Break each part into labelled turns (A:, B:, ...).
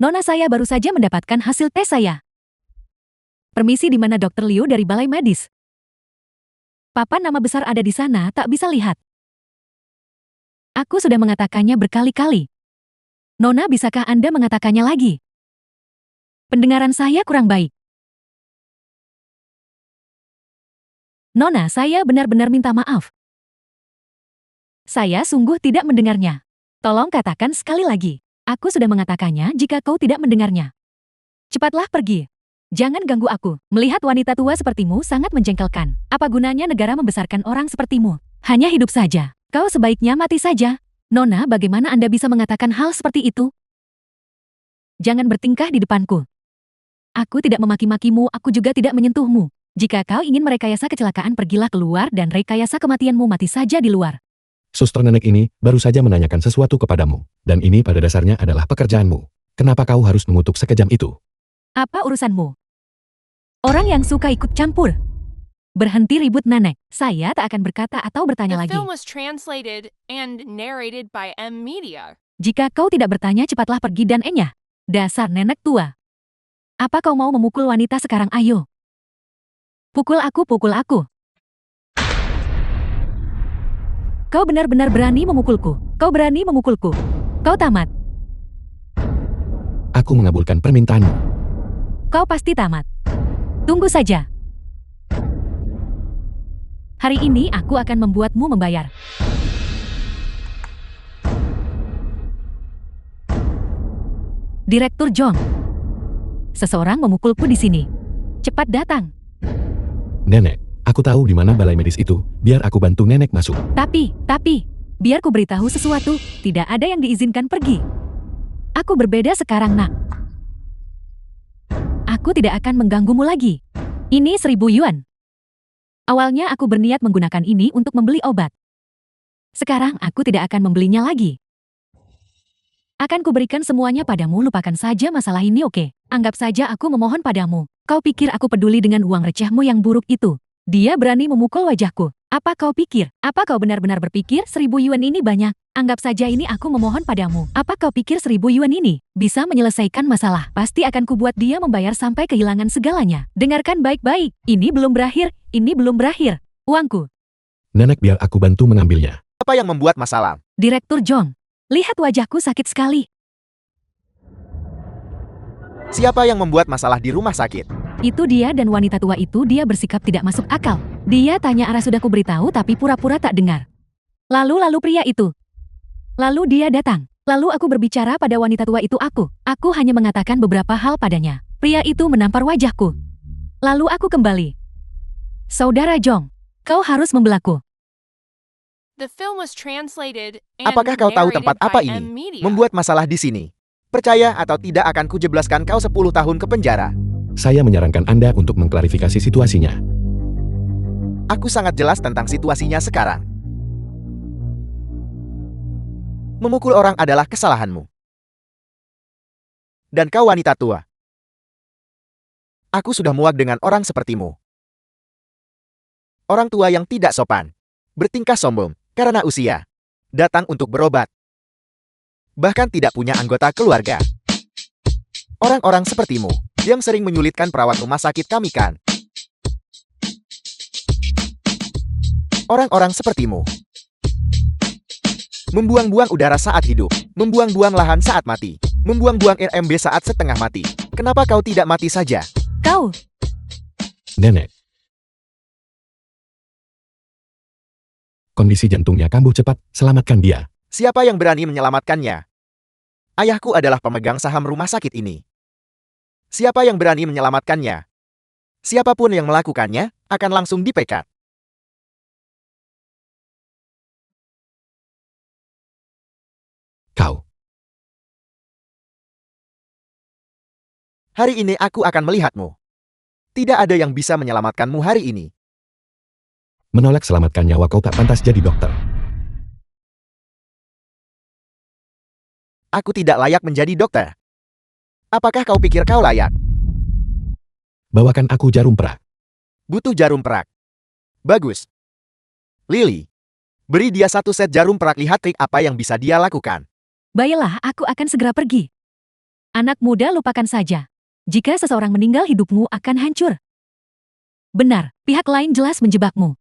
A: Nona, saya baru saja mendapatkan hasil tes saya. Permisi, di mana Dokter Liu dari Balai Medis? Papan nama besar ada di sana, tak bisa lihat. Aku sudah mengatakannya berkali-kali. Nona, bisakah Anda mengatakannya lagi? Pendengaran saya kurang baik. Nona, saya benar-benar minta maaf. Saya sungguh tidak mendengarnya. Tolong katakan sekali lagi. Aku sudah mengatakannya jika kau tidak mendengarnya. Cepatlah pergi. Jangan ganggu aku. Melihat wanita tua sepertimu sangat menjengkelkan. Apa gunanya negara membesarkan orang sepertimu? Hanya hidup saja. Kau sebaiknya mati saja. Nona, bagaimana Anda bisa mengatakan hal seperti itu? Jangan bertingkah di depanku. Aku tidak memaki-makimu, aku juga tidak menyentuhmu. Jika kau ingin merekayasa kecelakaan, pergilah keluar dan rekayasa kematianmu, mati saja di luar.
B: Suster nenek ini baru saja menanyakan sesuatu kepadamu, dan ini pada dasarnya adalah pekerjaanmu. Kenapa kau harus mengutuk sekejam itu?
A: Apa urusanmu? Orang yang suka ikut campur. Berhenti ribut, nenek. Saya tak akan berkata atau bertanya
C: The
A: lagi.
C: film was translated and narrated by M Media.
A: Jika kau tidak bertanya, cepatlah pergi dan enyah. Dasar nenek tua. Apa kau mau memukul wanita sekarang? Ayo. Pukul aku, pukul aku. Kau benar-benar berani memukulku. Kau berani memukulku. Kau tamat.
B: Aku mengabulkan permintaanmu.
A: Kau pasti tamat. Tunggu saja. Hari ini aku akan membuatmu membayar. Direktur Jong. Seseorang memukulku di sini. Cepat datang.
B: Nenek, aku tahu di mana balai medis itu, biar aku bantu nenek masuk.
A: Tapi, biar ku beritahu sesuatu, tidak ada yang diizinkan pergi. Aku berbeda sekarang, nak. Aku tidak akan mengganggumu lagi. Ini 1.000 yuan. Awalnya aku berniat menggunakan ini untuk membeli obat. Sekarang aku tidak akan membelinya lagi. Akan kuberikan semuanya padamu, lupakan saja masalah ini, oke? Anggap saja aku memohon padamu. Kau pikir aku peduli dengan uang recehmu yang buruk itu? Dia berani memukul wajahku. Apa kau pikir? Apa kau benar-benar berpikir 1.000 yuan ini banyak? Anggap saja ini aku memohon padamu. Apa kau pikir 1.000 yuan ini bisa menyelesaikan masalah? Pasti akan kubuat dia membayar sampai kehilangan segalanya. Dengarkan baik-baik. Ini belum berakhir. Ini belum berakhir. Uangku.
B: Nenek, biar aku bantu mengambilnya.
D: Apa yang membuat masalah?
A: Direktur Jong. Lihat wajahku sakit sekali.
D: Siapa yang membuat masalah di rumah sakit?
A: Itu dia, dan wanita tua itu dia bersikap tidak masuk akal. Dia tanya arah, sudah kuberitahu tapi pura-pura tak dengar. Lalu pria itu. Lalu dia datang. Lalu aku berbicara pada wanita tua itu, aku hanya mengatakan beberapa hal padanya. Pria itu menampar wajahku. Lalu aku kembali. Saudara Jong, kau harus membelaku.
C: The film was translated and
D: Apakah kau tahu
C: narrated
D: tempat
C: by
D: apa
C: M
D: ini
C: Media.
D: membuat masalah di sini? Percaya atau tidak, akan kujeblaskan kau 10 tahun ke penjara.
B: Saya menyarankan Anda untuk mengklarifikasi situasinya.
D: Aku sangat jelas tentang situasinya sekarang. Memukul orang adalah kesalahanmu. Dan kau wanita tua. Aku sudah muak dengan orang sepertimu. Orang tua yang tidak sopan. Bertingkah sombong karena usia. Datang untuk berobat. Bahkan tidak punya anggota keluarga. Orang-orang sepertimu yang sering menyulitkan perawat rumah sakit kami, kan? Orang-orang sepertimu membuang-buang udara saat hidup, membuang-buang lahan saat mati, membuang-buang RMB saat setengah mati. Kenapa kau tidak mati saja?
A: Kau.
B: Nenek. Kondisi jantungnya kambuh cepat, selamatkan dia.
D: Siapa yang berani menyelamatkannya? Ayahku adalah pemegang saham rumah sakit ini. Siapa yang berani menyelamatkannya? Siapapun yang melakukannya akan langsung dipecat.
B: Kau.
D: Hari ini aku akan melihatmu. Tidak ada yang bisa menyelamatkanmu hari ini.
B: Menolak selamatkan nyawa kau tak pantas jadi dokter.
D: Aku tidak layak menjadi dokter. Apakah kau pikir kau layak?
B: Bawakan aku jarum perak.
D: Butuh jarum perak. Bagus. Lily, beri dia 1 set jarum perak, lihat trik apa yang bisa dia lakukan.
A: Baiklah, aku akan segera pergi. Anak muda, lupakan saja. Jika seseorang meninggal, hidupmu akan hancur. Benar, pihak lain jelas menjebakmu.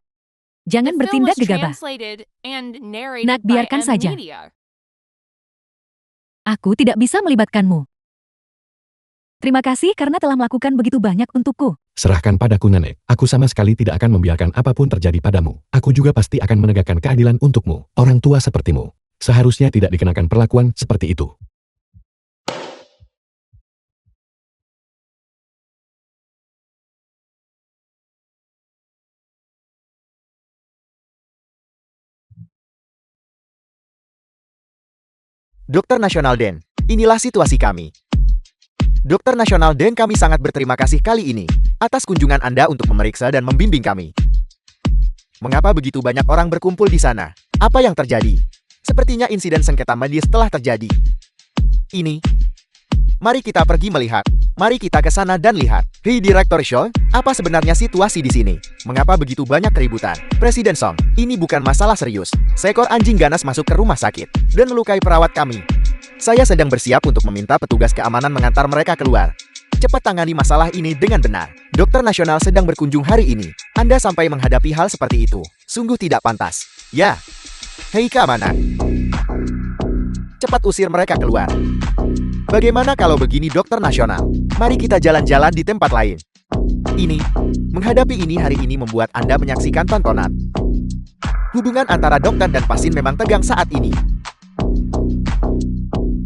A: Jangan
C: The film
A: bertindak
C: was
A: gegabah.
C: translated and narrated
A: Nak,
C: by
A: biarkan
C: M
A: saja.
C: Media.
A: Aku tidak bisa melibatkanmu. Terima kasih karena telah melakukan begitu banyak untukku.
B: Serahkan padaku, Nenek. Aku sama sekali tidak akan membiarkan apapun terjadi padamu. Aku juga pasti akan menegakkan keadilan untukmu. Orang tua sepertimu seharusnya tidak dikenakan perlakuan seperti itu.
D: Dokter Nasional Den, inilah situasi kami. Dokter Nasional Den, kami sangat berterima kasih kali ini atas kunjungan Anda untuk memeriksa dan membimbing kami. Mengapa begitu banyak orang berkumpul di sana? Apa yang terjadi? Sepertinya insiden sengketa medis telah terjadi. Ini. Mari kita pergi melihat. Mari kita ke sana dan lihat. Hei Direktur Shaw, apa sebenarnya situasi di sini? Mengapa begitu banyak keributan? Presiden Song, ini bukan masalah serius. Seekor anjing ganas masuk ke rumah sakit dan melukai perawat kami. Saya sedang bersiap untuk meminta petugas keamanan mengantar mereka keluar. Cepat tangani masalah ini dengan benar. Dokter Nasional sedang berkunjung hari ini. Anda sampai menghadapi hal seperti itu. Sungguh tidak pantas. Ya. Hei keamanan. Cepat usir mereka keluar. Bagaimana kalau begini Dokter Nasional? Mari kita jalan-jalan di tempat lain. Ini, menghadapi ini hari ini membuat Anda menyaksikan tontonan. Hubungan antara dokter dan pasien memang tegang saat ini.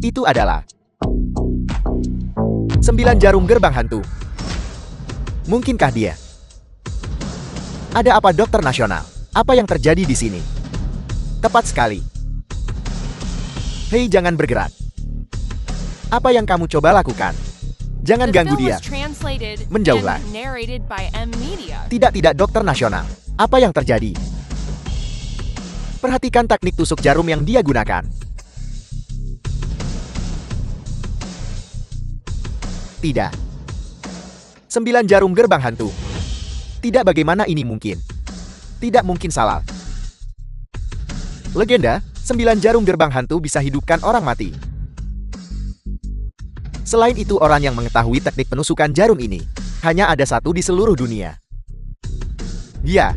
D: Itu adalah 9 jarum gerbang hantu. Mungkinkah dia? Ada apa Dokter Nasional? Apa yang terjadi di sini? Tepat sekali. Hei, jangan bergerak. Apa yang kamu coba lakukan? Jangan
C: The
D: ganggu
C: film
D: dia.
C: was translated
D: Menjauhlah.
C: and narrated by M Media.
D: Tidak, Dokter Nasional. Apa yang terjadi? Perhatikan teknik tusuk jarum yang dia gunakan. Tidak. 9 jarum gerbang hantu. Tidak, bagaimana ini mungkin? Tidak mungkin salah. Legenda, 9 jarum gerbang hantu bisa hidupkan orang mati. Selain itu, orang yang mengetahui teknik penusukan jarum ini hanya ada satu di seluruh dunia. Dia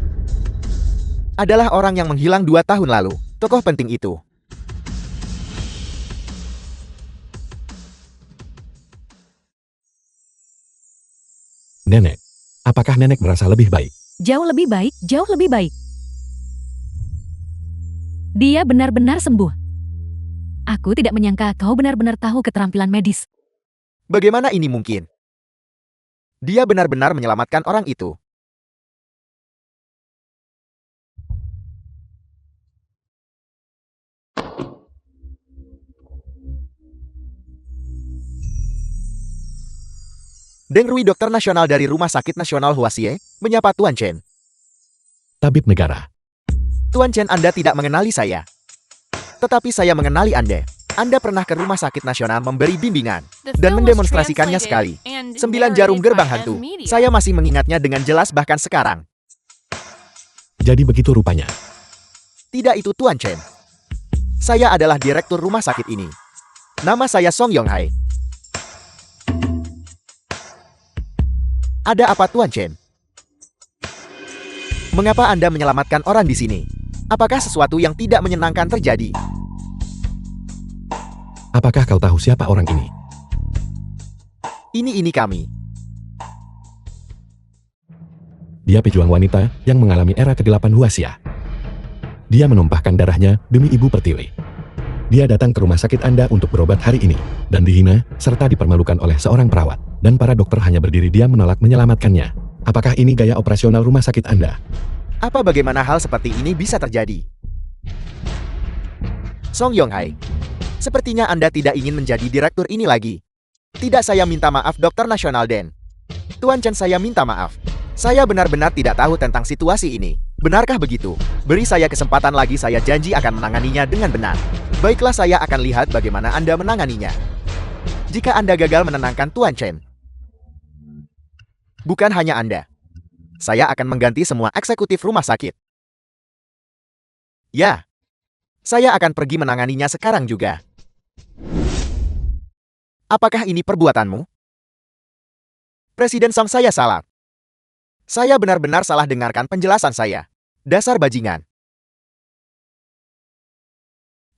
D: adalah orang yang menghilang 2 tahun lalu, tokoh penting itu.
B: Nenek, apakah Nenek merasa lebih baik?
A: Jauh lebih baik, jauh lebih baik. Dia benar-benar sembuh. Aku tidak menyangka kau benar-benar tahu keterampilan medis.
D: Bagaimana ini mungkin? Dia benar-benar menyelamatkan orang itu. Deng Rui, Dokter Nasional dari Rumah Sakit Nasional Huaxie, menyapa Tuan Chen.
B: Tabib negara.
D: Tuan Chen, Anda tidak mengenali saya. Tetapi saya mengenali Anda. Anda pernah ke Rumah Sakit Nasional memberi bimbingan
C: The
D: dan
C: film was
D: mendemonstrasikannya sekali.
C: translated and
D: 9 jarum
C: narrated
D: gerbang
C: by
D: hantu.
C: M Media.
D: Saya masih mengingatnya dengan jelas bahkan sekarang.
B: Jadi begitu rupanya.
D: Tidak, itu Tuan Chen. Saya adalah direktur rumah sakit ini. Nama saya Song Yonghai. Ada apa Tuan Chen? Mengapa Anda menyelamatkan orang di sini? Apakah sesuatu yang tidak menyenangkan terjadi?
B: Apakah kau tahu siapa orang ini?
D: Ini kami.
B: Dia pejuang wanita yang mengalami era ke-8 Huaxia. Dia menumpahkan darahnya demi Ibu Pertiwi. Dia datang ke rumah sakit Anda untuk berobat hari ini, dan dihina, serta dipermalukan oleh seorang perawat. Dan para dokter hanya berdiri diam menolak menyelamatkannya. Apakah ini gaya operasional rumah sakit Anda?
D: Apa bagaimana hal seperti ini bisa terjadi? Song Yonghai, sepertinya Anda tidak ingin menjadi direktur ini lagi. Tidak, saya minta maaf Dokter Nasional Den. Tuan Chen, saya minta maaf. Saya benar-benar tidak tahu tentang situasi ini. Benarkah begitu? Beri saya kesempatan lagi, saya janji akan menanganinya dengan benar. Baiklah, saya akan lihat bagaimana Anda menanganinya. Jika Anda gagal menenangkan Tuan Chen, bukan hanya Anda, saya akan mengganti semua eksekutif rumah sakit. Ya, saya akan pergi menanganinya sekarang juga. Apakah ini perbuatanmu? Presiden Song, saya salah. Saya benar-benar salah, dengarkan penjelasan saya. Dasar bajingan.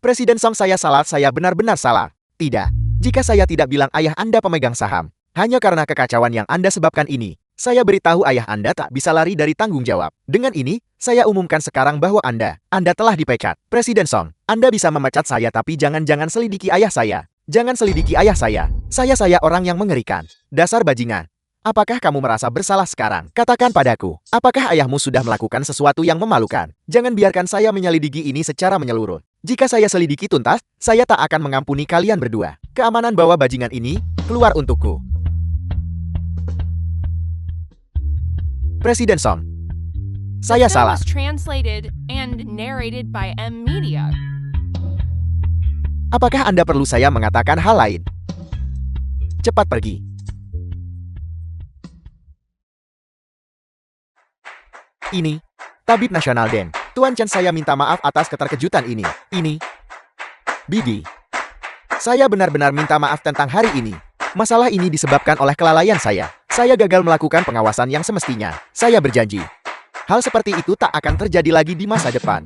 D: Presiden Song, saya salah, saya benar-benar salah. Tidak. Jika saya tidak bilang ayah Anda pemegang saham, hanya karena kekacauan yang Anda sebabkan ini, saya beritahu ayah Anda tak bisa lari dari tanggung jawab. Dengan ini, saya umumkan sekarang bahwa Anda telah dipecat. Presiden Song, Anda bisa memecat saya tapi jangan selidiki ayah saya. Jangan selidiki ayah saya. Saya orang yang mengerikan. Dasar bajingan. Apakah kamu merasa bersalah sekarang? Katakan padaku, apakah ayahmu sudah melakukan sesuatu yang memalukan? Jangan biarkan saya menyelidiki ini secara menyeluruh. Jika saya selidiki tuntas, saya tak akan mengampuni kalian berdua. Keamanan bawa bajingan ini keluar untukku. Presiden Song, saya
C: The film
D: salah.
C: was translated and narrated by M Media.
D: Apakah Anda perlu saya mengatakan hal lain? Cepat pergi. Ini, Tabib Nasional Den. Tuan Chen, saya minta maaf atas keterkejutan ini. Bibi. Saya benar-benar minta maaf tentang hari ini. Masalah ini disebabkan oleh kelalaian saya. Saya gagal melakukan pengawasan yang semestinya. Saya berjanji. Hal seperti itu tak akan terjadi lagi di masa depan.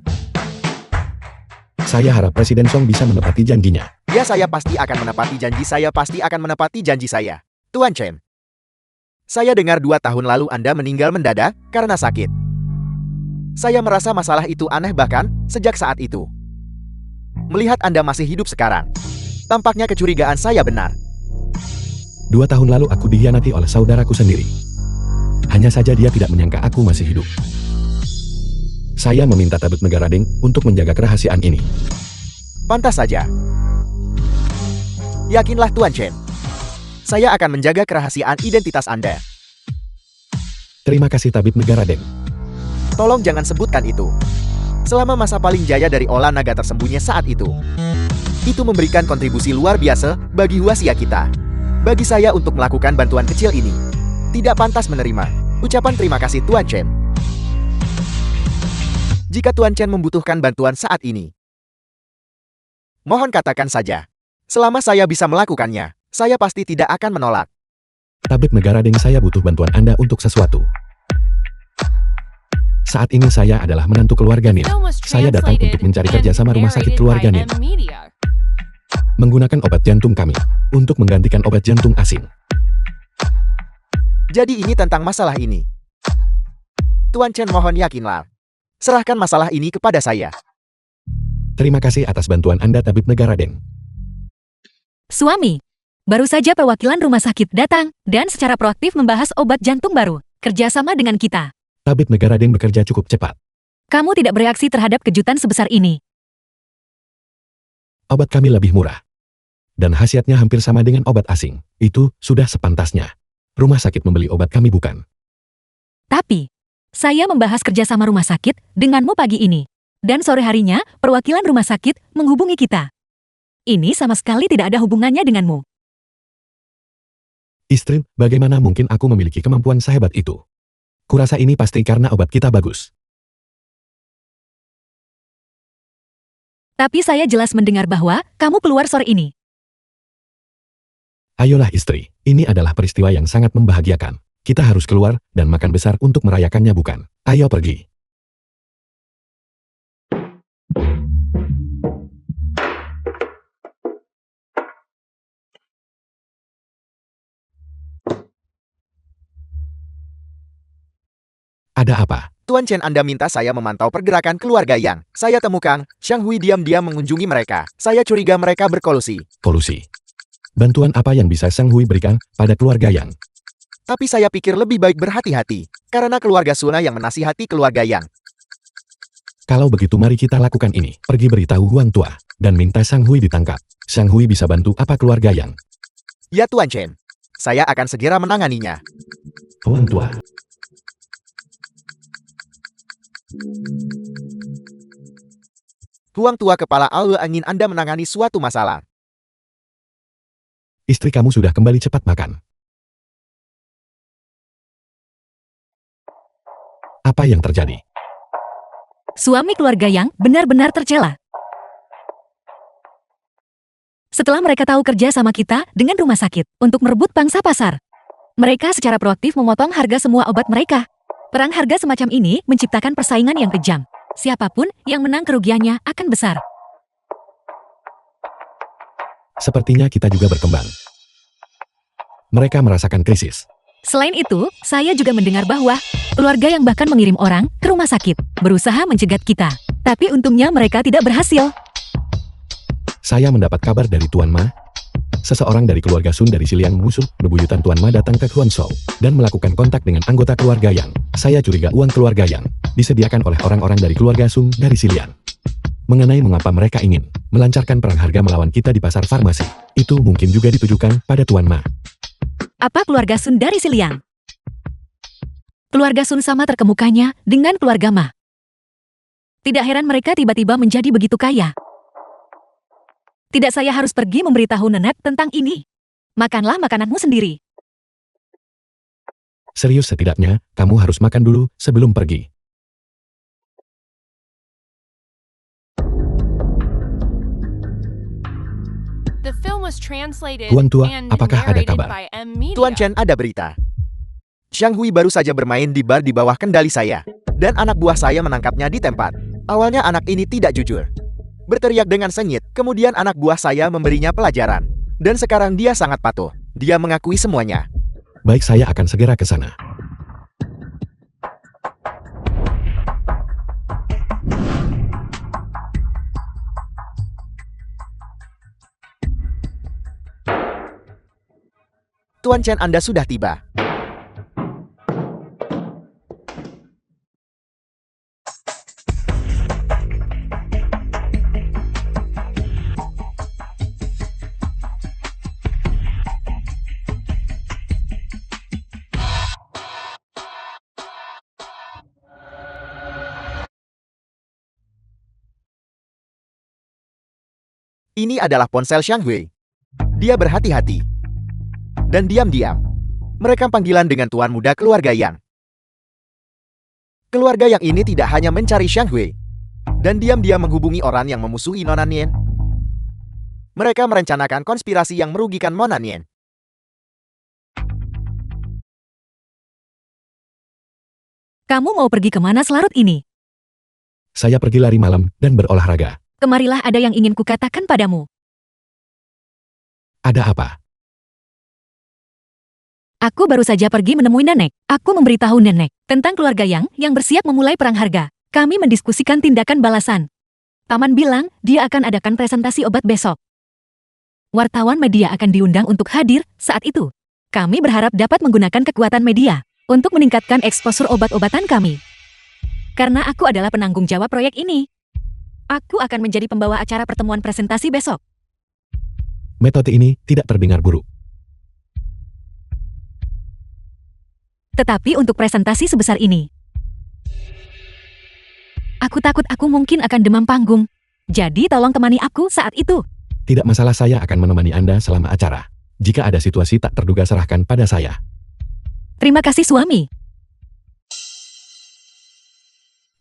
B: Saya harap Presiden Song bisa menepati janjinya.
D: Ya, saya pasti akan menepati janji. Saya pasti akan menepati janji saya. Tuan Chen. Saya dengar 2 tahun lalu Anda meninggal mendadak karena sakit. Saya merasa masalah itu aneh bahkan sejak saat itu. Melihat Anda masih hidup sekarang, tampaknya kecurigaan saya benar.
B: 2 tahun lalu aku dikhianati oleh saudaraku sendiri. Hanya saja dia tidak menyangka aku masih hidup. Saya meminta Tabib Negara Deng untuk menjaga kerahasiaan ini.
D: Pantas saja. Yakinlah Tuan Chen. Saya akan menjaga kerahasiaan identitas Anda.
B: Terima kasih Tabib Negara Deng.
D: Tolong jangan sebutkan itu. Selama masa paling jaya dari olah naga tersembunyi saat itu memberikan kontribusi luar biasa bagi Huasia kita. Bagi saya untuk melakukan bantuan kecil ini, tidak pantas menerima ucapan terima kasih Tuan Chen. Jika Tuan Chen membutuhkan bantuan saat ini, mohon katakan saja. Selama saya bisa melakukannya, saya pasti tidak akan menolak.
B: Tabib Negara Deng, saya butuh bantuan Anda untuk sesuatu. Saat ini saya adalah menantu keluarga Nin.
C: Film was
B: Saya datang untuk
C: translated
B: mencari
C: and
B: kerja sama rumah sakit
C: narrated
B: keluarga
C: by
B: Nin.
C: M Media.
B: Menggunakan obat jantung kami untuk menggantikan obat jantung asing.
D: Jadi ini tentang masalah ini. Tuan Chen, mohon yakinlah. Serahkan masalah ini kepada saya.
B: Terima kasih atas bantuan Anda Tabib Negara Deng.
A: Suami, baru saja perwakilan rumah sakit datang dan secara proaktif membahas obat jantung baru, kerjasama dengan kita.
B: Tabib Negara Deng bekerja cukup cepat.
A: Kamu tidak bereaksi terhadap kejutan sebesar ini.
B: Obat kami lebih murah. Dan khasiatnya hampir sama dengan obat asing. Itu sudah sepantasnya. Rumah sakit membeli obat kami bukan.
A: Tapi, saya membahas kerjasama rumah sakit denganmu pagi ini. Dan sore harinya, perwakilan rumah sakit menghubungi kita. Ini sama sekali tidak ada hubungannya denganmu.
B: Istri, bagaimana mungkin aku memiliki kemampuan sehebat itu? Kurasa ini pasti karena obat kita bagus.
A: Tapi saya jelas mendengar bahwa kamu keluar sore ini.
B: Ayolah istri, ini adalah peristiwa yang sangat membahagiakan. Kita harus keluar dan makan besar untuk merayakannya bukan? Ayo pergi. Ada apa?
D: Tuan Chen, Anda minta saya memantau pergerakan keluarga Yang. Saya temukan, Xiang Hui diam-diam mengunjungi mereka. Saya curiga mereka berkolusi.
B: Kolusi. Bantuan apa yang bisa Sang Hui berikan pada keluarga Yang?
D: Tapi saya pikir lebih baik berhati-hati. Karena keluarga Suna yang menasihati keluarga Yang.
B: Kalau begitu mari kita lakukan ini. Pergi beritahu Huang Tua dan minta Sang Hui ditangkap. Sang Hui bisa bantu apa keluarga Yang?
D: Ya Tuan Chen. Saya akan segera menanganinya.
B: Huang Tua.
D: Huang Tua, kepala Aula, ingin Anda menangani suatu masalah.
B: Istri kamu sudah kembali, cepat makan. Apa yang terjadi?
A: Suami keluarga Yang benar-benar tercela. Setelah mereka tahu kerja sama kita dengan rumah sakit untuk merebut pangsa pasar, mereka secara proaktif memotong harga semua obat mereka. Perang harga semacam ini menciptakan persaingan yang kejam. Siapapun yang menang kerugiannya akan besar.
B: Sepertinya kita juga berkembang. Mereka merasakan krisis.
A: Selain itu, saya juga mendengar bahwa keluarga yang bahkan mengirim orang ke rumah sakit berusaha mencegat kita. Tapi untungnya mereka tidak berhasil.
B: Saya mendapat kabar dari Tuan Ma. Seseorang dari keluarga Sun dari Xiliang musuh bebuyutan Tuan Ma datang ke Huangzhou dan melakukan kontak dengan anggota keluarga Yang. Saya curiga uang keluarga Yang disediakan oleh orang-orang dari keluarga Sun dari Xiliang. Mengenai mengapa mereka ingin melancarkan perang harga melawan kita di pasar farmasi, itu mungkin juga ditujukan pada Tuan Ma.
A: Apa keluarga Sun dari Xiliang? Keluarga Sun sama terkemukanya dengan keluarga Ma. Tidak heran mereka tiba-tiba menjadi begitu kaya. Tidak, saya harus pergi memberitahu nenek tentang ini. Makanlah makananmu sendiri.
B: Serius, setidaknya kamu harus makan dulu sebelum pergi.
C: The film was translated
B: Tuan Tua,
C: and
B: apakah ada
C: narrated
B: kabar?
C: by M Media.
D: Tuan Chen, ada berita. Xiang Hui baru saja bermain di bar di bawah kendali saya. Dan anak buah saya menangkapnya di tempat. Awalnya anak ini tidak jujur. Berteriak dengan sengit, kemudian anak buah saya memberinya pelajaran. Dan sekarang dia sangat patuh. Dia mengakui semuanya.
B: Baik, saya akan segera ke sana.
D: Tuan Chen, Anda sudah tiba. Ini adalah ponsel Xiang Hui. Dia berhati-hati. Dan diam-diam, merekam panggilan dengan tuan muda keluarga Yang. Keluarga Yang ini tidak hanya mencari Xiang Hui, dan diam-diam menghubungi orang yang memusuhi Nona Nian. Mereka merencanakan konspirasi yang merugikan Nona Nian.
A: Kamu mau pergi kemana selarut ini?
B: Saya pergi lari malam dan berolahraga.
A: Kemarilah, ada yang ingin kukatakan padamu.
B: Ada apa?
A: Aku baru saja pergi menemui nenek. Aku memberitahu nenek tentang keluarga yang bersiap memulai perang harga. Kami mendiskusikan tindakan balasan. Paman bilang dia akan adakan presentasi obat besok. Wartawan media akan diundang untuk hadir saat itu. Kami berharap dapat menggunakan kekuatan media untuk meningkatkan eksposur obat-obatan kami. Karena aku adalah penanggung jawab proyek ini. Aku akan menjadi pembawa acara pertemuan presentasi besok.
B: Metode ini tidak terdengar buruk.
A: Tetapi untuk presentasi sebesar ini, aku takut aku mungkin akan demam panggung. Jadi tolong temani aku saat itu.
B: Tidak masalah, saya akan menemani Anda selama acara. Jika ada situasi tak terduga, serahkan pada saya.
A: Terima kasih, suami.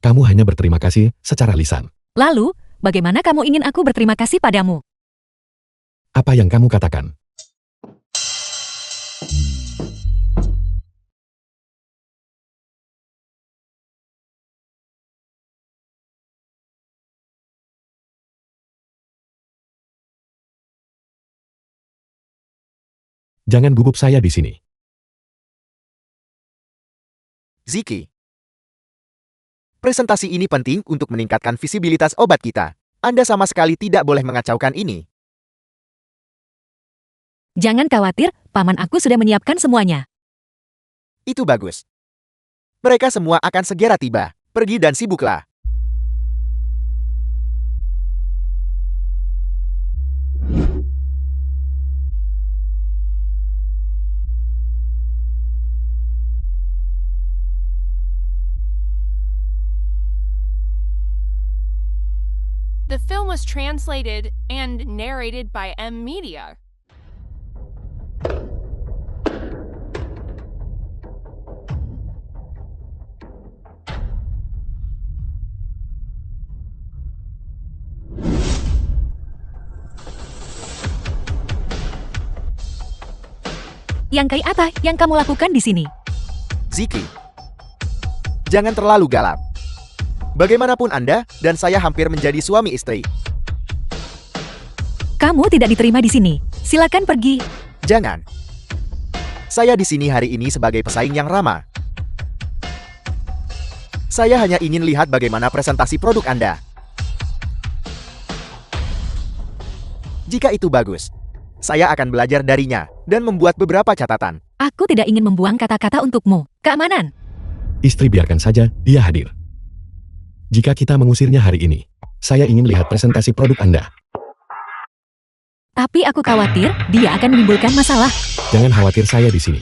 B: Kamu hanya berterima kasih secara lisan.
A: Lalu, bagaimana kamu ingin aku berterima kasih padamu?
B: Apa yang kamu katakan? Jangan gugup saya di sini.
D: Ziki. Presentasi ini penting untuk meningkatkan visibilitas obat kita. Anda sama sekali tidak boleh mengacaukan ini.
A: Jangan khawatir, paman aku sudah menyiapkan semuanya.
D: Itu bagus. Mereka semua akan segera tiba. Pergi dan sibuklah.
C: The film was translated and narrated by M Media.
A: Yang kayak apa yang kamu lakukan di sini?
D: Ziki, jangan terlalu galak. Bagaimanapun Anda dan saya hampir menjadi suami istri.
A: Kamu tidak diterima di sini. Silakan pergi.
D: Jangan. Saya di sini hari ini sebagai pesaing yang ramah. Saya hanya ingin lihat bagaimana presentasi produk Anda. Jika itu bagus, saya akan belajar darinya dan membuat beberapa catatan.
A: Aku tidak ingin membuang kata-kata untukmu. Keamanan.
B: Istri biarkan saja, dia hadir. Jika kita mengusirnya hari ini, saya ingin lihat presentasi produk Anda.
A: Tapi aku khawatir dia akan menimbulkan masalah.
B: Jangan khawatir, saya di sini.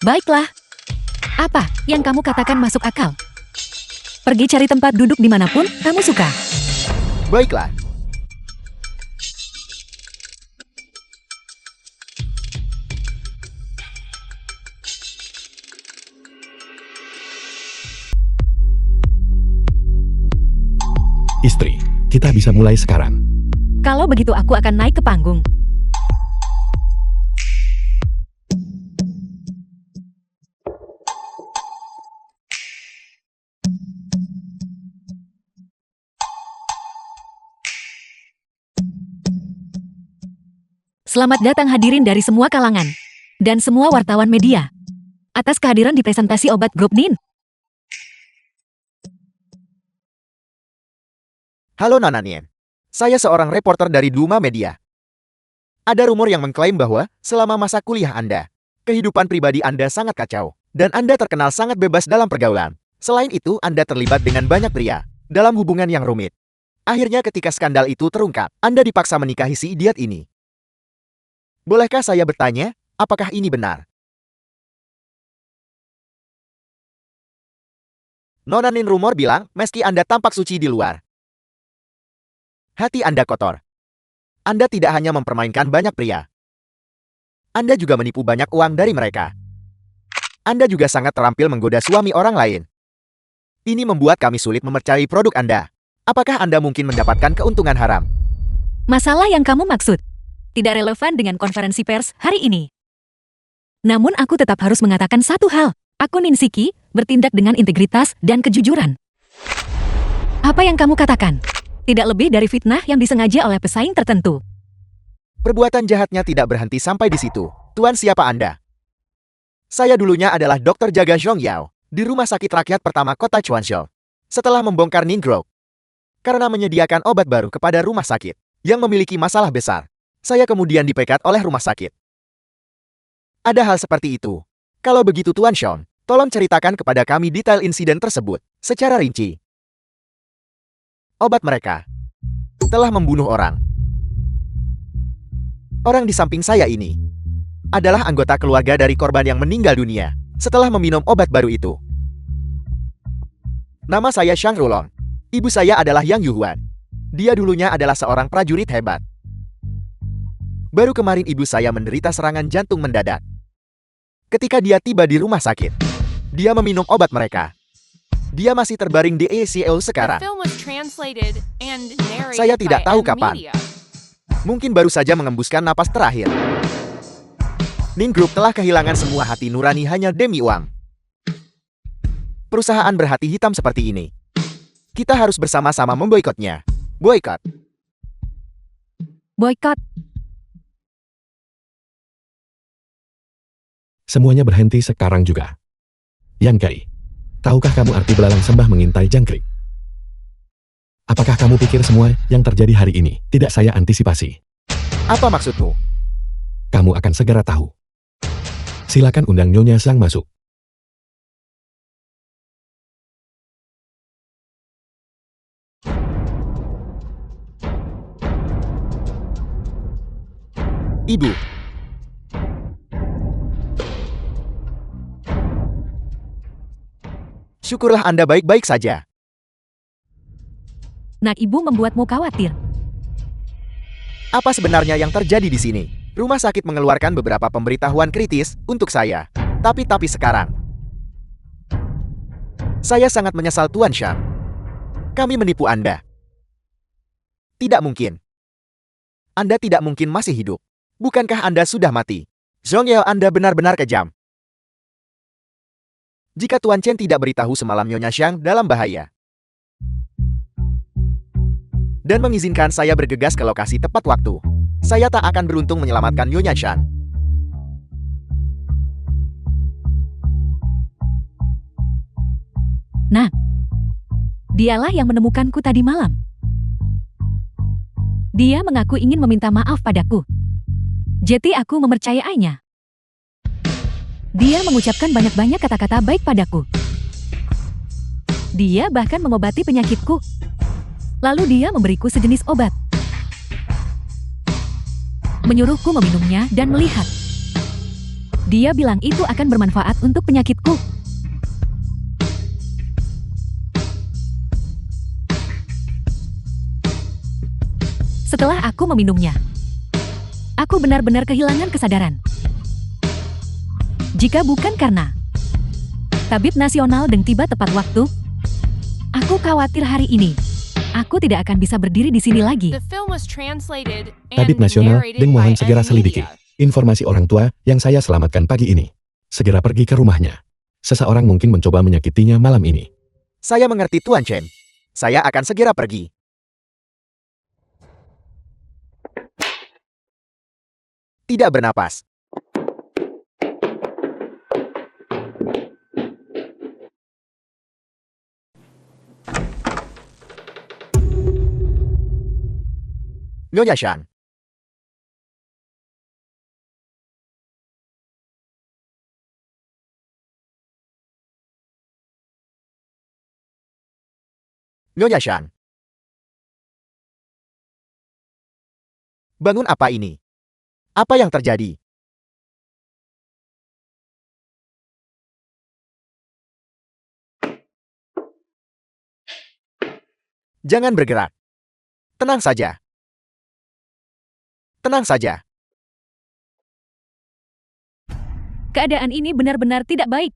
A: Baiklah. Apa yang kamu katakan masuk akal? Pergi cari tempat duduk dimanapun kamu suka.
D: Baiklah.
B: Istri, kita bisa mulai sekarang.
A: Kalau begitu aku akan naik ke panggung. Selamat datang hadirin dari semua kalangan dan semua wartawan media atas kehadiran di presentasi obat grup NIN.
D: Halo Nona Nien. Saya seorang reporter dari Duma Media. Ada rumor yang mengklaim bahwa selama masa kuliah Anda, kehidupan pribadi Anda sangat kacau, dan Anda terkenal sangat bebas dalam pergaulan. Selain itu, Anda terlibat dengan banyak pria dalam hubungan yang rumit. Akhirnya ketika skandal itu terungkap, Anda dipaksa menikahi si idiot ini. Bolehkah saya bertanya, apakah ini benar? Nona Nin, rumor bilang, meski Anda tampak suci di luar, hati Anda kotor. Anda tidak hanya mempermainkan banyak pria. Anda juga menipu banyak uang dari mereka. Anda juga sangat terampil menggoda suami orang lain. Ini membuat kami sulit memercayai produk Anda. Apakah Anda mungkin mendapatkan keuntungan haram?
A: Masalah yang kamu maksud tidak relevan dengan konferensi pers hari ini. Namun aku tetap harus mengatakan satu hal. Aku Ninsiki bertindak dengan integritas dan kejujuran. Apa yang kamu katakan? Tidak lebih dari fitnah yang disengaja oleh pesaing tertentu.
D: Perbuatan jahatnya tidak berhenti sampai di situ. Tuan, siapa Anda? Saya dulunya adalah dokter jaga Zhong Yao di Rumah Sakit Rakyat Pertama Kota Chuanzhou. Setelah membongkar Ningro karena menyediakan obat baru kepada rumah sakit yang memiliki masalah besar, saya kemudian dipecat oleh rumah sakit. Ada hal seperti itu. Kalau begitu Tuan Sean, tolong ceritakan kepada kami detail insiden tersebut secara rinci. Obat mereka telah membunuh orang. Orang di samping saya ini adalah anggota keluarga dari korban yang meninggal dunia setelah meminum obat baru itu. Nama saya Shang Rulong. Ibu saya adalah Yang Yuhuan. Dia dulunya adalah seorang prajurit hebat. Baru kemarin ibu saya menderita serangan jantung mendadak. Ketika dia tiba di rumah sakit, dia meminum obat mereka. Dia masih terbaring di ICU sekarang.
C: The film was translated and narrated
D: Saya tidak
C: by
D: tahu
C: M
D: kapan.
C: Media.
D: Mungkin baru saja mengembuskan napas terakhir. Nin Group telah kehilangan semua hati nurani hanya demi uang. Perusahaan berhati hitam seperti ini, kita harus bersama-sama memboikotnya. Boikot.
A: Boykot.
B: Semuanya berhenti sekarang juga. Yang Kai, tahukah kamu arti belalang sembah mengintai jangkrik? Apakah kamu pikir semua yang terjadi hari ini tidak saya antisipasi?
D: Apa maksudmu?
B: Kamu akan segera tahu. Silakan undang Nyonya Sang masuk.
D: Ibu. Syukurlah Anda baik-baik saja.
A: Nak ibu membuatmu khawatir.
D: Apa sebenarnya yang terjadi di sini? Rumah sakit mengeluarkan beberapa pemberitahuan kritis untuk saya. Tapi sekarang, saya sangat menyesal Tuan Shang. Kami menipu Anda. Tidak mungkin. Anda tidak mungkin masih hidup. Bukankah Anda sudah mati? Zhong Yao, Anda benar-benar kejam. Jika Tuan Chen tidak beritahu semalam Nyonya Xiang dalam bahaya dan mengizinkan saya bergegas ke lokasi tepat waktu, saya tak akan beruntung menyelamatkan Nyonya Xiang.
A: Nah, dialah yang menemukanku tadi malam. Dia mengaku ingin meminta maaf padaku. Jadi aku mempercayainya. Dia mengucapkan banyak-banyak kata-kata baik padaku. Dia bahkan mengobati penyakitku. Lalu dia memberiku sejenis obat. Menyuruhku meminumnya dan melihat. Dia bilang itu akan bermanfaat untuk penyakitku. Setelah aku meminumnya, aku benar-benar kehilangan kesadaran. Jika bukan karena tabib nasional dan tiba tepat waktu, aku khawatir hari ini aku tidak akan bisa berdiri di sini lagi.
C: The film was translated and
B: Tabib Nasional
C: narrated
B: Deng
C: by
B: mohon segera
C: M
B: selidiki
C: Media.
B: informasi orang tua yang saya selamatkan pagi ini. Segera pergi ke rumahnya. Seseorang mungkin mencoba menyakitinya malam ini.
D: Saya mengerti Tuan Chen. Saya akan segera pergi. Tidak bernapas. Nyonya Xiang. Nyonya Xiang. Bangun, apa ini? Apa yang terjadi? Jangan bergerak. Tenang saja. Tenang saja.
A: Keadaan ini benar-benar tidak baik.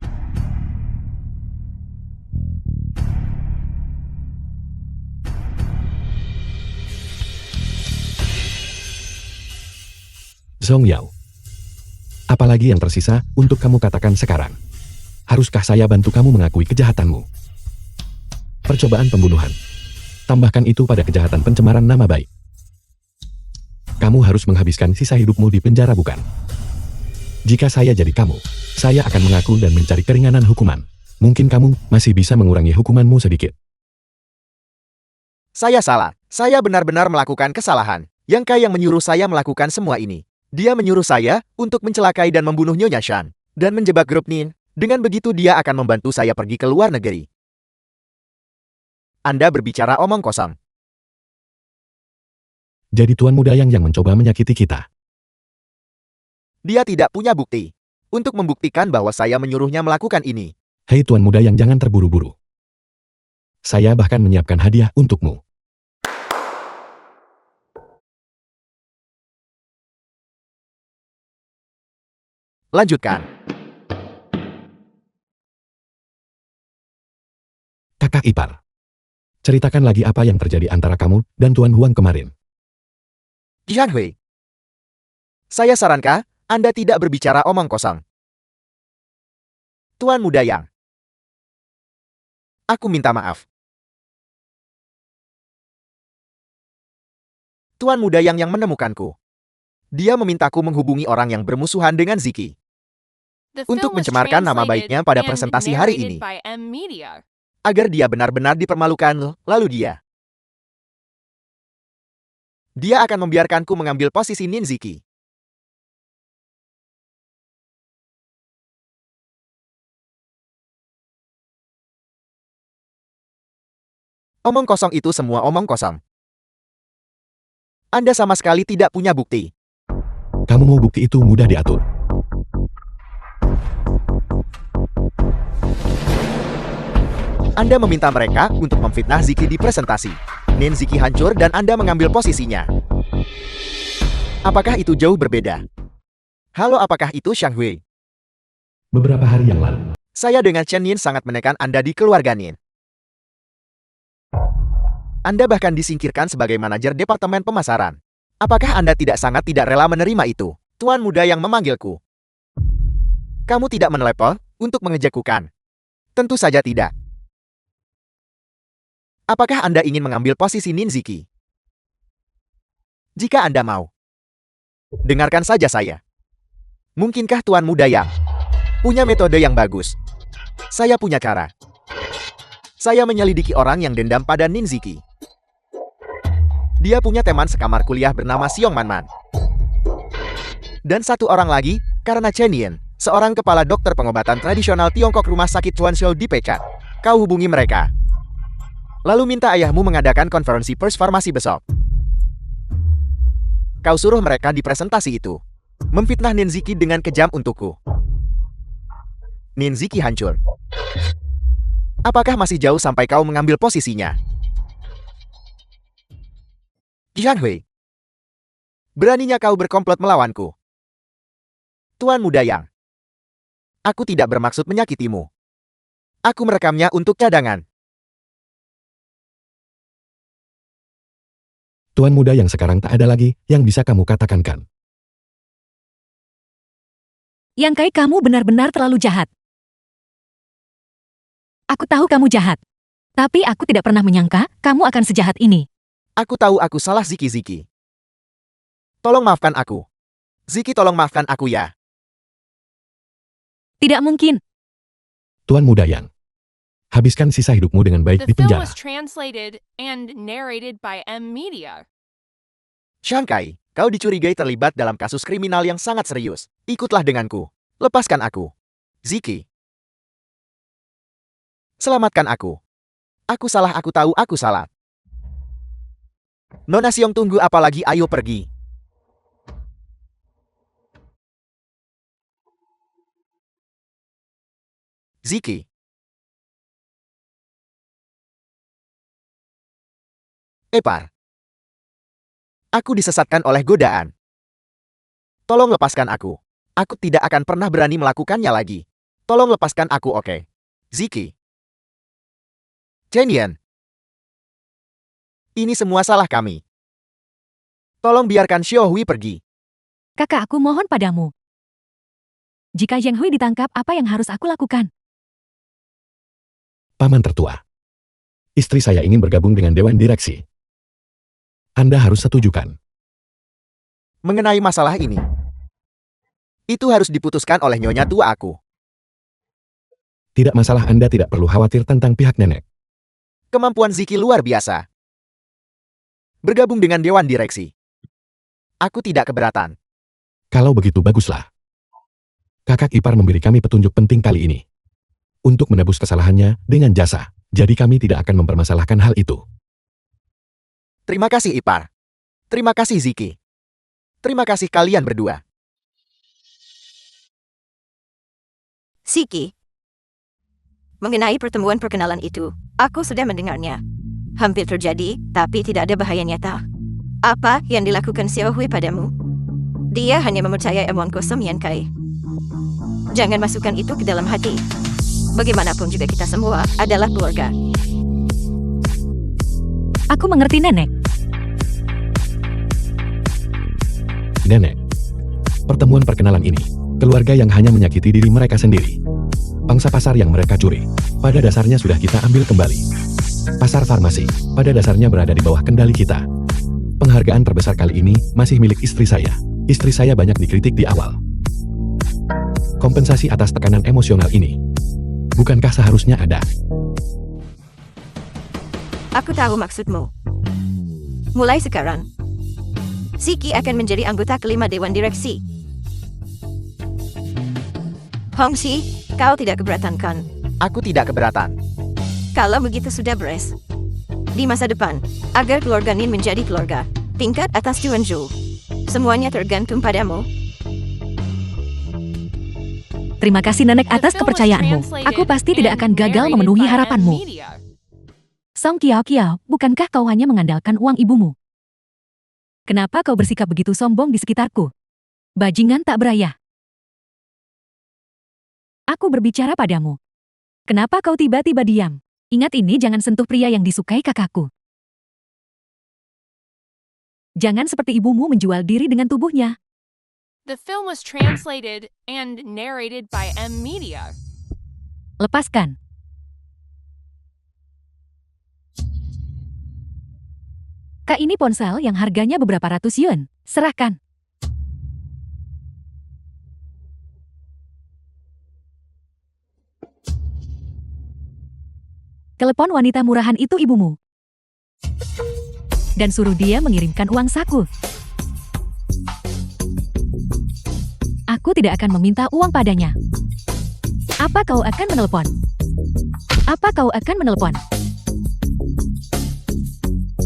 B: Zhong Yao. Apalagi yang tersisa untuk kamu katakan sekarang? Haruskah saya bantu kamu mengakui kejahatanmu? Percobaan pembunuhan. Tambahkan itu pada kejahatan pencemaran nama baik. Kamu harus menghabiskan sisa hidupmu di penjara, bukan? Jika saya jadi kamu, saya akan mengaku dan mencari keringanan hukuman. Mungkin kamu masih bisa mengurangi hukumanmu sedikit.
D: Saya salah. Saya benar-benar melakukan kesalahan. Yang Kai yang menyuruh saya melakukan semua ini. Dia menyuruh saya untuk mencelakai dan membunuh Nyonya Xiang dan menjebak grup Nin. Dengan begitu dia akan membantu saya pergi ke luar negeri. Anda berbicara omong kosong.
B: Jadi Tuan Muda yang mencoba menyakiti kita.
D: Dia tidak punya bukti untuk membuktikan bahwa saya menyuruhnya melakukan ini.
B: Hei Tuan Muda yang jangan terburu-buru. Saya bahkan menyiapkan hadiah untukmu.
D: Lanjutkan.
B: Kakak ipar. Ceritakan lagi apa yang terjadi antara kamu dan Tuan Huang kemarin.
D: Jian Hui. Saya sarankan Anda tidak berbicara omong kosong. Tuan Muda Yang. Aku minta maaf. Tuan Muda Yang menemukanku. Dia memintaku menghubungi orang yang bermusuhan dengan Ziki
C: The
D: untuk
C: film was
D: mencemarkan nama
C: translated
D: baiknya pada
C: and
D: presentasi hari
C: narrated
D: ini.
C: by M Media.
D: Agar dia benar-benar dipermalukan, lalu dia akan membiarkanku mengambil posisi Nin Ziki. Omong kosong itu semua omong kosong. Anda sama sekali tidak punya bukti.
B: Kamu mau bukti itu mudah diatur.
D: Anda meminta mereka untuk memfitnah Ziki di presentasi. Nin Ziki hancur dan Anda mengambil posisinya. Apakah itu jauh berbeda? Halo, apakah itu Xiang Hui?
B: Beberapa hari yang lalu,
D: Saya dengan Chen Nin sangat menekan Anda di keluarga Nin. Anda bahkan disingkirkan sebagai manajer departemen pemasaran. Apakah Anda sangat tidak rela menerima itu? Tuan muda yang memanggilku. Kamu tidak menelepon untuk mengejekukan? Tentu saja tidak. Apakah Anda ingin mengambil posisi Ninziki? Jika Anda mau, dengarkan saja saya. Mungkinkah Tuan muda yang punya metode yang bagus? Saya punya cara. Saya menyelidiki orang yang dendam pada Ninziki. Dia punya teman sekamar kuliah bernama Xiong Manman. Dan satu orang lagi, karena Chen Yin, seorang kepala dokter pengobatan tradisional Tiongkok rumah sakit Chuanxiao dipecat. Kau hubungi mereka. Lalu minta ayahmu mengadakan konferensi pers farmasi besok. Kau suruh mereka di presentasi itu memfitnah Ninziki dengan kejam untukku. Ninziki hancur. Apakah masih jauh sampai kau mengambil posisinya? Jiang Hui, beraninya kau berkomplot melawanku. Tuan muda yang, aku tidak bermaksud menyakitimu. Aku merekamnya untuk cadangan.
B: Tuan muda yang sekarang tak ada lagi yang bisa kamu katakan kan?
A: Yang Kai, kamu benar-benar terlalu jahat. Aku tahu kamu jahat. Tapi aku tidak pernah menyangka kamu akan sejahat ini.
D: Aku tahu aku salah Ziki. Tolong maafkan aku. Ziki, tolong maafkan aku ya.
A: Tidak mungkin.
B: Tuan muda yang, habiskan sisa hidupmu dengan baik
C: The
B: di
C: film
B: penjara.
C: was translated and narrated by M Media.
D: Shankai, kau dicurigai terlibat dalam kasus kriminal yang sangat serius. Ikutlah denganku. Lepaskan aku. Ziki. Selamatkan aku. Aku salah, aku tahu aku salah. Nona Xiong, tunggu apa lagi, ayo pergi. Ziki. Epar. Aku disesatkan oleh godaan. Tolong lepaskan aku. Aku tidak akan pernah berani melakukannya lagi. Tolong lepaskan aku, oke? Ziki. Chen Yan. Ini semua salah kami. Tolong biarkan Xiao Hui pergi.
A: Kakak, aku mohon padamu. Jika Zheng Hui ditangkap, apa yang harus aku lakukan?
B: Paman tertua. Istri saya ingin bergabung dengan Dewan Direksi. Anda harus setujukan.
D: Mengenai masalah ini, itu harus diputuskan oleh nyonya tua aku.
B: Tidak masalah, Anda tidak perlu khawatir tentang pihak nenek.
D: Kemampuan Ziki luar biasa. Bergabung dengan Dewan Direksi. Aku tidak keberatan.
B: Kalau begitu baguslah. Kakak ipar memberi kami petunjuk penting kali ini. Untuk menebus kesalahannya dengan jasa. Jadi kami tidak akan mempermasalahkan hal itu.
D: Terima kasih ipar. Terima kasih Ziki. Terima kasih kalian berdua.
E: Ziki. Mengenai pertemuan perkenalan itu, aku sudah mendengarnya. Hampir terjadi, tapi tidak ada bahaya nyata. Apa yang dilakukan Xiao Hui padamu? Dia hanya mempercayai omongan kosong Yan Kai. Jangan masukkan itu ke dalam hati. Bagaimanapun juga kita semua adalah keluarga.
A: Aku mengerti, Nenek.
B: Nenek. Pertemuan perkenalan ini, keluarga yang hanya menyakiti diri mereka sendiri. Pangsa pasar yang mereka curi, pada dasarnya sudah kita ambil kembali. Pasar farmasi, pada dasarnya berada di bawah kendali kita. Penghargaan terbesar kali ini masih milik istri saya. Istri saya banyak dikritik di awal. Kompensasi atas tekanan emosional ini, bukankah seharusnya ada?
E: Aku tahu maksudmu. Mulai sekarang, Ziki akan menjadi anggota kelima Dewan Direksi. Hongxi, kau tidak keberatan kan?
D: Aku tidak keberatan.
E: Kalau begitu sudah beres. Di masa depan, agar keluarga Nin menjadi keluarga tingkat atas Chuanzhou, semuanya tergantung padamu.
A: Terima kasih, Nenek, atas
C: The film was
A: kepercayaanmu.
C: translated
A: Aku pasti tidak
C: and
A: akan gagal
C: narrated
A: memenuhi
C: by M
A: harapanmu.
C: Media.
A: Song Kiao Kiao, bukankah kau hanya mengandalkan uang ibumu? Kenapa kau bersikap begitu sombong di sekitarku? Bajingan tak berayah. Aku berbicara padamu. Kenapa kau tiba-tiba diam? Ingat ini, jangan sentuh pria yang disukai kakakku. Jangan seperti ibumu menjual diri dengan tubuhnya.
C: The film was translated and narrated by M Media.
A: Lepaskan. Kak, ini ponsel yang harganya beberapa ratus yuan. Serahkan. Telepon wanita murahan itu ibumu. Dan suruh dia mengirimkan uang saku. Aku tidak akan meminta uang padanya. Apa kau akan menelepon? Apa kau akan menelepon?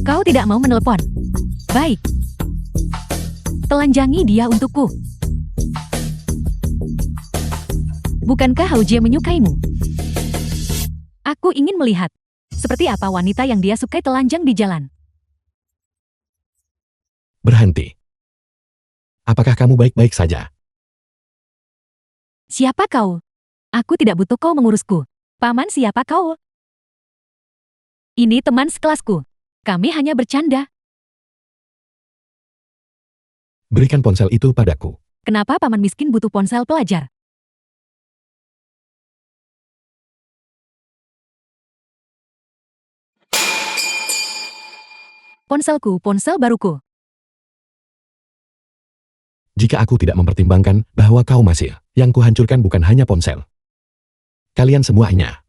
A: Kau tidak mau menelepon. Baik. Telanjangi dia untukku. Bukankah Hao Jie menyukaimu? Aku ingin melihat seperti apa wanita yang dia sukai telanjang di jalan.
B: Berhenti. Apakah kamu baik-baik saja?
A: Siapa kau? Aku tidak butuh kau mengurusku. Paman, siapa kau? Ini teman sekelasku. Kami hanya bercanda.
B: Berikan ponsel itu padaku.
A: Kenapa paman miskin butuh ponsel pelajar? Ponselku, ponsel baruku.
B: Jika aku tidak mempertimbangkan bahwa kau masih, yang kuhancurkan bukan hanya ponsel. Kalian semuanya.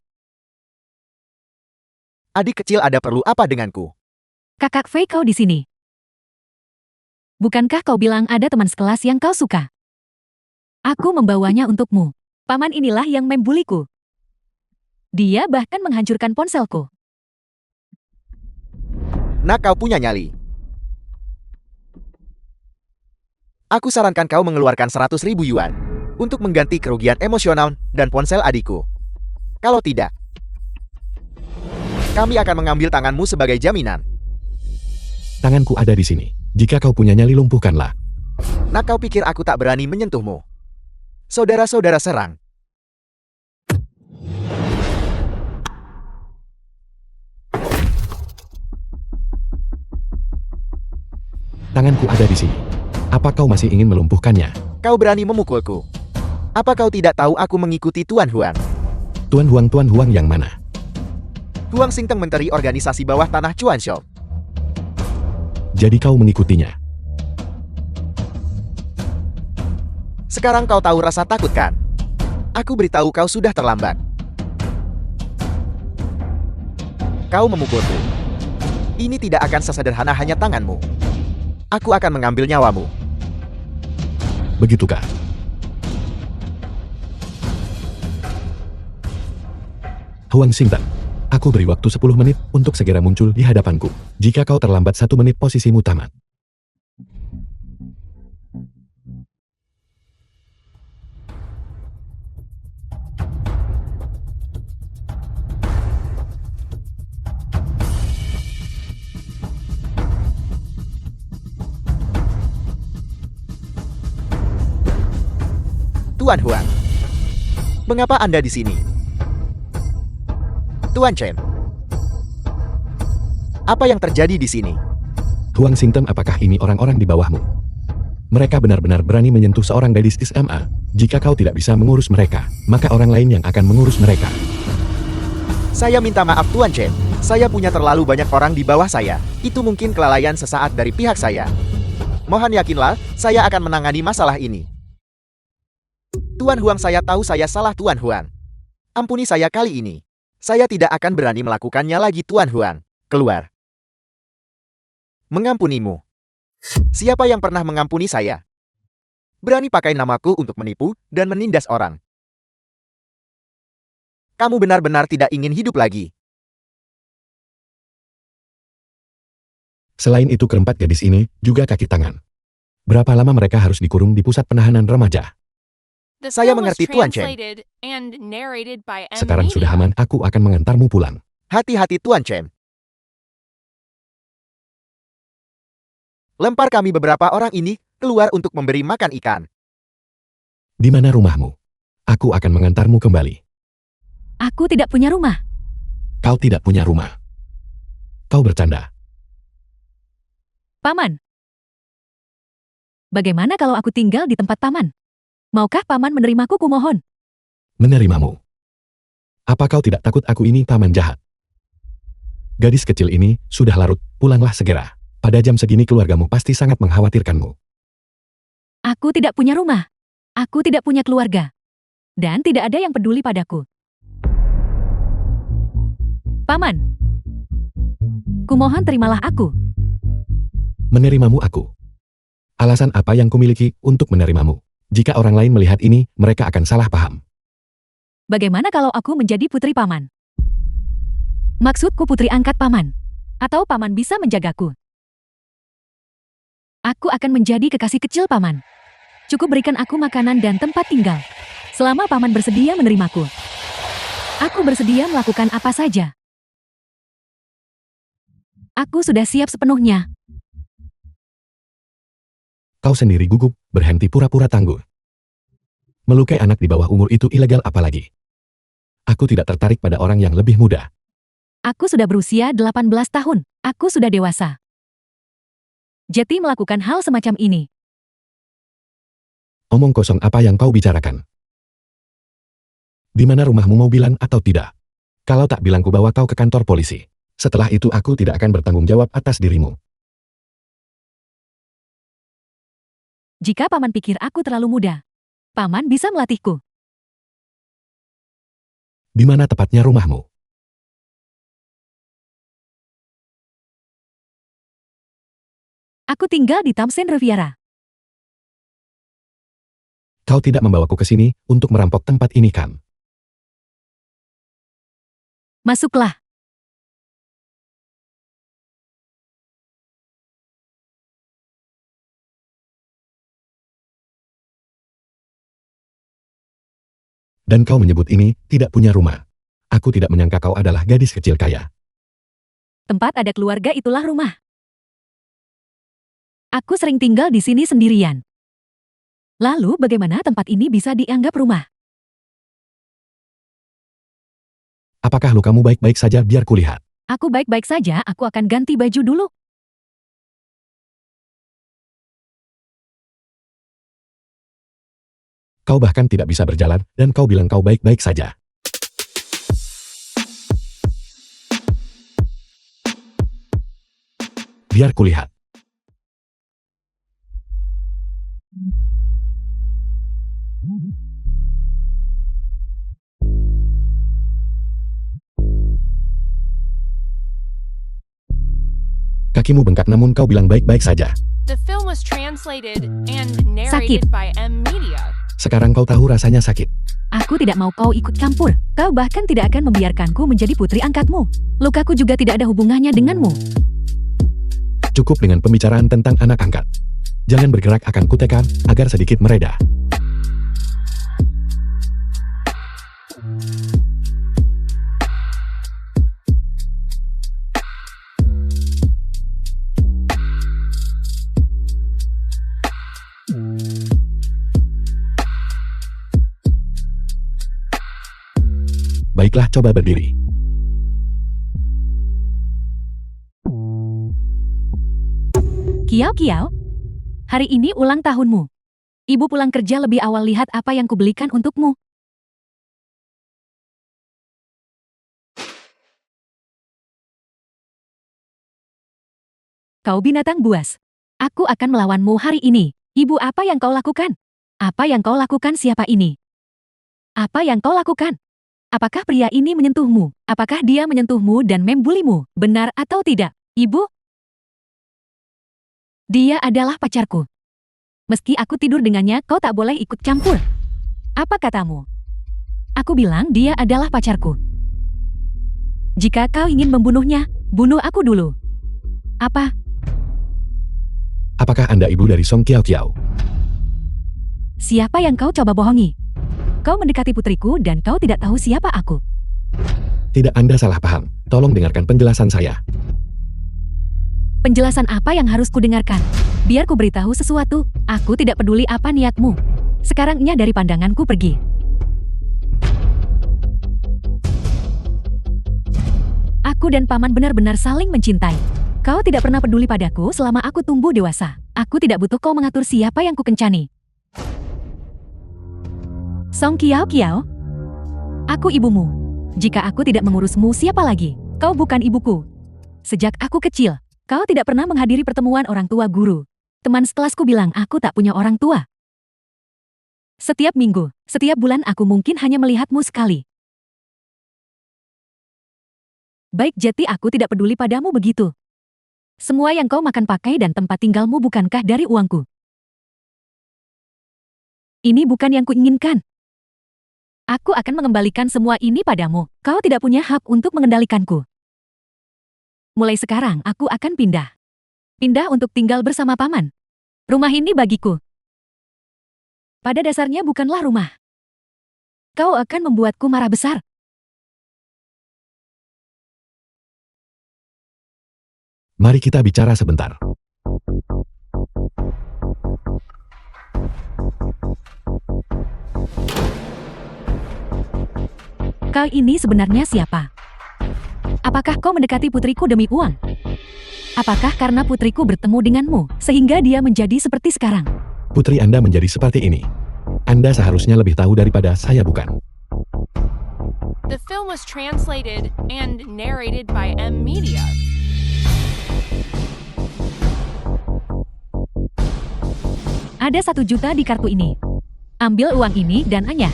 D: Adik kecil, ada perlu apa denganku?
A: Kakak Fei, kau di sini. Bukankah kau bilang ada teman sekelas yang kau suka? Aku membawanya untukmu. Paman inilah yang membuliku. Dia bahkan menghancurkan ponselku.
D: Nak, kau punya nyali. Aku sarankan kau mengeluarkan 100.000 yuan untuk mengganti kerugian emosional dan ponsel adikku. Kalau tidak, kami akan mengambil tanganmu sebagai jaminan.
B: Tanganku ada di sini. Jika kau punya nyali, lumpuhkanlah.
D: Nak, kau pikir aku tak berani menyentuhmu? Saudara-saudara serang.
B: Tanganku ada di sini. Apa kau masih ingin melumpuhkannya?
D: Kau berani memukulku. Apa kau tidak tahu aku mengikuti Tuan Huang?
B: Tuan Huang yang mana?
D: Huang Xingteng, menteri organisasi bawah tanah Chuanshou.
B: Jadi kau mengikutinya.
D: Sekarang kau tahu rasa takut kan? Aku beritahu kau sudah terlambat. Kau memukulku. Ini tidak akan sesederhana hanya tanganmu. Aku akan mengambil nyawamu.
B: Begitukah? Huang Xingteng, aku beri waktu 10 menit untuk segera muncul di hadapanku. Jika kau terlambat 1 menit, posisimu tamat.
D: Tuan Huang, mengapa Anda di sini? Tuan Chen, apa yang terjadi di sini?
B: Huang Xingteng, apakah ini orang-orang di bawahmu? Mereka benar-benar berani menyentuh seorang gadis SMA. Jika kau tidak bisa mengurus mereka, maka orang lain yang akan mengurus mereka.
D: Saya minta maaf Tuan Chen, saya punya terlalu banyak orang di bawah saya. Itu mungkin kelalaian sesaat dari pihak saya. Mohon yakinlah, saya akan menangani masalah ini. Tuan Huang, saya tahu saya salah Tuan Huang. Ampuni saya kali ini. Saya tidak akan berani melakukannya lagi Tuan Huang. Keluar. Mengampunimu. Siapa yang pernah mengampuni saya? Berani pakai namaku untuk menipu dan menindas orang. Kamu benar-benar tidak ingin hidup lagi.
B: Selain itu, keempat gadis ini juga kaki tangan. Berapa lama mereka harus dikurung di pusat penahanan remaja?
C: The
D: Saya
C: film was
D: mengerti, Tuan Chen.
C: translated and narrated by M
B: Sekarang sudah
C: Media.
B: aman, aku akan mengantarmu pulang.
D: Hati-hati Tuan Chen. Lempar kami beberapa orang ini keluar untuk memberi makan ikan.
B: Di mana rumahmu? Aku akan mengantarmu kembali.
A: Aku tidak punya rumah.
B: Kau tidak punya rumah. Kau bercanda.
A: Paman, Bagaimana kalau aku tinggal di tempat paman? Maukah paman menerimaku kumohon?
B: Menerimamu. Apa kau tidak takut aku ini paman jahat? Gadis kecil ini sudah larut, pulanglah segera. Pada jam segini keluargamu pasti sangat mengkhawatirkanmu.
A: Aku tidak punya rumah. Aku tidak punya keluarga. Dan tidak ada yang peduli padaku. Paman, kumohon terimalah aku.
B: Menerimamu aku. Alasan apa yang kumiliki untuk menerimamu? Jika orang lain melihat ini, mereka akan salah paham.
A: Bagaimana kalau aku menjadi putri paman? Maksudku putri angkat paman. Atau paman bisa menjagaku. Aku akan menjadi kekasih kecil paman. Cukup berikan aku makanan dan tempat tinggal. Selama paman bersedia menerimaku. Aku bersedia melakukan apa saja. Aku sudah siap sepenuhnya.
B: Kau sendiri gugup, berhenti pura-pura tangguh. Melukai anak di bawah umur itu ilegal apalagi. Aku tidak tertarik pada orang yang lebih muda.
A: Aku sudah berusia 18 tahun. Aku sudah dewasa. Jeti melakukan hal semacam ini.
B: Omong kosong apa yang kau bicarakan? Di mana rumahmu, mau bilang atau tidak? Kalau tak bilang ku bawa kau ke kantor polisi. Setelah itu aku tidak akan bertanggung jawab atas dirimu.
A: Jika paman pikir aku terlalu muda, paman bisa melatihku.
B: Di mana tepatnya rumahmu?
A: Aku tinggal di Tamsin Riviera.
B: Kau tidak membawaku ke sini untuk merampok tempat ini kan?
A: Masuklah.
B: Dan kau menyebut ini tidak punya rumah. Aku tidak menyangka kau adalah gadis kecil kaya.
A: Tempat ada keluarga itulah rumah. Aku sering tinggal di sini sendirian. Lalu bagaimana tempat ini bisa dianggap rumah?
B: Apakah lukamu baik-baik saja, biar kulihat?
A: Aku baik-baik saja, aku akan ganti baju dulu.
B: Kau bahkan tidak bisa berjalan, dan kau bilang kau baik-baik saja. Biar kulihat. Kakimu bengkak namun kau bilang baik-baik saja.
C: The film was translated and narrated by M Media.
B: Sekarang kau tahu rasanya sakit.
A: Aku tidak mau kau ikut campur. Kau bahkan tidak akan membiarkanku menjadi putri angkatmu. Lukaku juga tidak ada hubungannya denganmu.
B: Cukup dengan pembicaraan tentang anak angkat. Jangan bergerak, akan kutekan agar sedikit mereda. Baiklah, coba berdiri.
A: Kiao, hari ini ulang tahunmu. Ibu pulang kerja lebih awal, lihat apa yang kubelikan untukmu. Kau binatang buas. Aku akan melawanmu hari ini. Ibu, apa yang kau lakukan? Apa yang kau lakukan? Siapa ini? Apa yang kau lakukan? Apakah pria ini menyentuhmu? Apakah dia menyentuhmu dan membulimu? Benar atau tidak, Ibu? Dia adalah pacarku. Meski aku tidur dengannya, kau tak boleh ikut campur. Apa katamu? Aku bilang dia adalah pacarku. Jika kau ingin membunuhnya, bunuh aku dulu. Apa?
B: Apakah Anda ibu dari Song Kiao Kiao?
A: Siapa yang kau coba bohongi? Kau mendekati putriku dan kau tidak tahu siapa aku.
B: Tidak, Anda salah paham. Tolong dengarkan penjelasan saya.
A: Penjelasan apa yang harus kudengarkan? Biar ku beritahu sesuatu. Aku tidak peduli apa niatmu. Sekarang nya dari pandanganku pergi. Aku dan paman benar-benar saling mencintai. Kau tidak pernah peduli padaku selama aku tumbuh dewasa. Aku tidak butuh kau mengatur siapa yang kukencani. Song Kiao Kiao, aku ibumu. Jika aku tidak mengurusmu, siapa lagi? Kau bukan ibuku. Sejak aku kecil, kau tidak pernah menghadiri pertemuan orang tua guru. Teman sekelasku bilang aku tak punya orang tua. Setiap minggu, setiap bulan aku mungkin hanya melihatmu sekali. Baik, jadi aku tidak peduli padamu begitu. Semua yang kau makan, pakai, dan tempat tinggalmu bukankah dari uangku? Ini bukan yang kuinginkan. Aku akan mengembalikan semua ini padamu. Kau tidak punya hak untuk mengendalikanku. Mulai sekarang aku akan pindah. Pindah untuk tinggal bersama paman. Rumah ini bagiku. Pada dasarnya bukanlah rumah. Kau akan membuatku marah besar.
B: Mari kita bicara sebentar.
A: Kau ini sebenarnya siapa? Apakah kau mendekati putriku demi uang? Apakah karena putriku bertemu denganmu, sehingga dia menjadi seperti sekarang?
B: Putri Anda menjadi seperti ini. Anda seharusnya lebih tahu daripada saya, bukan?
C: The film was translated and narrated by M Media.
A: Ada 1 juta di kartu ini. Ambil uang ini dan Anya.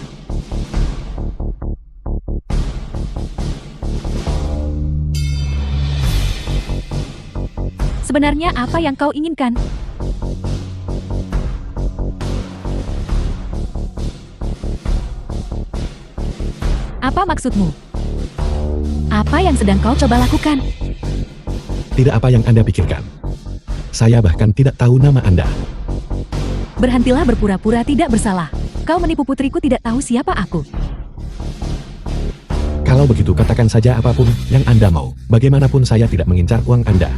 A: Sebenarnya apa yang kau inginkan? Apa maksudmu? Apa yang sedang kau coba lakukan?
B: Tidak apa yang Anda pikirkan. Saya bahkan tidak tahu nama Anda.
A: Berhentilah berpura-pura tidak bersalah. Kau menipu putriku, tidak tahu siapa aku.
B: Kalau begitu katakan saja apapun yang Anda mau. Bagaimanapun saya tidak mengincar uang Anda.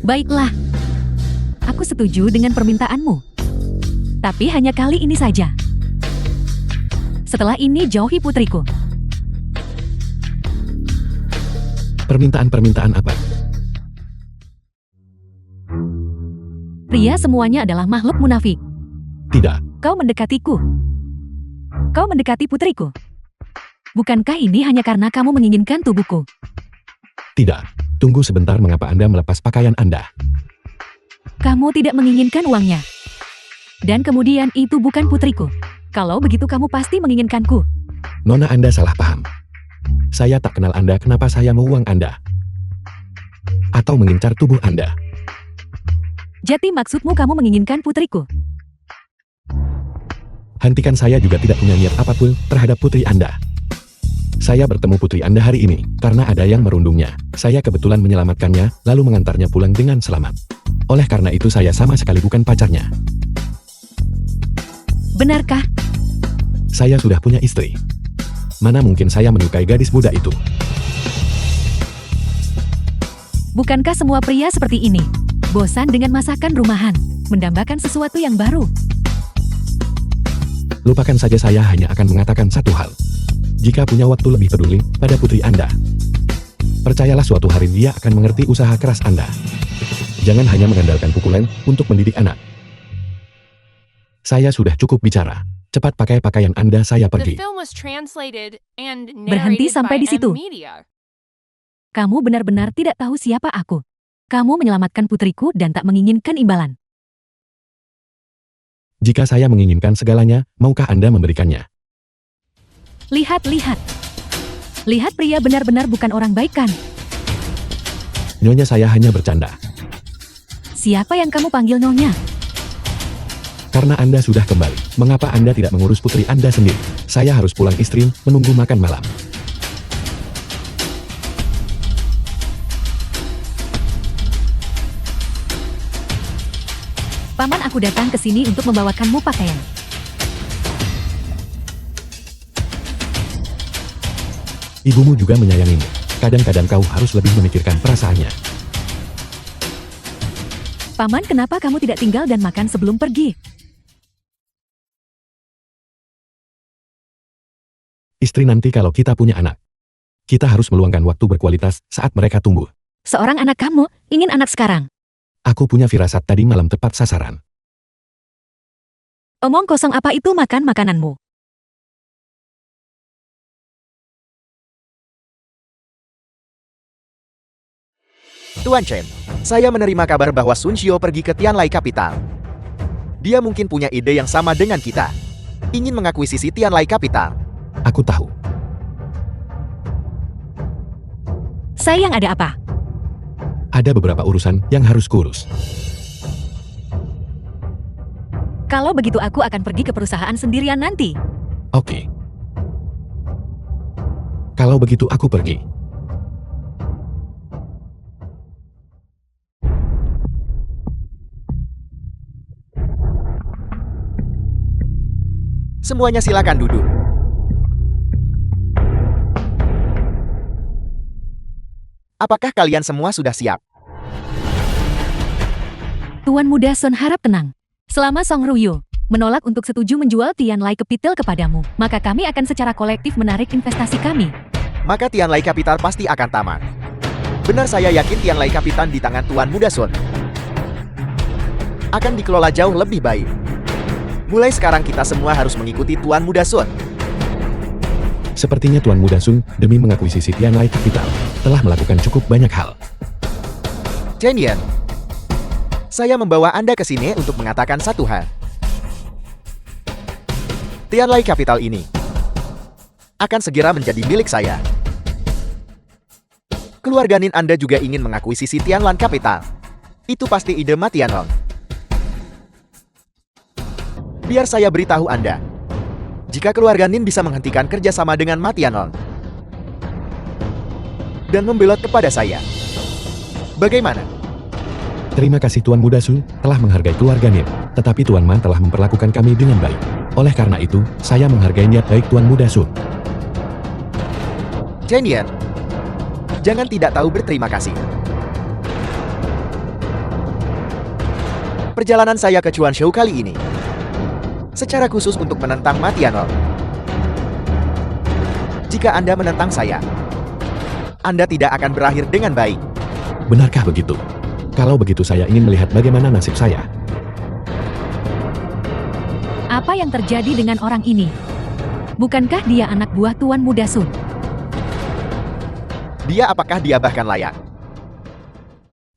A: Baiklah. Aku setuju dengan permintaanmu. Tapi hanya kali ini saja. Setelah ini jauhi putriku.
B: Permintaan-permintaan apa?
A: Pria semuanya adalah makhluk munafik.
B: Tidak.
A: Kau mendekatiku. Kau mendekati putriku. Bukankah ini hanya karena kamu menginginkan tubuhku?
B: Tidak. Tunggu sebentar, mengapa Anda melepas pakaian Anda?
A: Kamu tidak menginginkan uangnya. Dan kemudian itu bukan putriku. Kalau begitu kamu pasti menginginkanku.
B: Nona, Anda salah paham. Saya tak kenal Anda, kenapa saya mau uang Anda? Atau mengincar tubuh Anda?
A: Jadi maksudmu kamu menginginkan putriku?
B: Hentikan, saya juga tidak punya niat apapun terhadap putri Anda. Saya bertemu putri Anda hari ini karena ada yang merundungnya. Saya kebetulan menyelamatkannya, lalu mengantarnya pulang dengan selamat. Oleh karena itu saya sama sekali bukan pacarnya.
A: Benarkah?
B: Saya sudah punya istri. Mana mungkin saya menyukai gadis muda itu?
A: Bukankah semua pria seperti ini? Bosan dengan masakan rumahan, mendambakan sesuatu yang baru.
B: Lupakan saja, saya hanya akan mengatakan satu hal. Jika punya waktu, lebih peduli pada putri Anda. Percayalah, suatu hari dia akan mengerti usaha keras Anda. Jangan hanya mengandalkan pukulan untuk mendidik anak. Saya sudah cukup bicara. Cepat pakai pakaian Anda, saya
C: The
B: pergi.
C: film was translated and
A: Berhenti
C: narrated
A: sampai
C: by
A: di situ.
C: M Media.
A: Kamu benar-benar tidak tahu siapa aku. Kamu menyelamatkan putriku dan tak menginginkan imbalan.
B: Jika saya menginginkan segalanya, maukah Anda memberikannya?
A: Lihat, lihat. Lihat, pria benar-benar bukan orang baik kan?
B: Nyonya, saya hanya bercanda.
A: Siapa yang kamu panggil nyonya?
B: Karena Anda sudah kembali, mengapa Anda tidak mengurus putri Anda sendiri? Saya harus pulang, istri menunggu makan malam.
A: Paman, aku datang ke sini untuk membawakanmu pakaian.
B: Ibumu juga menyayangimu. Kadang-kadang kau harus lebih memikirkan perasaannya.
A: Paman, kenapa kamu tidak tinggal dan makan sebelum pergi?
B: Istri, nanti kalau kita punya anak. Kita harus meluangkan waktu berkualitas saat mereka tumbuh.
A: Seorang anak kamu ingin anak sekarang.
B: Aku punya firasat tadi malam tepat sasaran.
A: Omong kosong apa itu makan makananmu?
D: Tuan Chen, saya menerima kabar bahwa Sun Xiao pergi ke Tianlai Capital. Dia mungkin punya ide yang sama dengan kita. Ingin mengakuisisi Tianlai Capital.
B: Aku tahu.
A: Sayang ada apa?
B: Ada beberapa urusan yang harus kurus.
A: Kalau begitu aku akan pergi ke perusahaan sendirian nanti.
B: Oke. Kalau begitu aku pergi.
D: Semuanya silakan duduk. Apakah kalian semua sudah siap?
A: Tuan Muda Sun harap tenang. Selama Song Ruyu menolak untuk setuju menjual Tianlai Capital kepadamu, maka kami akan secara kolektif menarik investasi kami.
D: Maka Tianlai Capital pasti akan tamat. Benar, saya yakin Tianlai Capital di tangan Tuan Muda Sun akan dikelola jauh lebih baik. Mulai sekarang kita semua harus mengikuti Tuan Muda Sun.
B: Sepertinya Tuan Muda Sun demi mengakuisisi Tianlai Capital telah melakukan cukup banyak hal.
D: Chen Yan, saya membawa Anda ke sini untuk mengatakan satu hal. Tianlai Capital ini akan segera menjadi milik saya. Keluarga Nin Anda juga ingin mengakuisisi Tianlai Capital. Itu pasti ide Ma Tianhong. Biar saya beritahu Anda. Jika keluarga Nin bisa menghentikan kerjasama dengan Ma Tianhong dan membelot kepada saya, bagaimana?
B: Terima kasih Tuan Muda Sun telah menghargai keluarga Nin, tetapi Tuan Man telah memperlakukan kami dengan baik. Oleh karena itu, saya menghargai niat baik Tuan Muda Sun.
D: Chen Yan, jangan tidak tahu berterima kasih. Perjalanan saya ke Chuanzhou kali ini secara khusus untuk menentang Ma Tianhong. Jika Anda menentang saya, Anda tidak akan berakhir dengan baik.
B: Benarkah begitu? Kalau begitu saya ingin melihat bagaimana nasib saya.
A: Apa yang terjadi dengan orang ini? Bukankah dia anak buah Tuan Muda Sun?
D: Apakah dia bahkan layak?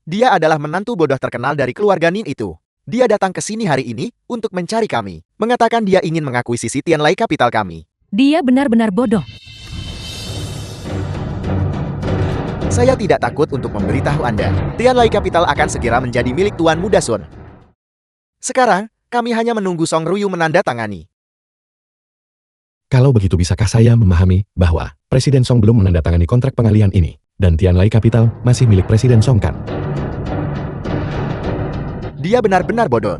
D: Dia adalah menantu bodoh terkenal dari keluarga Nin itu. Dia datang ke sini hari ini untuk mencari kami, mengatakan dia ingin mengakuisisi Tianlai Capital kami.
A: Dia benar-benar bodoh.
D: Saya tidak takut untuk memberitahu Anda, Tianlai Capital akan segera menjadi milik Tuan Muda Sun. Sekarang, kami hanya menunggu Song Ruyu menandatangani.
B: Kalau begitu bisakah saya memahami bahwa Presiden Song belum menandatangani kontrak pengalihan ini, dan Tianlai Capital masih milik Presiden Song kan?
D: Dia benar-benar bodoh.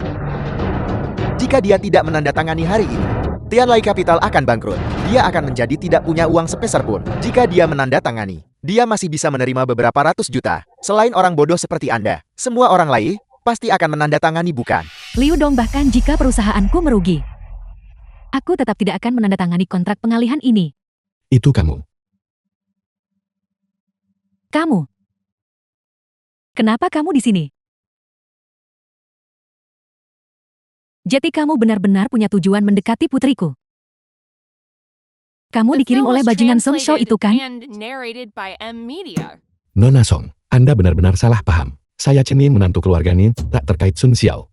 D: Jika dia tidak menandatangani hari ini, Tianlai Capital akan bangkrut. Dia akan menjadi tidak punya uang sepeser pun. Jika dia menandatangani, dia masih bisa menerima beberapa ratus juta. Selain orang bodoh seperti Anda, semua orang lain pasti akan menandatangani, bukan?
A: Liu Dong, bahkan jika perusahaanku merugi, aku tetap tidak akan menandatangani kontrak pengalihan ini.
B: Itu kamu.
A: Kamu. Kenapa kamu di sini? Jadi kamu benar-benar punya tujuan mendekati putriku. Kamu
C: The
A: dikirim
C: film
A: oleh
C: was
A: bajingan Song Shao
C: translated
A: itu kan?
C: and narrated by M Media.
B: Nona Song, Anda benar-benar salah paham. Saya Chen Yin, menantu keluarga Nin, tak terkait Sun Xiao.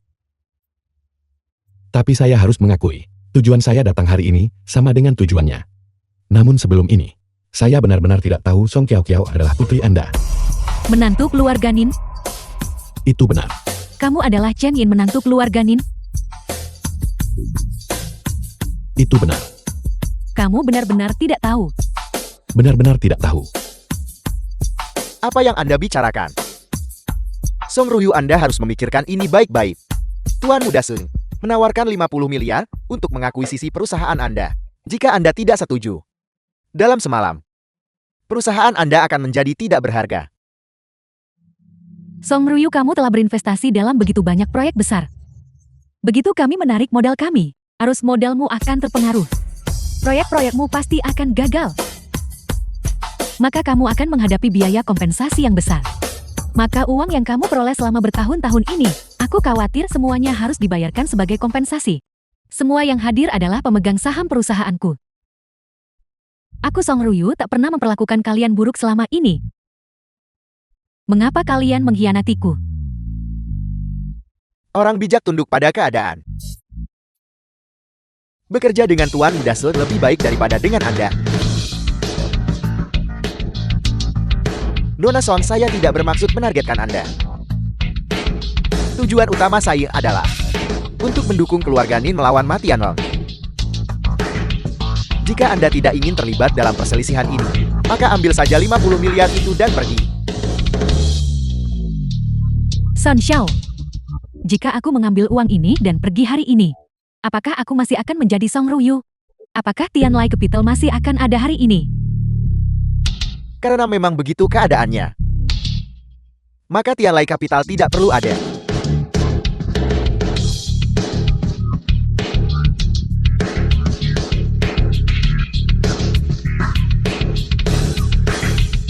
B: Tapi saya harus mengakui, tujuan saya datang hari ini sama dengan tujuannya. Namun sebelum ini, saya benar-benar tidak tahu Song Kiao Kiao adalah putri Anda.
A: Menantu keluarga Nin?
B: Itu benar.
A: Kamu adalah Chen Yin, menantu keluarga Nin?
B: Itu benar.
A: Kamu benar-benar tidak tahu.
B: Benar-benar tidak tahu.
D: Apa yang Anda bicarakan? Song Ruyu, Anda harus memikirkan ini baik-baik. Tuan Muda Sun menawarkan 50 miliar untuk mengakuisisi perusahaan Anda. Jika Anda tidak setuju, dalam semalam, perusahaan Anda akan menjadi tidak berharga.
A: Song Ruyu, kamu telah berinvestasi dalam begitu banyak proyek besar. Begitu kami menarik modal kami, arus modalmu akan terpengaruh. Proyek-proyekmu pasti akan gagal. maka kamu akan menghadapi biaya kompensasi yang besar. Maka uang yang kamu peroleh selama bertahun-tahun ini, aku khawatir semuanya harus dibayarkan sebagai kompensasi. Semua yang hadir adalah pemegang saham perusahaanku. Aku Song Ruyu tak pernah memperlakukan kalian buruk selama ini. Mengapa kalian mengkhianatiku?
D: Orang bijak tunduk pada keadaan. Bekerja dengan Tuan Dasul lebih baik daripada dengan Anda. Nona Son, saya tidak bermaksud menargetkan Anda. Tujuan utama saya adalah untuk mendukung keluarga Nin melawan Ma Tianlong. Jika Anda tidak ingin terlibat dalam perselisihan ini, maka ambil saja 50 miliar itu dan pergi.
A: Son Xiao, jika aku mengambil uang ini dan pergi hari ini, apakah aku masih akan menjadi Song Ruyu? Apakah Tianlai Capital masih akan ada hari ini?
D: Karena memang begitu keadaannya, maka Tianlai Capital tidak perlu ada.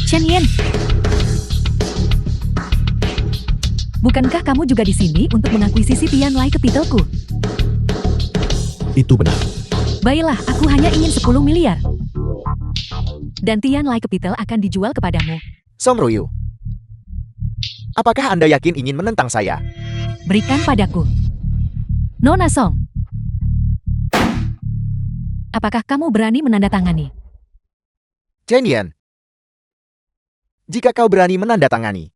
A: Chen Yen, bukankah kamu juga di sini untuk mengakuisisi Tianlai Capitalku?
B: Itu benar.
A: Baiklah, aku hanya ingin 10 miliar. Dan Tianlai Capital akan dijual kepadamu.
D: Song Ruyu, apakah Anda yakin ingin menentang saya?
A: Berikan padaku. Nona Song, apakah kamu berani menandatangani?
D: Chen Yan, jika kau berani menandatangani,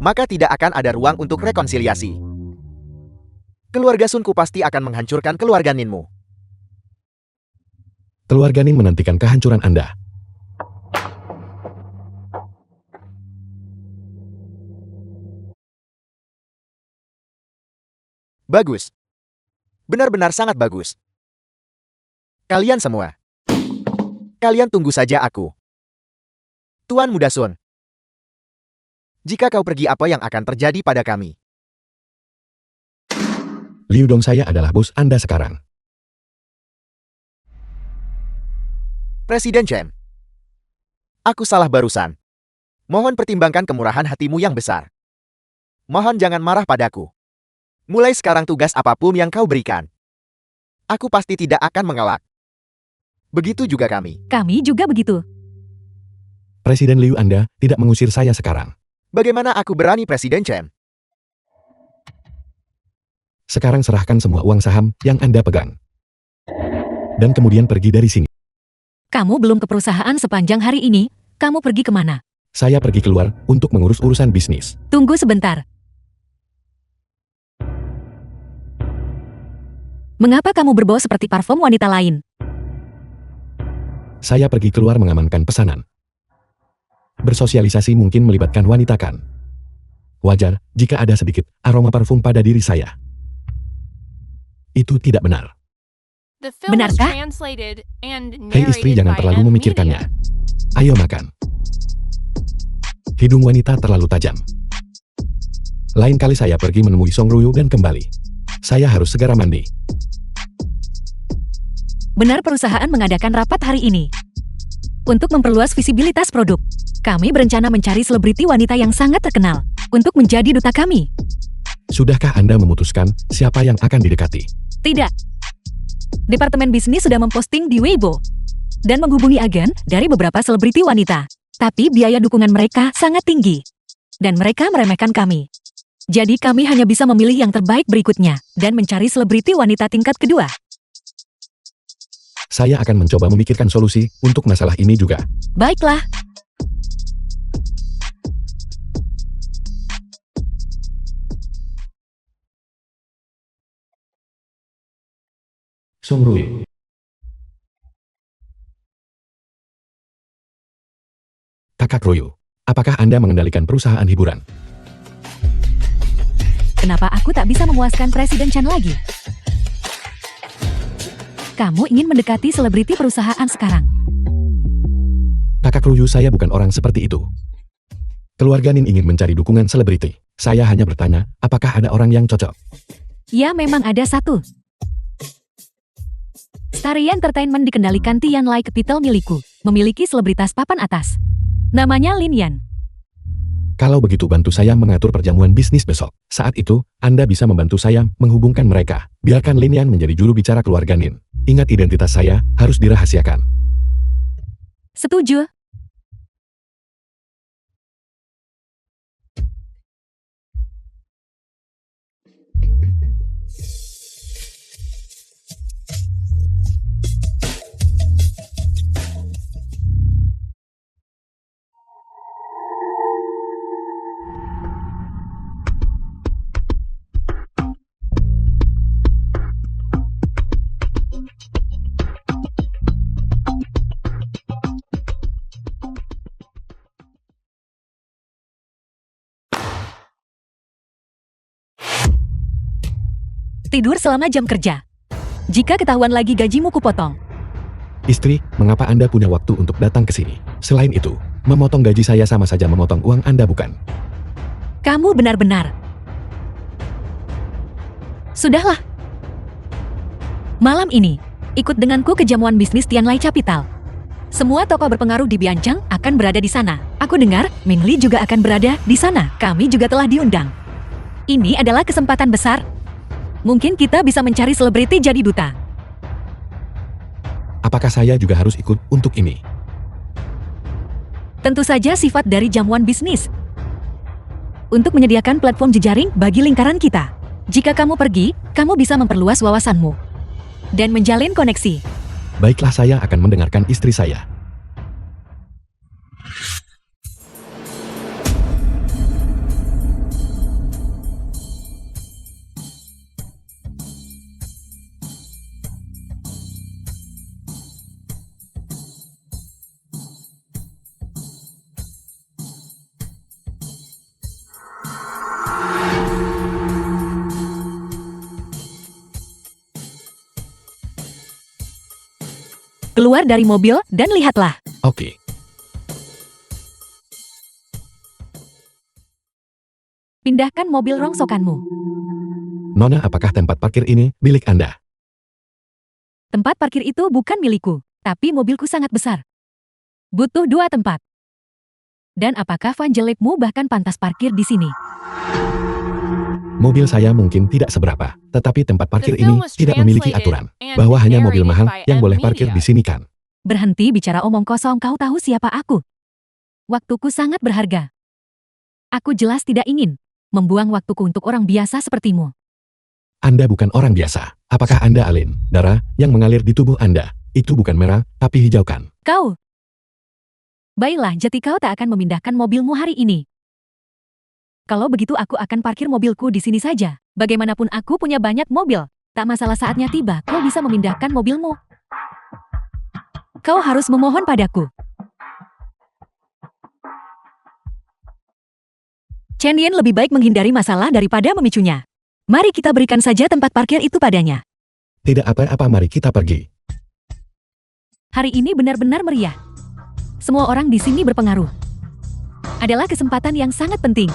D: maka tidak akan ada ruang untuk rekonsiliasi. Keluarga Sunku pasti akan menghancurkan keluarga Ninmu.
B: Keluarga Nin menantikan kehancuran Anda.
D: Bagus. Benar-benar sangat bagus. Kalian semua. Kalian tunggu saja aku. Tuan Muda Sun. Jika kau pergi, apa yang akan terjadi pada kami?
B: Liu Dong, saya adalah bos Anda sekarang.
D: Presiden Chen. Aku salah barusan. Mohon pertimbangkan kemurahan hatimu yang besar. Mohon jangan marah padaku. Mulai sekarang tugas apapun yang kau berikan, aku pasti tidak akan mengelak. Begitu juga kami.
A: Kami juga begitu.
B: Presiden Liu, Anda tidak mengusir saya sekarang.
D: Bagaimana aku berani, Presiden Chen?
B: Sekarang serahkan semua uang saham yang Anda pegang. Dan kemudian pergi dari sini.
A: Kamu belum ke perusahaan sepanjang hari ini, kamu pergi kemana?
B: Saya pergi keluar untuk mengurus urusan bisnis.
A: Tunggu sebentar. Mengapa kamu berbau seperti parfum wanita lain?
B: Saya pergi keluar mengamankan pesanan. Bersosialisasi mungkin melibatkan wanita kan? Wajar jika ada sedikit aroma parfum pada diri saya. Itu tidak benar.
C: The film was
A: Benarkah?
C: translated and
B: Hei istri,
C: narrated
B: jangan
C: by
B: terlalu
C: M
B: memikirkannya.
C: Media.
B: Ayo makan. Hidung wanita terlalu tajam. Lain kali saya pergi menemui Song Ruyu dan kembali. Saya harus segera mandi.
A: Benar, perusahaan mengadakan rapat hari ini. Untuk memperluas visibilitas produk, kami berencana mencari selebriti wanita yang sangat terkenal untuk menjadi duta kami.
B: Sudahkah Anda memutuskan siapa yang akan didekati?
A: Tidak. Departemen bisnis sudah memposting di Weibo dan menghubungi agen dari beberapa selebriti wanita. Tapi biaya dukungan mereka sangat tinggi. Dan mereka meremehkan kami. Jadi kami hanya bisa memilih yang terbaik berikutnya dan mencari selebriti wanita tingkat kedua.
B: Saya akan mencoba memikirkan solusi untuk masalah ini juga.
A: Baiklah.
B: Song Ruyu. Kakak Ruyu, apakah Anda mengendalikan perusahaan hiburan?
A: Kenapa aku tak bisa memuaskan Presiden Chen lagi? Kamu ingin mendekati selebriti perusahaan sekarang.
B: Kakak Ruyu, saya bukan orang seperti itu. Keluarga Nin ingin mencari dukungan selebriti. Saya hanya bertanya, apakah ada orang yang cocok?
A: Ya, memang ada satu. Starry Entertainment dikendalikan Tianlai Capital milikku. memiliki selebritas papan atas. Namanya Lin Yan.
B: Kalau begitu bantu saya mengatur perjamuan bisnis besok. Saat itu, Anda bisa membantu saya menghubungkan mereka. Biarkan Lin Yan menjadi juru bicara keluarga Nin. Ingat identitas saya harus dirahasiakan.
A: Setuju. Tidur selama jam kerja. Jika ketahuan lagi gajimu kupotong.
B: Istri, mengapa Anda punya waktu untuk datang ke sini? Selain itu, memotong gaji saya sama saja memotong uang Anda bukan?
A: Kamu benar-benar. Sudahlah. Malam ini, ikut denganku ke jamuan bisnis Tianlai Capital. Semua tokoh berpengaruh di Biancheng akan berada di sana. Aku dengar Ming Li juga akan berada di sana. Kami juga telah diundang. Ini adalah kesempatan besar. Mungkin kita bisa mencari selebriti jadi duta.
B: Apakah saya juga harus ikut untuk ini?
A: Tentu saja sifat dari jamuan bisnis. Untuk menyediakan platform jejaring bagi lingkaran kita. Jika kamu pergi, kamu bisa memperluas wawasanmu. Dan menjalin koneksi.
B: Baiklah, saya akan mendengarkan istri saya.
A: Keluar dari mobil dan lihatlah.
B: Oke.
A: Pindahkan mobil rongsokanmu.
B: Nona, apakah tempat parkir ini milik Anda?
A: Tempat parkir itu bukan milikku, tapi mobilku sangat besar. Butuh 2 tempat. Dan apakah van jelekmu bahkan pantas parkir di sini?
B: Mobil saya mungkin tidak seberapa, tetapi tempat parkir
C: The
B: ini
C: film was
B: tidak memiliki
C: translated
B: aturan
C: and
B: bahwa hanya mobil
C: narrated
B: mahal
C: by
B: yang
C: M
B: boleh parkir
C: Media.
B: di sini kan?
A: Berhenti bicara omong kosong, kau tahu siapa aku. Waktuku sangat berharga. Aku jelas tidak ingin membuang waktuku untuk orang biasa sepertimu.
B: Anda bukan orang biasa. Apakah Anda Alin? Darah yang mengalir di tubuh Anda itu bukan merah, tapi hijau kan?
A: Kau. Baiklah, jadi kau tak akan memindahkan mobilmu hari ini. Kalau begitu aku akan parkir mobilku di sini saja. Bagaimanapun aku punya banyak mobil. Tak masalah saatnya tiba, kau bisa memindahkan mobilmu. Kau harus memohon padaku. Chen Yan lebih baik menghindari masalah daripada memicunya. Mari kita berikan saja tempat parkir itu padanya.
B: Tidak apa-apa, mari kita pergi.
A: Hari ini benar-benar meriah. Semua orang di sini berpengaruh. Adalah kesempatan yang sangat penting.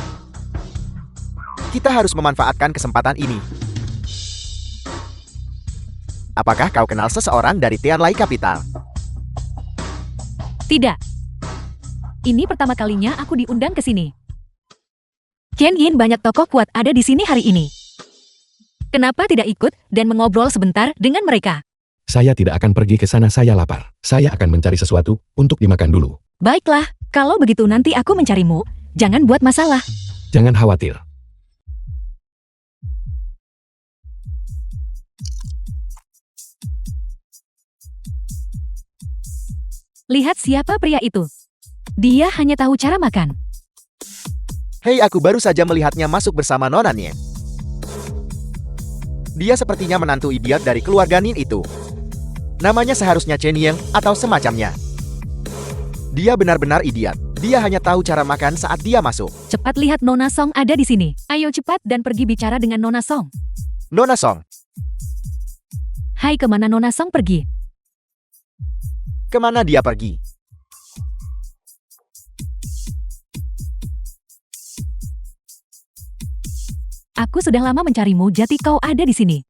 D: Kita harus memanfaatkan kesempatan ini. Apakah kau kenal seseorang dari Tianlai Capital?
A: Tidak. Ini pertama kalinya aku diundang ke sini. Chen Yin, banyak tokoh kuat ada di sini hari ini. Kenapa tidak ikut dan mengobrol sebentar dengan mereka?
B: Saya tidak akan pergi ke sana, saya lapar. Saya akan mencari sesuatu untuk dimakan dulu.
A: Baiklah, kalau begitu nanti aku mencarimu. Jangan buat masalah.
B: Jangan khawatir.
A: Lihat siapa pria itu. Dia hanya tahu cara makan.
D: Hei, aku baru saja melihatnya masuk bersama nonannya. Dia sepertinya menantu idiot dari keluarga Nin itu. Namanya seharusnya Chen Yang atau semacamnya. Dia benar-benar idiot. Dia hanya tahu cara makan saat dia masuk.
A: Cepat lihat Nona Song ada di sini. Ayo cepat dan pergi bicara dengan Nona Song.
D: Nona Song,
A: Hai, kemana Nona Song pergi?
D: kemana dia pergi?
A: Aku sudah lama mencarimu, jadi kau ada di sini.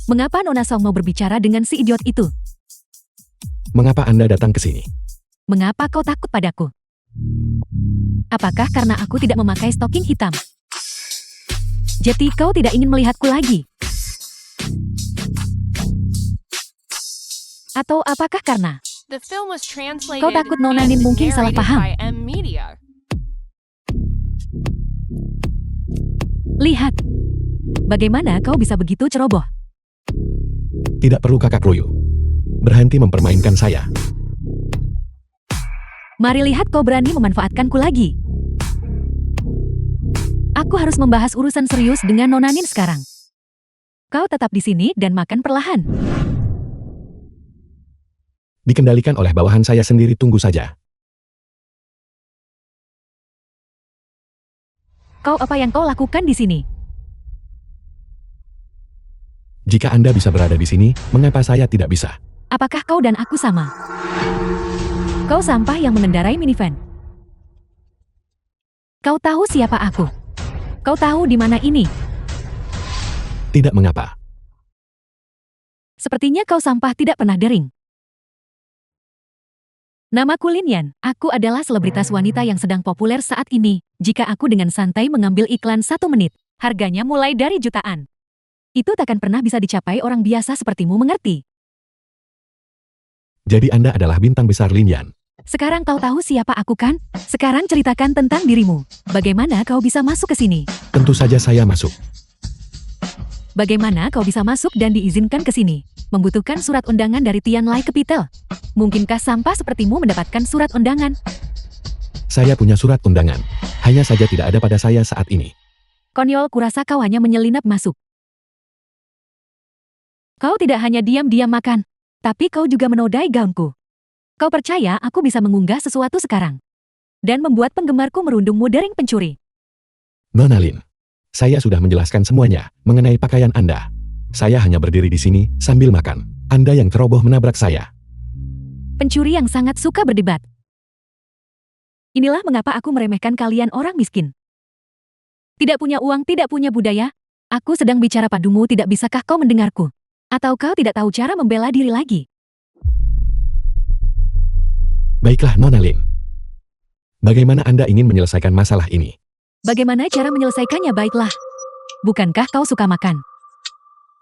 A: Mengapa Nona Song mau berbicara dengan si idiot itu?
B: mengapa Anda datang ke sini?
A: Mengapa kau takut padaku? Apakah karena aku tidak memakai stoking hitam? Jadi kau tidak ingin melihatku lagi? Atau apakah karena
C: The film was translated
A: Kau takut Nona Nin
C: and
A: mungkin salah
C: narrated
A: paham?
C: by M Media.
A: lihat? Bagaimana kau bisa begitu ceroboh?
B: Tidak perlu kakak Royo. Berhenti mempermainkan saya.
A: Mari lihat kau berani memanfaatkanku lagi. Aku harus membahas urusan serius dengan Nona Nin sekarang. Kau tetap di sini dan makan perlahan.
B: Dikendalikan oleh bawahan saya sendiri, tunggu saja.
A: Apa yang kau lakukan di sini?
B: Jika Anda bisa berada di sini, mengapa saya tidak bisa?
A: Apakah kau dan aku sama? Kau sampah yang mengendarai minivan. Kau tahu siapa aku? Kau tahu di mana ini?
B: Tidak mengapa.
A: Sepertinya kau sampah tidak pernah dering. Namaku Lin Yan. Aku adalah selebritas wanita yang sedang populer saat ini. Jika aku dengan santai mengambil iklan 1 menit, harganya mulai dari jutaan. Itu takkan pernah bisa dicapai orang biasa sepertimu, mengerti?
B: Jadi Anda adalah bintang besar Lin Yan.
A: Sekarang kau tahu siapa aku kan? Sekarang ceritakan tentang dirimu. Bagaimana kau bisa masuk ke sini?
B: Tentu saja saya masuk.
A: Bagaimana kau bisa masuk dan diizinkan ke sini? Membutuhkan surat undangan dari Tian Lai Capital. Mungkinkah sampah sepertimu mendapatkan surat undangan?
B: Saya punya surat undangan. Hanya saja tidak ada pada saya saat ini.
A: Konyol, kurasa kau hanya menyelinap masuk. Kau tidak hanya diam-diam makan, tapi kau juga menodai gaunku. Kau percaya aku bisa mengunggah sesuatu sekarang? Dan membuat penggemarku merundungmu dering pencuri.
B: Nona Lin, saya sudah menjelaskan semuanya mengenai pakaian Anda. Saya hanya berdiri di sini sambil makan. Anda yang ceroboh menabrak saya.
A: Pencuri yang sangat suka berdebat. Inilah mengapa aku meremehkan kalian orang miskin. Tidak punya uang, tidak punya budaya. Aku sedang bicara padamu, tidak bisakah kau mendengarku? Atau kau tidak tahu cara membela diri lagi?
B: Baiklah Nona Lin. Bagaimana Anda ingin menyelesaikan masalah ini?
A: Bagaimana cara menyelesaikannya? Baiklah. Bukankah kau suka makan?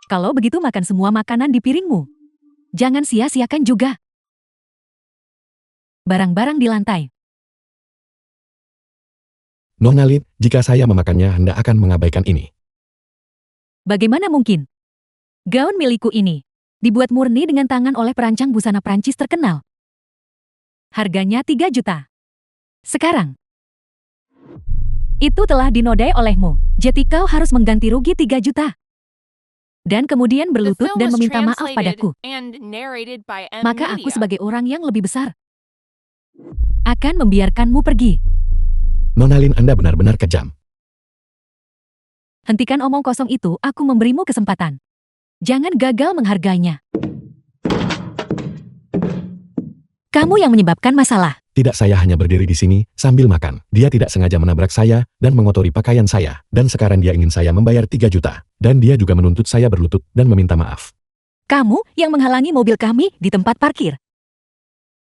A: Kalau begitu makan semua makanan di piringmu. Jangan sia-siakan juga. Barang-barang di lantai.
B: Nona Lin, jika saya memakannya Anda akan mengabaikan ini.
A: Bagaimana mungkin? Gaun milikku ini dibuat murni dengan tangan oleh perancang busana Prancis terkenal. Harganya 3 juta. Sekarang, itu telah dinodai olehmu. Jadi kau harus mengganti rugi 3 juta. Dan kemudian
C: The
A: berlutut
C: film
A: dan
C: was
A: meminta maaf
C: translated
A: padaku.
C: and narrated by M
A: Maka aku
C: Media.
A: sebagai orang yang lebih besar akan membiarkanmu pergi.
B: Nona Lin, Anda benar-benar kejam.
A: Hentikan omong kosong itu, aku memberimu kesempatan. Jangan gagal menghargainya. Kamu yang menyebabkan masalah.
B: Tidak, saya hanya berdiri di sini sambil makan. Dia tidak sengaja menabrak saya dan mengotori pakaian saya. Dan sekarang dia ingin saya membayar 3 juta. Dan dia juga menuntut saya berlutut dan meminta maaf.
A: Kamu yang menghalangi mobil kami di tempat parkir.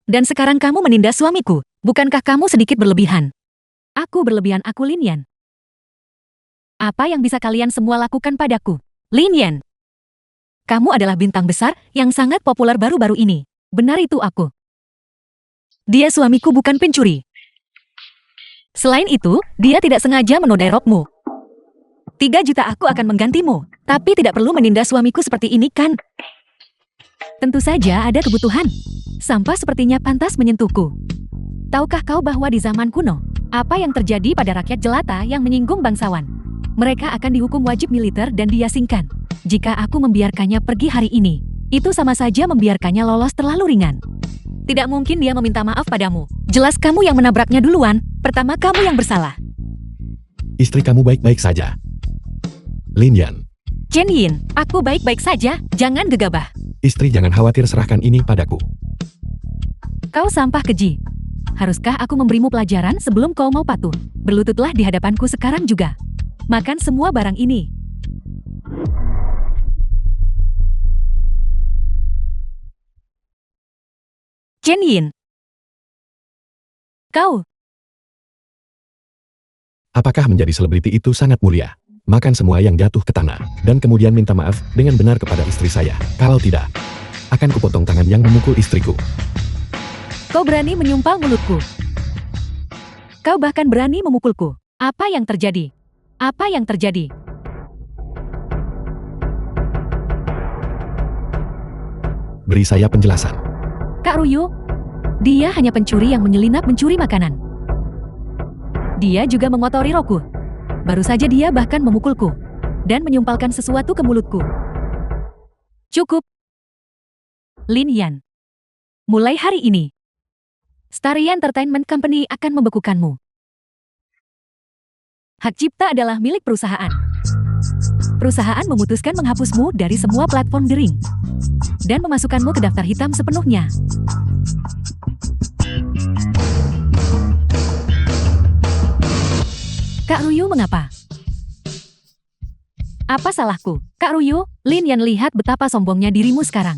A: Dan sekarang kamu menindas suamiku. Bukankah kamu sedikit berlebihan? Aku berlebihan, aku Lin Yan. Apa yang bisa kalian semua lakukan padaku? Lin Yan. Kamu adalah bintang besar yang sangat populer baru-baru ini. Benar itu aku. Dia suamiku, bukan pencuri. Selain itu, dia tidak sengaja menodai rokmu. 3 juta aku akan menggantimu. Tapi tidak perlu menindas suamiku seperti ini kan? Tentu saja ada kebutuhan. Sampah sepertinya pantas menyentuhku. Tahukah kau bahwa di zaman kuno, apa yang terjadi pada rakyat jelata yang menyinggung bangsawan? Mereka akan dihukum wajib militer dan diasingkan. Jika aku membiarkannya pergi hari ini, itu sama saja membiarkannya lolos terlalu ringan. Tidak mungkin dia meminta maaf padamu. Jelas kamu yang menabraknya duluan. Pertama kamu yang bersalah.
B: Istri kamu baik-baik saja. Lin Yan,
A: Chen Yin, aku baik-baik saja. Jangan gegabah.
B: istri jangan khawatir, serahkan ini padaku.
A: Kau sampah keji. Haruskah aku memberimu pelajaran sebelum kau mau patuh? Berlututlah di hadapanku sekarang juga. Makan semua barang ini. Chen Yin. Kau,
B: Apakah menjadi selebriti itu sangat mulia? Makan semua yang jatuh ke tanah, dan kemudian minta maaf dengan benar kepada istri saya. Kalau tidak, akan kupotong tangan yang memukul istriku.
A: kau berani menyumpal mulutku. Kau bahkan berani memukulku. Apa yang terjadi? Apa yang terjadi?
B: Beri saya penjelasan.
A: Kak Ruyu, dia hanya pencuri yang menyelinap mencuri makanan. Dia juga mengotori rokku. Baru saja dia bahkan memukulku dan menyumpalkan sesuatu ke mulutku. Cukup. Lin Yan. Mulai hari ini, Starry Entertainment Company akan membekukanmu. Hak cipta adalah milik perusahaan. Perusahaan memutuskan menghapusmu dari semua platform daring dan memasukkanmu ke daftar hitam sepenuhnya. Kak Ruyu, mengapa? Apa salahku? Kak Ruyu, Lin Yan, lihat betapa sombongnya dirimu sekarang.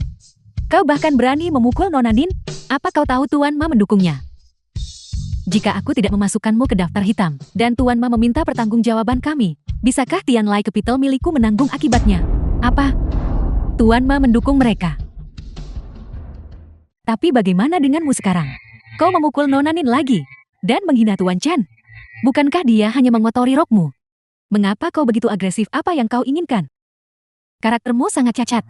A: Kau bahkan berani memukul Nona Nin? Apa kau tahu Tuan Ma mendukungnya? Jika aku tidak memasukkanmu ke daftar hitam, dan Tuan Ma meminta pertanggungjawaban kami, bisakah Tian Lai Capital milikku menanggung akibatnya? Apa? Tuan Ma mendukung mereka. Tapi bagaimana denganmu sekarang? Kau memukul Nona Nin lagi, dan menghina Tuan Chen. Bukankah dia hanya mengotori rokmu? Mengapa kau begitu agresif? Apa yang kau inginkan? Karaktermu sangat cacat.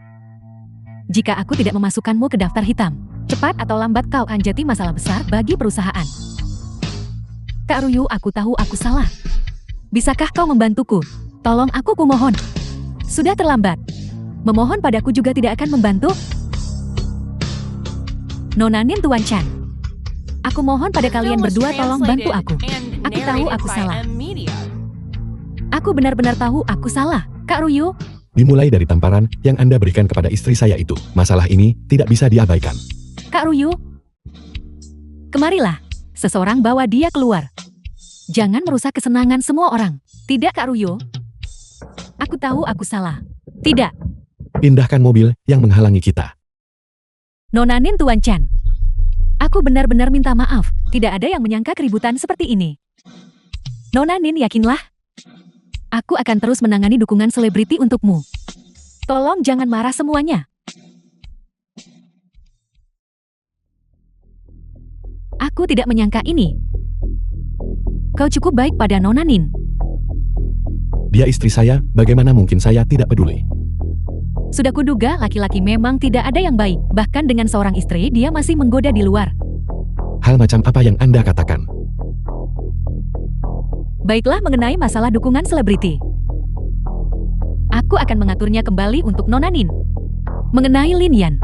A: Jika aku tidak memasukkanmu ke daftar hitam, cepat atau lambat kau akan jadi masalah besar bagi perusahaan. Kak Ruyu, aku tahu aku salah. Bisakah kau membantuku? Tolong aku, kumohon. Sudah terlambat. Memohon padaku juga tidak akan membantu. Nona Nin, Tuan Chan. Aku mohon pada
C: The
A: kalian
C: film was
A: berdua tolong bantu
C: translated
A: aku.
C: and
A: Aku tahu
C: narrated
A: aku
C: by
A: salah.
C: M Media.
A: Aku benar-benar tahu aku salah. Kak Ruyu,
B: Dimulai dari tamparan yang Anda berikan kepada istri saya itu. Masalah ini tidak bisa diabaikan.
A: Kak Ruyu. Kemarilah. Seseorang bawa dia keluar. Jangan merusak kesenangan semua orang. Tidak, Kak Ruyu. Aku tahu aku salah. Tidak.
B: Pindahkan mobil yang menghalangi kita.
A: Nona Nin, Tuan Chan. Aku benar-benar minta maaf. Tidak ada yang menyangka keributan seperti ini. Nona Nin, yakinlah. Aku akan terus menangani dukungan selebriti untukmu. Tolong jangan marah semuanya. Aku tidak menyangka ini. Kau cukup baik pada Nona Nin.
B: Dia istri saya, bagaimana mungkin saya tidak peduli?
A: Sudah kuduga laki-laki memang tidak ada yang baik. Bahkan dengan seorang istri, dia masih menggoda di luar.
B: Hal macam apa yang Anda katakan?
A: Baiklah, mengenai masalah dukungan selebriti. Aku akan mengaturnya kembali untuk Nona Nin. Mengenai Lin Yan,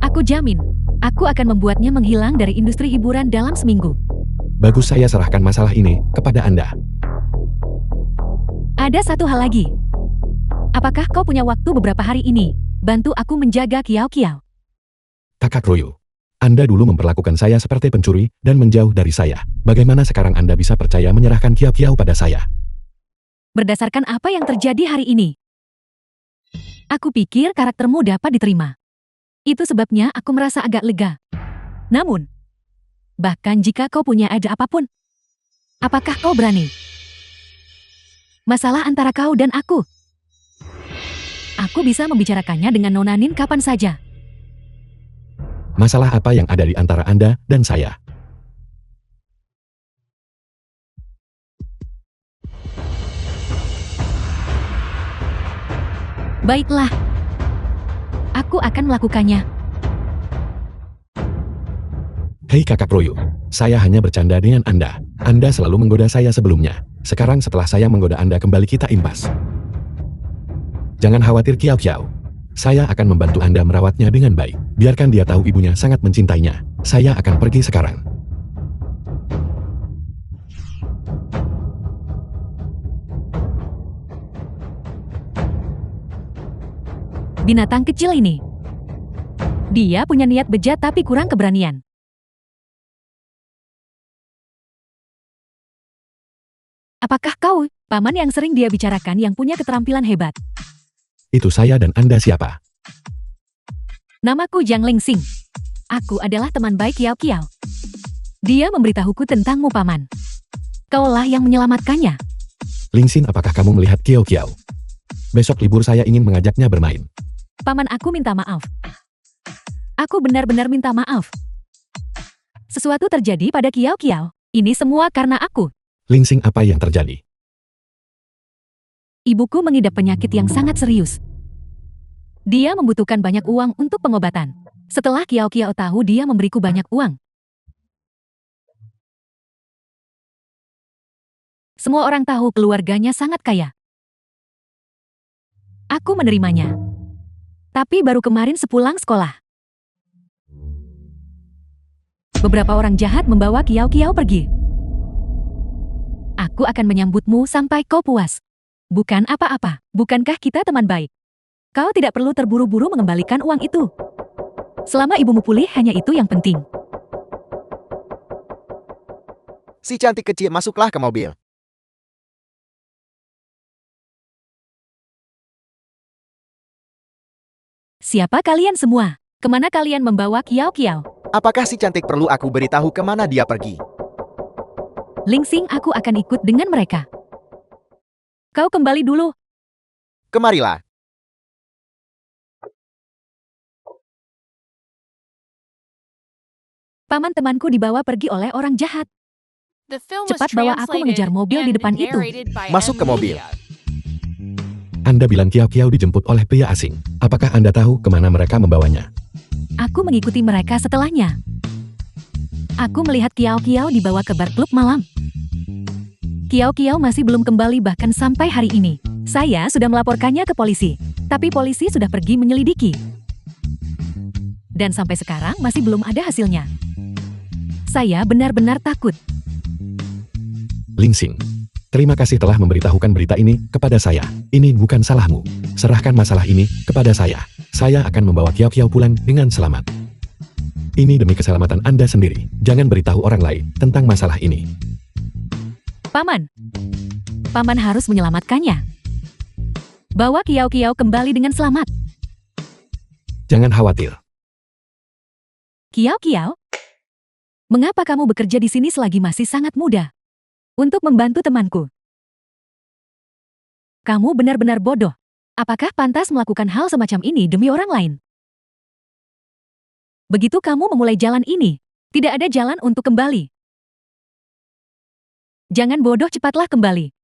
A: aku jamin, aku akan membuatnya menghilang dari industri hiburan dalam seminggu.
B: Bagus, saya serahkan masalah ini kepada Anda.
A: Ada satu hal lagi. Apakah kau punya waktu beberapa hari ini? Bantu aku menjaga Kiao Kiao.
B: Kakak Royo, Anda dulu memperlakukan saya seperti pencuri dan menjauh dari saya. Bagaimana sekarang Anda bisa percaya menyerahkan Kiao Kiao pada saya?
A: Berdasarkan apa yang terjadi hari ini, aku pikir karaktermu dapat diterima. Itu sebabnya aku merasa agak lega. Namun, bahkan jika kau punya ide apapun, apakah kau berani? Masalah antara kau dan aku. Aku bisa membicarakannya dengan Nona Nin kapan saja.
B: Masalah apa yang ada di antara Anda dan saya?
A: Baiklah. Aku akan melakukannya.
B: Hei Kakak Royo, saya hanya bercanda dengan Anda. Anda selalu menggoda saya sebelumnya. Sekarang setelah saya menggoda Anda kembali kita impas. Jangan khawatir Kiao Kiao. Saya akan membantu Anda merawatnya dengan baik. Biarkan dia tahu ibunya sangat mencintainya. Saya akan pergi sekarang.
A: Binatang kecil ini. Dia punya niat bejat tapi kurang keberanian. Apakah kau, paman yang sering dia bicarakan yang punya keterampilan hebat?
B: Itu saya dan Anda siapa?
A: Namaku Jiang Lingsing. Aku adalah teman baik Kiao Kiao. Dia memberitahuku tentangmu, Paman. Kaulah yang menyelamatkannya.
B: Lingxin, apakah kamu melihat Kiao Kiao? Besok libur saya ingin mengajaknya bermain.
A: Paman, aku minta maaf. Aku benar-benar minta maaf. Sesuatu terjadi pada Kiao Kiao. Ini semua karena aku.
B: Lingxin, apa yang terjadi?
A: Ibuku mengidap penyakit yang sangat serius. Dia membutuhkan banyak uang untuk pengobatan. Setelah Kiao Kiao tahu, dia memberiku banyak uang. Semua orang tahu keluarganya sangat kaya. Aku menerimanya. Tapi baru kemarin sepulang sekolah, beberapa orang jahat membawa Kiao Kiao pergi. Aku akan menyambutmu sampai kau puas. Bukan apa-apa, bukankah kita teman baik? Kau tidak perlu terburu-buru mengembalikan uang itu. Selama ibumu pulih, hanya itu yang penting.
D: Si cantik kecil masuklah ke mobil.
A: Siapa kalian semua? Kemana kalian membawa Kiao Kiao?
D: Apakah si cantik perlu aku beritahu kemana dia pergi?
A: Lingxin, aku akan ikut dengan mereka. Kau kembali dulu.
D: Kemarilah.
A: Paman, temanku dibawa pergi oleh orang jahat.
C: The film was
A: Cepat bawa aku
C: translated
A: mengejar mobil di
C: and
A: depan itu.
C: narrated by
D: Masuk ke mobil.
C: M-Media.
B: Anda bilang Kiao Kiao dijemput oleh pria asing. Apakah Anda tahu kemana mereka membawanya?
A: Aku mengikuti mereka setelahnya. Aku melihat Kiao Kiao dibawa ke bar klub malam. Kiao Kiao masih belum kembali bahkan sampai hari ini. Saya sudah melaporkannya ke polisi, tapi polisi sudah pergi menyelidiki. Dan sampai sekarang masih belum ada hasilnya. Saya benar-benar takut.
B: Lingxin, terima kasih telah memberitahukan berita ini kepada saya. Ini bukan salahmu. Serahkan masalah ini kepada saya. Saya akan membawa Kiao Kiao pulang dengan selamat. Ini demi keselamatan Anda sendiri. Jangan beritahu orang lain tentang masalah ini.
A: Paman. Paman harus menyelamatkannya. Bawa Kiao Kiao kembali dengan selamat.
B: Jangan khawatir.
A: Kiao Kiao? Mengapa kamu bekerja di sini selagi masih sangat muda? Untuk membantu temanku. Kamu benar-benar bodoh. Apakah pantas melakukan hal semacam ini demi orang lain? Begitu kamu memulai jalan ini, tidak ada jalan untuk kembali. Jangan bodoh, cepatlah kembali.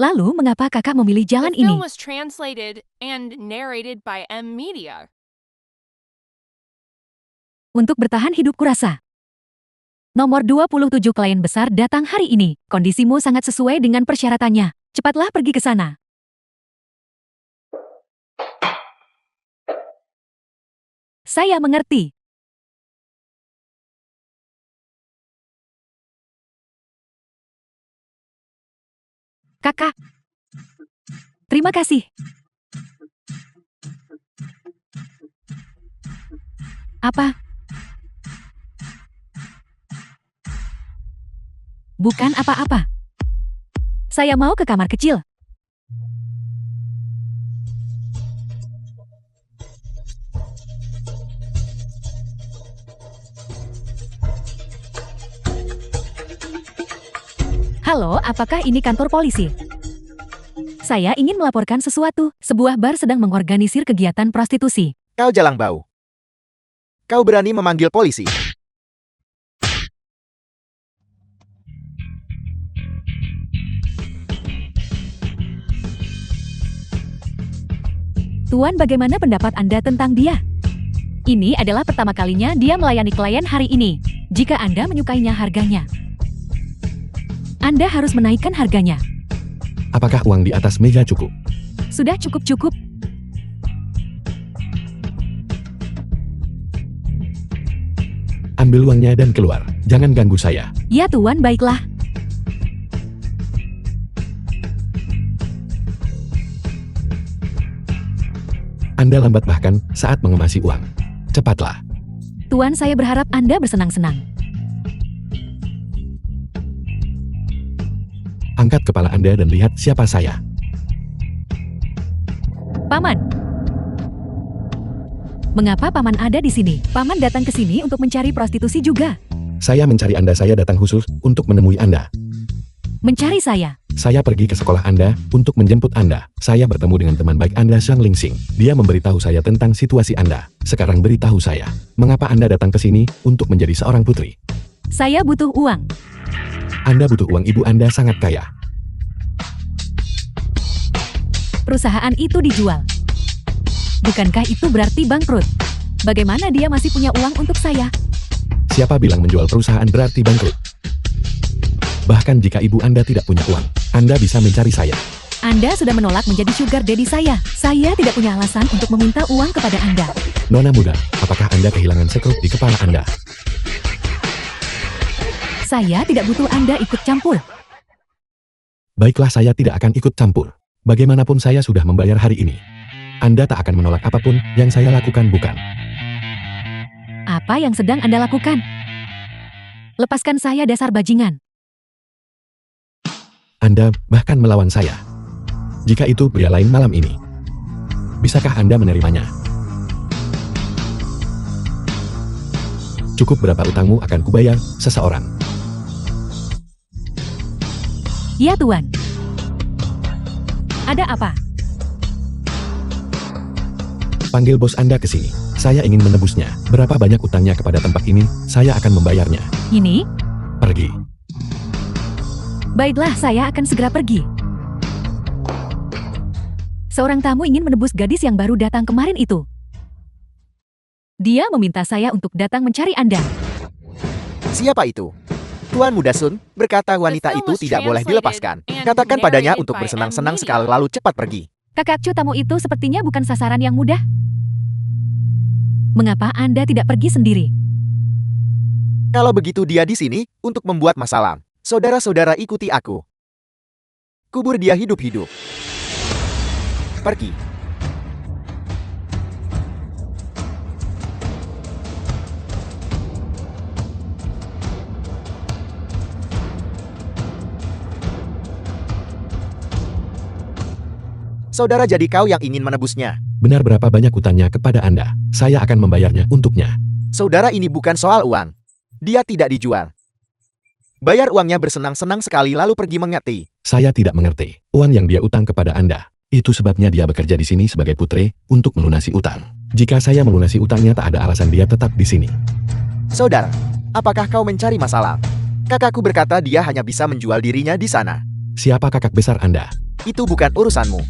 A: Lalu, mengapa kakak memilih jalan
C: The
A: ini?
C: film was translated and narrated by M-Media.
A: Untuk bertahan hidup kurasa. Nomor 27 klien besar datang hari ini. Kondisimu sangat sesuai dengan persyaratannya. Cepatlah pergi ke sana. Saya mengerti. Kakak. Terima kasih. Apa? Bukan apa-apa. Saya mau ke kamar kecil. Halo, apakah ini kantor polisi? Saya ingin melaporkan sesuatu. Sebuah bar sedang mengorganisir kegiatan prostitusi.
D: Kau jalang bau. Kau berani memanggil polisi?
A: Tuan, bagaimana pendapat Anda tentang dia? Ini adalah pertama kalinya dia melayani klien hari ini. Jika Anda menyukainya, harganya. Anda harus menaikkan harganya.
B: Apakah uang di atas meja cukup?
A: Sudah cukup-cukup.
B: Ambil uangnya dan keluar. Jangan ganggu saya.
A: Ya Tuan, baiklah.
B: Anda lambat bahkan saat mengemasi uang. Cepatlah.
A: Tuan, saya berharap Anda bersenang-senang.
B: Angkat kepala Anda dan lihat siapa saya.
A: Paman. Mengapa Paman ada di sini? Paman datang ke sini untuk mencari prostitusi juga.
B: Saya mencari Anda, saya datang khusus untuk menemui Anda.
A: Mencari saya.
B: Saya pergi ke sekolah Anda untuk menjemput Anda. Saya bertemu dengan teman baik Anda, Zhang Lingsing. Dia memberitahu saya tentang situasi Anda. Sekarang beritahu saya, mengapa Anda datang ke sini untuk menjadi seorang putri?
A: Saya butuh uang.
B: Anda butuh uang, ibu Anda sangat kaya.
A: Perusahaan itu dijual. Bukankah itu berarti bangkrut? Bagaimana dia masih punya uang untuk saya?
B: Siapa bilang menjual perusahaan berarti bangkrut? Bahkan jika ibu Anda tidak punya uang, Anda bisa mencari saya.
A: Anda sudah menolak menjadi sugar daddy saya. Saya tidak punya alasan untuk meminta uang kepada Anda.
B: Nona muda, apakah Anda kehilangan sekrup di kepala Anda?
A: Saya tidak butuh Anda ikut campur.
B: Baiklah, saya tidak akan ikut campur. Bagaimanapun saya sudah membayar hari ini. Anda tak akan menolak apapun yang saya lakukan, bukan?
A: Apa yang sedang Anda lakukan? Lepaskan saya, dasar bajingan.
B: Anda bahkan melawan saya. Jika itu pria lain malam ini, bisakah Anda menerimanya? Cukup berapa utangmu akan kubayar seseorang?
A: Ya Tuan. Ada apa?
B: Panggil bos Anda ke sini. Saya ingin menebusnya. Berapa banyak utangnya kepada tempat ini, saya akan membayarnya.
A: Ini?
B: Pergi.
A: Baiklah, saya akan segera pergi. Seorang tamu ingin menebus gadis yang baru datang kemarin itu. Dia meminta saya untuk datang mencari Anda.
D: Siapa itu? Tuan Muda Sun, berkata wanita itu tidak boleh dilepaskan. Katakan padanya untuk bersenang-senang sekali lalu cepat pergi.
A: Kakak Chu, tamu itu sepertinya bukan sasaran yang mudah. Mengapa Anda tidak pergi sendiri?
D: Kalau begitu dia di sini untuk membuat masalah. Saudara-saudara, ikuti aku. Kubur dia hidup-hidup. Pergi. Saudara, jadi kau yang ingin menebusnya.
B: Benar, berapa banyak utangnya kepada Anda? Saya akan membayarnya untuknya.
D: Saudara, ini bukan soal uang. Dia tidak dijual. Bayar uangnya bersenang-senang sekali lalu pergi mengerti.
B: Saya tidak mengerti. Uang yang dia utang kepada Anda. Itu sebabnya dia bekerja di sini sebagai putri untuk melunasi utang. Jika saya melunasi utangnya, tak ada alasan dia tetap di sini.
D: Saudara, apakah kau mencari masalah? Kakakku berkata dia hanya bisa menjual dirinya di sana.
B: Siapa kakak besar Anda?
D: Itu bukan urusanmu.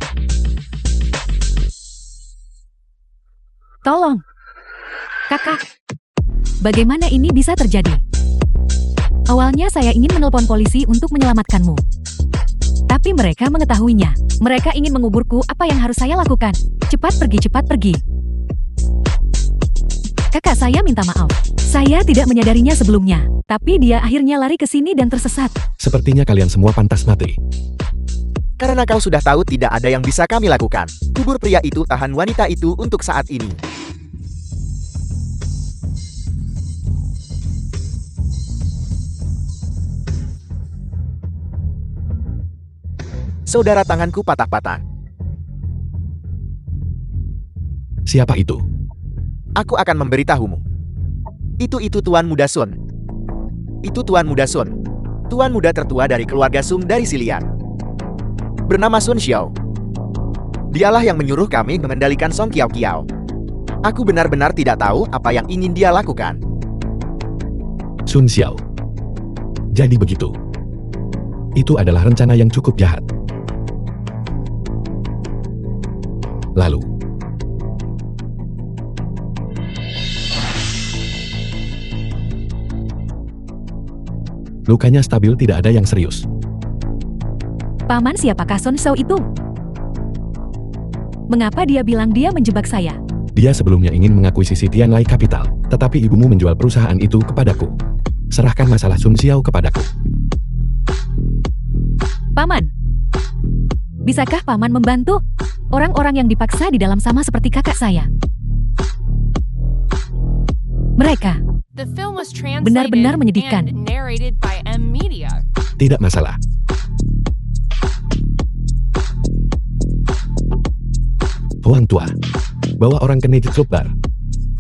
A: Tolong. Kakak. Bagaimana ini bisa terjadi? Awalnya saya ingin menelpon polisi untuk menyelamatkanmu. Tapi mereka mengetahuinya. Mereka ingin menguburku. Apa yang harus saya lakukan? Cepat pergi, cepat pergi. Kakak saya minta maaf. Saya tidak menyadarinya sebelumnya. Tapi dia akhirnya lari ke sini dan tersesat.
B: Sepertinya kalian semua pantas mati.
D: Karena kau sudah tahu tidak ada yang bisa kami lakukan. Kubur pria itu tahan wanita itu untuk saat ini. Saudara, tanganku patah-patah.
B: Siapa itu?
D: Aku akan memberitahumu. Itu Tuan Muda Sun. Itu Tuan Muda Sun. Tuan muda tertua dari keluarga Sung dari Silian. Bernama Sun Xiao. Dialah yang menyuruh kami mengendalikan Song Kiao Kiao. Aku benar-benar tidak tahu apa yang ingin dia lakukan.
B: Sun Xiao. Jadi begitu. Itu adalah rencana yang cukup jahat. Lalu, lukanya stabil, tidak ada yang serius.
A: Paman, siapakah Sun Xiao itu? Mengapa dia bilang dia menjebak saya?
B: Dia sebelumnya ingin mengakuisisi Tianlai Capital, tetapi ibumu menjual perusahaan itu kepadaku. Serahkan masalah Sun Xiao kepadaku.
A: Paman, bisakah Paman membantu? Orang-orang yang dipaksa di dalam sama seperti kakak saya. Mereka
C: The film was translated
A: benar-benar menyedihkan.
C: and narrated by M Media.
B: Tidak masalah. Tuan tua, bawa orang ke Nejit Club Bar.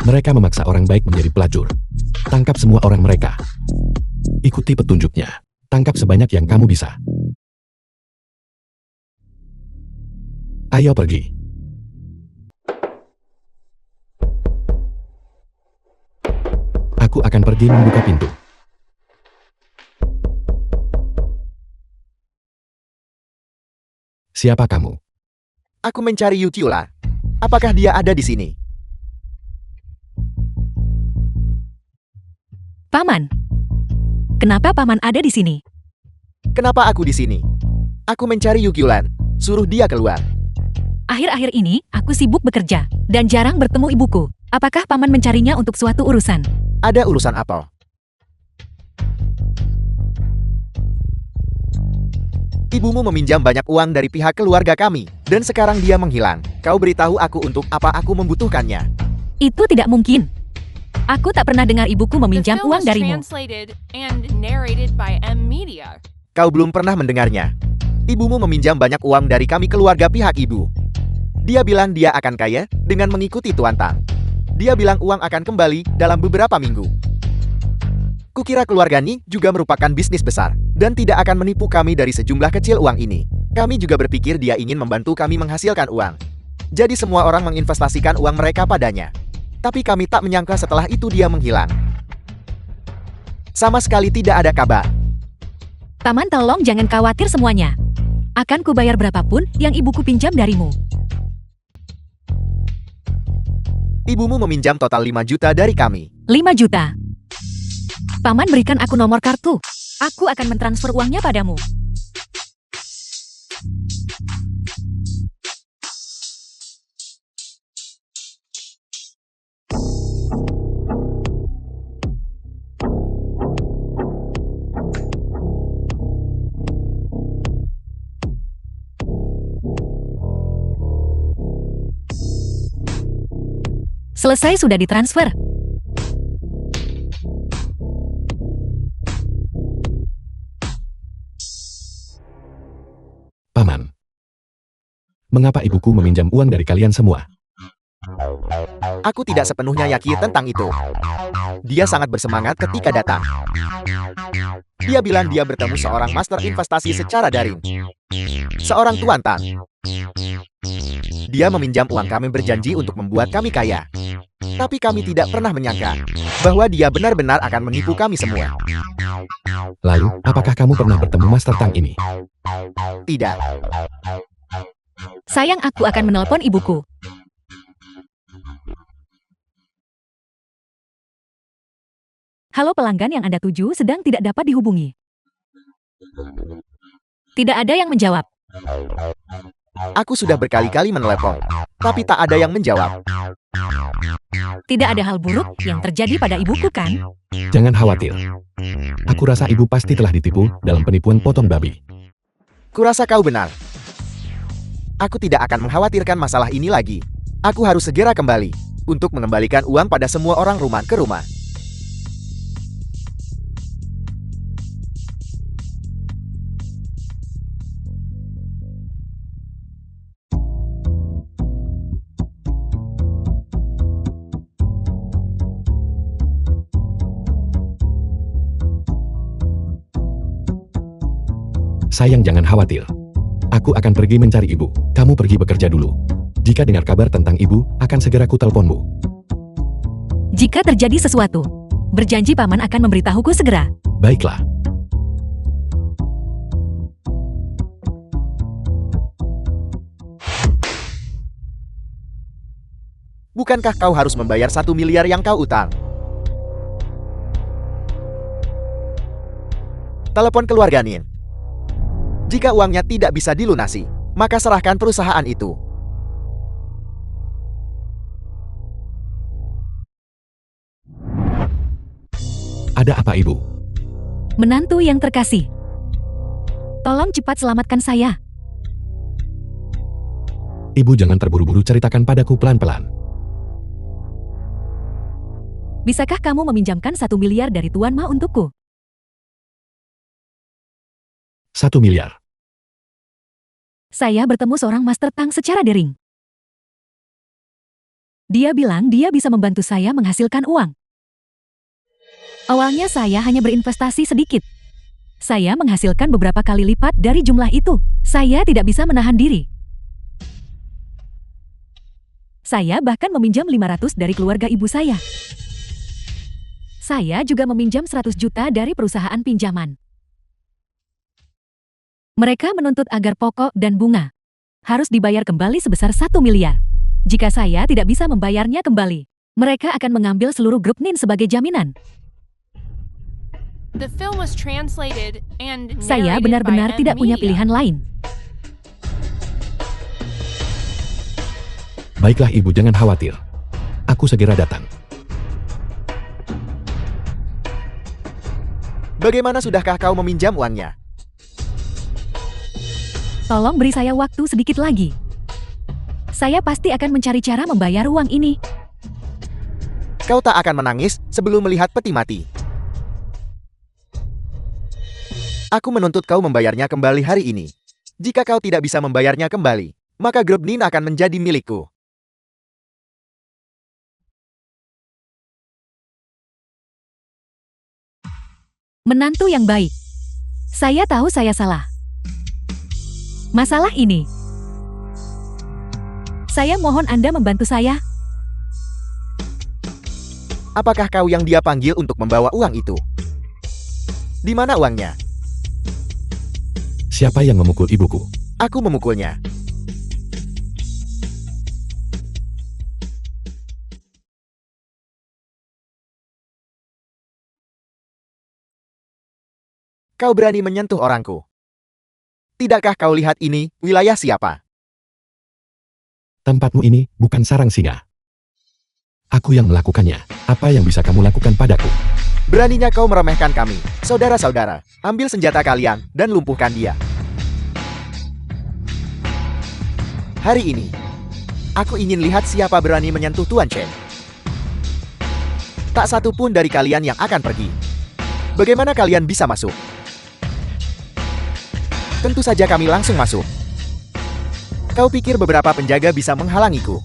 B: Mereka memaksa orang baik menjadi pelacur. Tangkap semua orang mereka. Ikuti petunjuknya. Tangkap sebanyak yang kamu bisa. Ayo pergi. Aku akan pergi membuka pintu. Siapa kamu?
D: Aku mencari Yukiola. Apakah dia ada di sini?
A: Paman. Kenapa Paman ada di sini?
D: Kenapa aku di sini? Aku mencari Yukiolan. Suruh dia keluar.
A: Akhir-akhir ini, aku sibuk bekerja dan jarang bertemu ibuku. Apakah Paman mencarinya untuk suatu urusan?
D: Ada urusan apa? Ibumu meminjam banyak uang dari pihak keluarga kami, dan sekarang dia menghilang. Kau beritahu aku untuk apa aku membutuhkannya.
A: Itu tidak mungkin. Aku tak pernah dengar ibuku
C: The
A: meminjam
C: film
A: uang
C: was
A: darimu.
C: translated and narrated by M Media.
D: Kau belum pernah mendengarnya. Ibumu meminjam banyak uang dari kami keluarga pihak ibu. Dia bilang dia akan kaya dengan mengikuti Tuan Tang. Dia bilang uang akan kembali dalam beberapa minggu. Kukira keluarga Ni juga merupakan bisnis besar dan tidak akan menipu kami dari sejumlah kecil uang ini. Kami juga berpikir dia ingin membantu kami menghasilkan uang. Jadi semua orang menginvestasikan uang mereka padanya. Tapi kami tak menyangka setelah itu dia menghilang. Sama sekali tidak ada kabar.
A: Paman, tolong jangan khawatir semuanya. Akan kubayar berapapun yang ibuku pinjam darimu.
D: Ibumu meminjam total 5 juta dari kami.
A: 5 juta. Paman, berikan aku nomor kartu. Aku akan mentransfer uangnya padamu. Selesai, sudah ditransfer.
B: Paman. Mengapa ibuku meminjam uang dari kalian semua?
D: Aku tidak sepenuhnya yakin tentang itu. Dia sangat bersemangat ketika datang. Dia bilang dia bertemu seorang master investasi secara daring. Seorang Tuan Tang. Dia meminjam uang kami berjanji untuk membuat kami kaya. Tapi kami tidak pernah menyangka bahwa dia benar-benar akan menipu kami semua.
B: Lalu, apakah kamu pernah bertemu Master Tang ini?
D: Tidak.
A: Sayang, aku akan menelpon ibuku. Halo, pelanggan yang Anda tuju sedang tidak dapat dihubungi. Tidak ada yang menjawab.
D: Aku sudah berkali-kali menelepon, tapi tak ada yang menjawab.
A: Tidak ada hal buruk yang terjadi pada ibuku, kan?
B: Jangan khawatir. Aku rasa ibu pasti telah ditipu dalam penipuan potong babi.
D: Kurasa kau benar. Aku tidak akan mengkhawatirkan masalah ini lagi. Aku harus segera kembali untuk mengembalikan uang pada semua orang rumah ke rumah.
B: Sayang, jangan khawatir. Aku akan pergi mencari ibu. Kamu pergi bekerja dulu. Jika dengar kabar tentang ibu, akan segera kutelponmu.
A: Jika terjadi sesuatu, berjanji Paman akan memberitahuku segera.
B: Baiklah.
D: Bukankah kau harus membayar 1 miliar yang kau utang? Telepon keluarga Nin. Jika uangnya tidak bisa dilunasi, maka serahkan perusahaan itu.
B: Ada apa, Ibu?
A: Menantu yang terkasih, tolong cepat selamatkan saya.
B: Ibu jangan terburu-buru, ceritakan padaku pelan-pelan.
A: Bisakah kamu meminjamkan 1 miliar dari Tuan Ma untukku?
B: 1 miliar.
A: Saya bertemu seorang Master Tang secara daring. Dia bilang dia bisa membantu saya menghasilkan uang. Awalnya saya hanya berinvestasi sedikit. Saya menghasilkan beberapa kali lipat dari jumlah itu. Saya tidak bisa menahan diri. Saya bahkan meminjam 500 dari keluarga ibu saya. Saya juga meminjam 100 juta dari perusahaan pinjaman. Mereka menuntut agar pokok dan bunga harus dibayar kembali sebesar 1 miliar. Jika saya tidak bisa membayarnya kembali, mereka akan mengambil seluruh grup NIN sebagai jaminan.
C: The film was translated and
A: Saya
C: narrated
A: benar-benar
C: by
A: tidak punya
C: M-Media.
A: pilihan lain.
B: Baiklah ibu, jangan khawatir. Aku segera datang.
D: Bagaimana, sudahkah kau meminjam uangnya?
A: Tolong beri saya waktu sedikit lagi. Saya pasti akan mencari cara membayar uang ini.
D: Kau tak akan menangis sebelum melihat peti mati. Aku menuntut kau membayarnya kembali hari ini. Jika kau tidak bisa membayarnya kembali, maka grup NIN akan menjadi milikku.
A: Menantu yang baik. Saya tahu saya salah. Masalah ini. Saya mohon Anda membantu saya.
D: Apakah kau yang dia panggil untuk membawa uang itu? Di mana uangnya?
B: Siapa yang memukul ibuku?
D: Aku memukulnya. Kau berani menyentuh orangku. Tidakkah kau lihat ini, wilayah siapa?
B: Tempatmu ini bukan sarang singa. Aku yang melakukannya. Apa yang bisa kamu lakukan padaku?
D: Beraninya kau meremehkan kami. Saudara-saudara, ambil senjata kalian dan lumpuhkan dia. Hari ini, aku ingin lihat siapa berani menyentuh Tuan Chen. Tak satu pun dari kalian yang akan pergi. Bagaimana kalian bisa masuk? Tentu saja kami langsung masuk. Kau pikir beberapa penjaga bisa menghalangiku?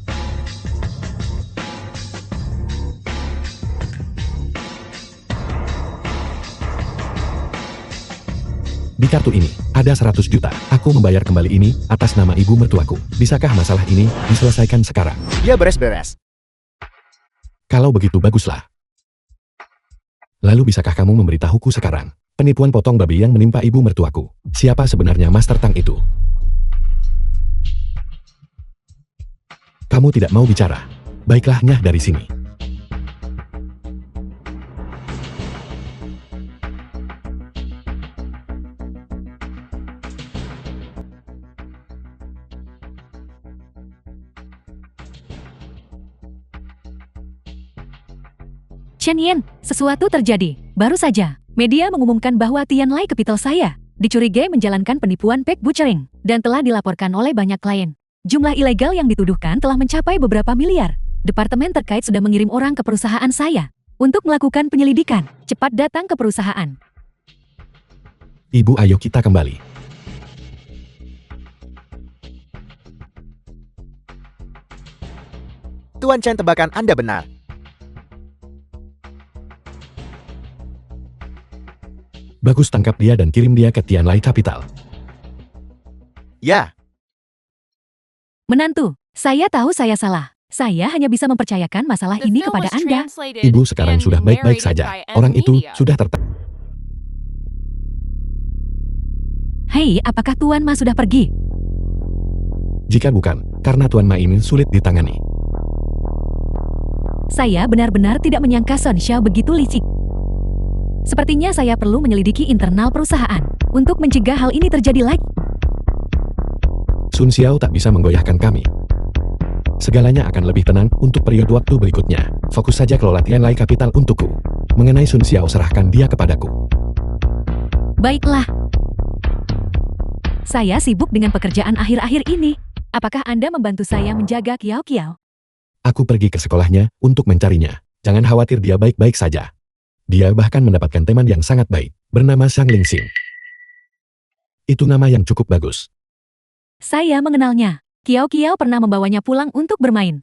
B: Di kartu ini, ada 100 juta. Aku membayar kembali ini atas nama ibu mertuaku. Bisakah masalah ini diselesaikan sekarang?
D: Dia beres-beres.
B: Kalau begitu baguslah. Lalu bisakah kamu memberitahuku sekarang? Penipuan potong babi yang menimpa ibu mertuaku. Siapa sebenarnya Master Tang itu? Kamu tidak mau bicara. Baiklah, nyah dari sini.
A: Chen Yen, sesuatu terjadi. Baru saja, media mengumumkan bahwa Tianlai Capital saya dicurigai menjalankan penipuan pack butchering dan telah dilaporkan oleh banyak klien. Jumlah ilegal yang dituduhkan telah mencapai beberapa miliar. Departemen terkait sudah mengirim orang ke perusahaan saya untuk melakukan penyelidikan. Cepat datang ke perusahaan.
B: Ibu, ayo kita kembali.
D: Tuan Chen, tebakan Anda benar.
B: Bagus, tangkap dia dan kirim dia ke Tianlai Capital.
D: Ya,
A: Menantu, saya tahu saya salah. Saya hanya bisa mempercayakan masalah
C: The
A: ini
C: film
A: kepada
C: was
A: Anda.
C: translated
B: Ibu sekarang
C: and
B: sudah baik-baik
C: narrated
B: saja.
C: by
B: Orang itu
C: M-Media.
B: sudah tertangkap.
A: Hei, apakah Tuan Ma sudah pergi?
B: Jika bukan, karena Tuan Ma ini sulit ditangani.
A: Saya benar-benar tidak menyangka Son Xiao begitu licik. Sepertinya saya perlu menyelidiki internal perusahaan untuk mencegah hal ini terjadi lagi.
B: Sun Xiao tak bisa menggoyahkan kami. Segalanya akan lebih tenang untuk periode waktu berikutnya. Fokus saja kelola Tianlai Capital untukku. Mengenai Sun Xiao, serahkan dia kepadaku.
A: Baiklah. Saya sibuk dengan pekerjaan akhir-akhir ini. Apakah Anda membantu saya menjaga Kiao Kiao?
B: Aku pergi ke sekolahnya untuk mencarinya. Jangan khawatir, dia baik-baik saja. Dia bahkan mendapatkan teman yang sangat baik, bernama Sang Lingsing. Itu nama yang cukup bagus.
A: Saya mengenalnya. Kiao Kiao pernah membawanya pulang untuk bermain.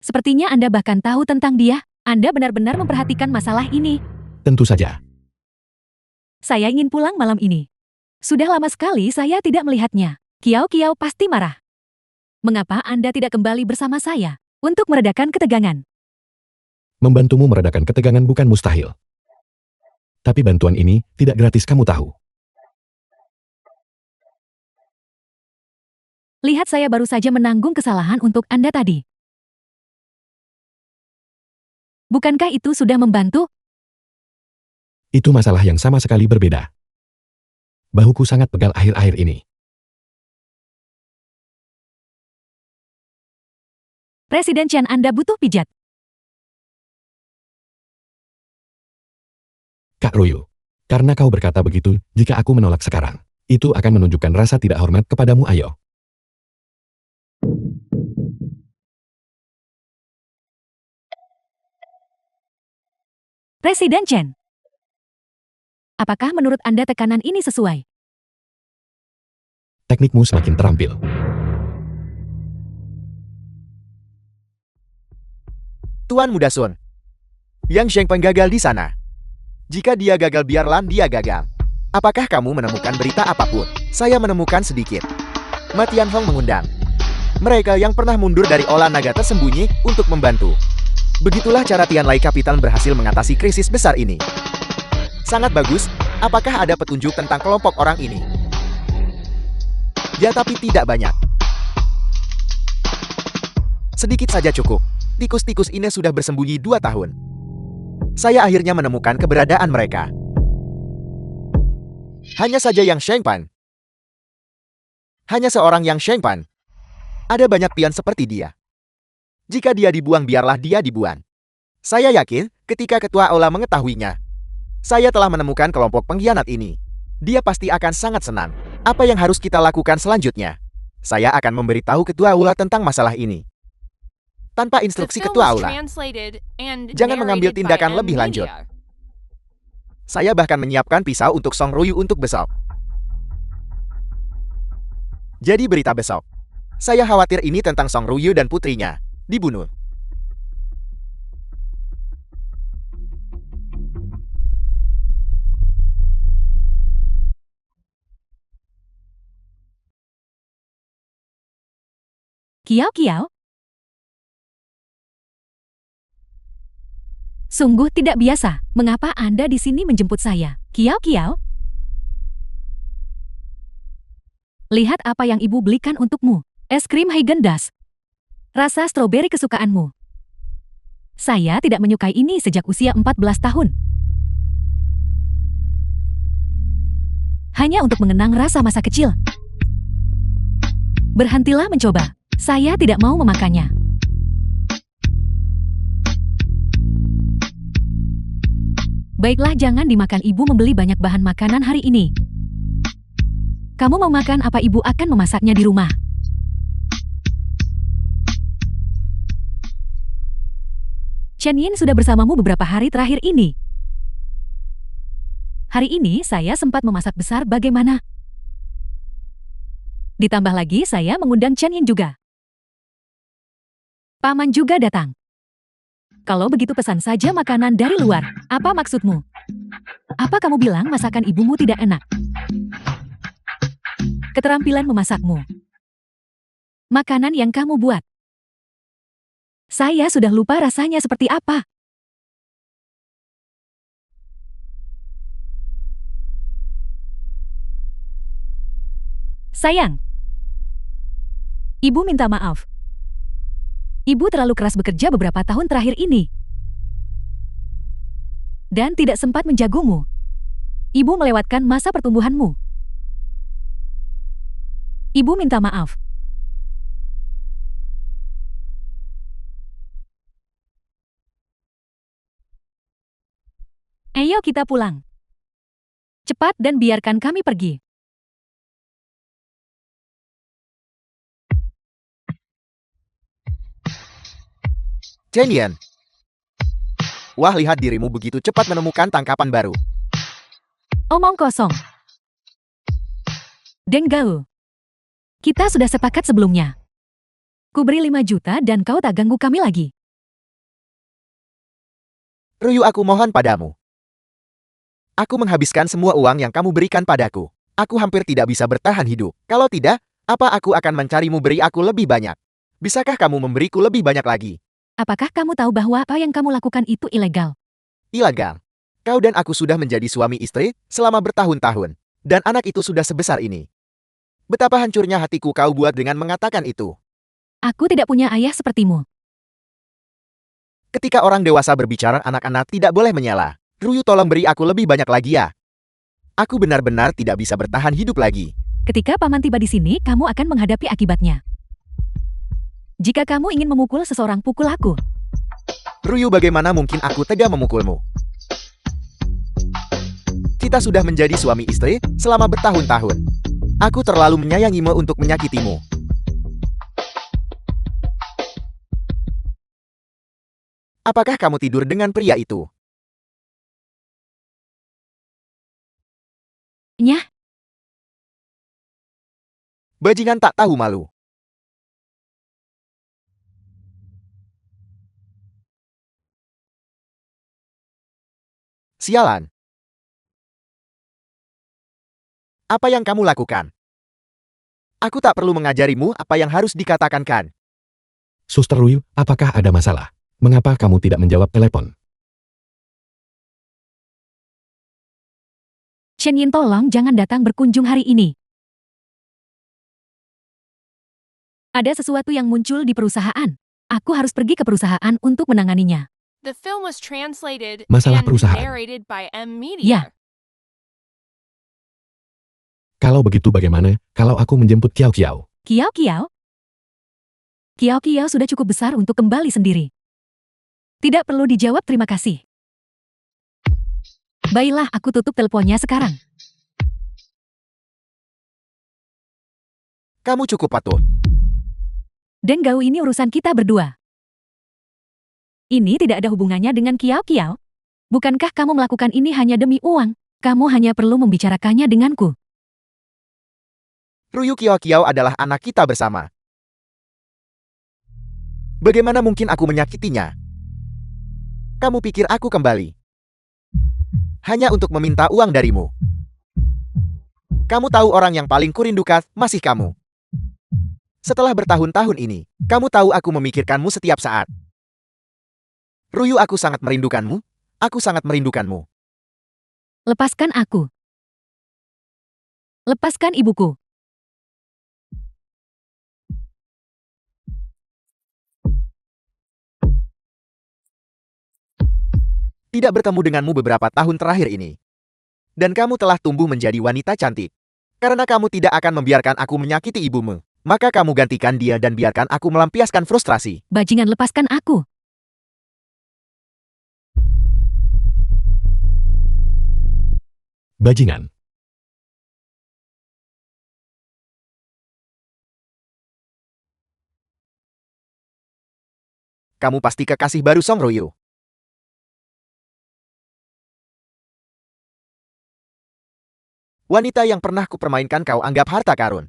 A: Sepertinya Anda bahkan tahu tentang dia. Anda benar-benar memperhatikan masalah ini.
B: Tentu saja.
A: Saya ingin pulang malam ini. Sudah lama sekali saya tidak melihatnya. Kiao Kiao pasti marah. Mengapa Anda tidak kembali bersama saya untuk meredakan ketegangan?
B: Membantumu meredakan ketegangan bukan mustahil. Tapi bantuan ini tidak gratis, kamu tahu.
A: Lihat, saya baru saja menanggung kesalahan untuk Anda tadi. Bukankah itu sudah membantu?
B: Itu masalah yang sama sekali berbeda. Bahuku sangat pegal akhir-akhir ini.
A: Presiden Chen, Anda butuh pijat.
B: Kak Ruyu, karena kau berkata begitu, jika aku menolak sekarang, itu akan menunjukkan rasa tidak hormat kepadamu. Ayo.
A: Presiden Chen, apakah menurut Anda tekanan ini sesuai?
B: Teknikmu semakin terampil.
D: Tuan Muda Sun. Yang Sheng gagal di sana. Jika dia gagal, biarlah dia gagal. Apakah kamu menemukan berita apapun? Saya menemukan sedikit. Ma Tianhong mengundang mereka yang pernah mundur dari olah naga tersembunyi untuk membantu. Begitulah cara Tianlai Kapital berhasil mengatasi krisis besar ini. Sangat bagus. Apakah ada petunjuk tentang kelompok orang ini? Ya, tapi tidak banyak. Sedikit saja cukup. Tikus-tikus ini sudah bersembunyi 2 tahun. Saya akhirnya menemukan keberadaan mereka. Hanya saja Yang Shengpan. Hanya seorang Yang Shengpan. Ada banyak pion seperti dia. Jika dia dibuang, biarlah dia dibuang. Saya yakin, ketika Ketua Aula mengetahuinya, saya telah menemukan kelompok pengkhianat ini. Dia pasti akan sangat senang. Apa yang harus kita lakukan selanjutnya? Saya akan memberitahu Ketua Aula tentang masalah ini. Tanpa
C: The
D: instruksi
C: film
D: Ketua
C: was
D: Aula,
C: translated and
D: jangan mengambil
C: narrated by
D: tindakan
C: M
D: lebih lanjut.
C: Media.
D: Saya bahkan menyiapkan pisau untuk Song Ruyu untuk besok. Jadi berita besok. Saya khawatir ini tentang Song Ruyu dan putrinya. Dibunuh.
A: Kiao Kiao? Sungguh tidak biasa. Mengapa Anda di sini menjemput saya? Kiao Kiao? Lihat apa yang ibu belikan untukmu. Es krim Haagen-Dazs. Rasa stroberi kesukaanmu. Saya tidak menyukai ini sejak usia 14 tahun. Hanya untuk mengenang rasa masa kecil. Berhentilah mencoba. Saya tidak mau memakannya. Baiklah, jangan dimakan. Ibu membeli banyak bahan makanan hari ini. Kamu mau makan apa? Ibu akan memasaknya di rumah. Chen Yin sudah bersamamu beberapa hari terakhir ini. Hari ini saya sempat memasak besar bagaimana? Ditambah lagi saya mengundang Chen Yin juga. Paman juga datang. Kalau begitu pesan saja makanan dari luar. Apa maksudmu? Apa kamu bilang masakan ibumu tidak enak? Keterampilan memasakmu. Makanan yang kamu buat. Saya sudah lupa rasanya seperti apa. Sayang. Ibu minta maaf. Ibu terlalu keras bekerja beberapa tahun terakhir ini. Dan tidak sempat menjagumu. Ibu melewatkan masa pertumbuhanmu. Ibu minta maaf. Ayo kita pulang. Cepat dan biarkan kami pergi.
D: Chen Yan. Wah, lihat dirimu begitu cepat menemukan tangkapan baru.
A: Omong kosong. Deng Gao. Kita sudah sepakat sebelumnya. Kuberi 5 juta dan kau tak ganggu kami lagi.
D: Ryu, aku mohon padamu. Aku menghabiskan semua uang yang kamu berikan padaku. Aku hampir tidak bisa bertahan hidup. Kalau tidak, apa aku akan mencarimu beri aku lebih banyak? Bisakah kamu memberiku lebih banyak lagi?
A: Apakah kamu tahu bahwa apa yang kamu lakukan itu ilegal?
D: Ilegal. Kau dan aku sudah menjadi suami istri selama bertahun-tahun. Dan anak itu sudah sebesar ini. Betapa hancurnya hatiku kau buat dengan mengatakan itu.
A: Aku tidak punya ayah sepertimu.
D: Ketika orang dewasa berbicara, anak-anak tidak boleh menyela. Ryu, tolong beri aku lebih banyak lagi ya. Aku benar-benar tidak bisa bertahan hidup lagi.
A: Ketika paman tiba di sini, kamu akan menghadapi akibatnya. Jika kamu ingin memukul seseorang, pukul aku.
D: Ryu, bagaimana mungkin aku tega memukulmu? Kita sudah menjadi suami istri selama bertahun-tahun. Aku terlalu menyayangimu untuk menyakitimu. Apakah kamu tidur dengan pria itu?
A: Nyah,
D: Bajingan tak tahu malu. Sialan. Apa yang kamu lakukan? Aku tak perlu mengajarimu apa yang harus dikatakan kan.
B: Suster Ryu, apakah ada masalah? Mengapa kamu tidak menjawab telepon?
A: Chen Yin, tolong jangan datang berkunjung hari ini. Ada sesuatu yang muncul di perusahaan. Aku harus pergi ke perusahaan untuk menanganinya.
C: The film was translated
B: Masalah
C: and
B: perusahaan.
C: narrated by M
A: Ya.
C: Media.
B: Kalau begitu bagaimana kalau aku menjemput Kiao Kiao?
A: Kiao Kiao? Kiao Kiao sudah cukup besar untuk kembali sendiri. Tidak perlu dijawab, terima kasih. Baiklah, aku tutup teleponnya sekarang.
D: Kamu cukup patuh.
A: Deng Gao, ini urusan kita berdua. Ini tidak ada hubungannya dengan Kiao Kiao. Bukankah kamu melakukan ini hanya demi uang? Kamu hanya perlu membicarakannya denganku.
D: Ryu, Kiao Kiao adalah anak kita bersama. Bagaimana mungkin aku menyakitinya? Kamu pikir aku kembali hanya untuk meminta uang darimu? Kamu tahu orang yang paling kurindukan masih kamu. Setelah bertahun-tahun ini, kamu tahu aku memikirkanmu setiap saat. Ryu, aku sangat merindukanmu. Aku sangat merindukanmu.
A: Lepaskan aku. Lepaskan ibuku.
D: Tidak bertemu denganmu beberapa tahun terakhir ini. Dan kamu telah tumbuh menjadi wanita cantik. Karena kamu tidak akan membiarkan aku menyakiti ibumu, maka kamu gantikan dia dan biarkan aku melampiaskan frustrasi.
A: Bajingan, lepaskan aku.
B: Bajingan.
D: Kamu pasti kekasih baru Song Ryu. Wanita yang pernah kupermainkan kau anggap harta karun.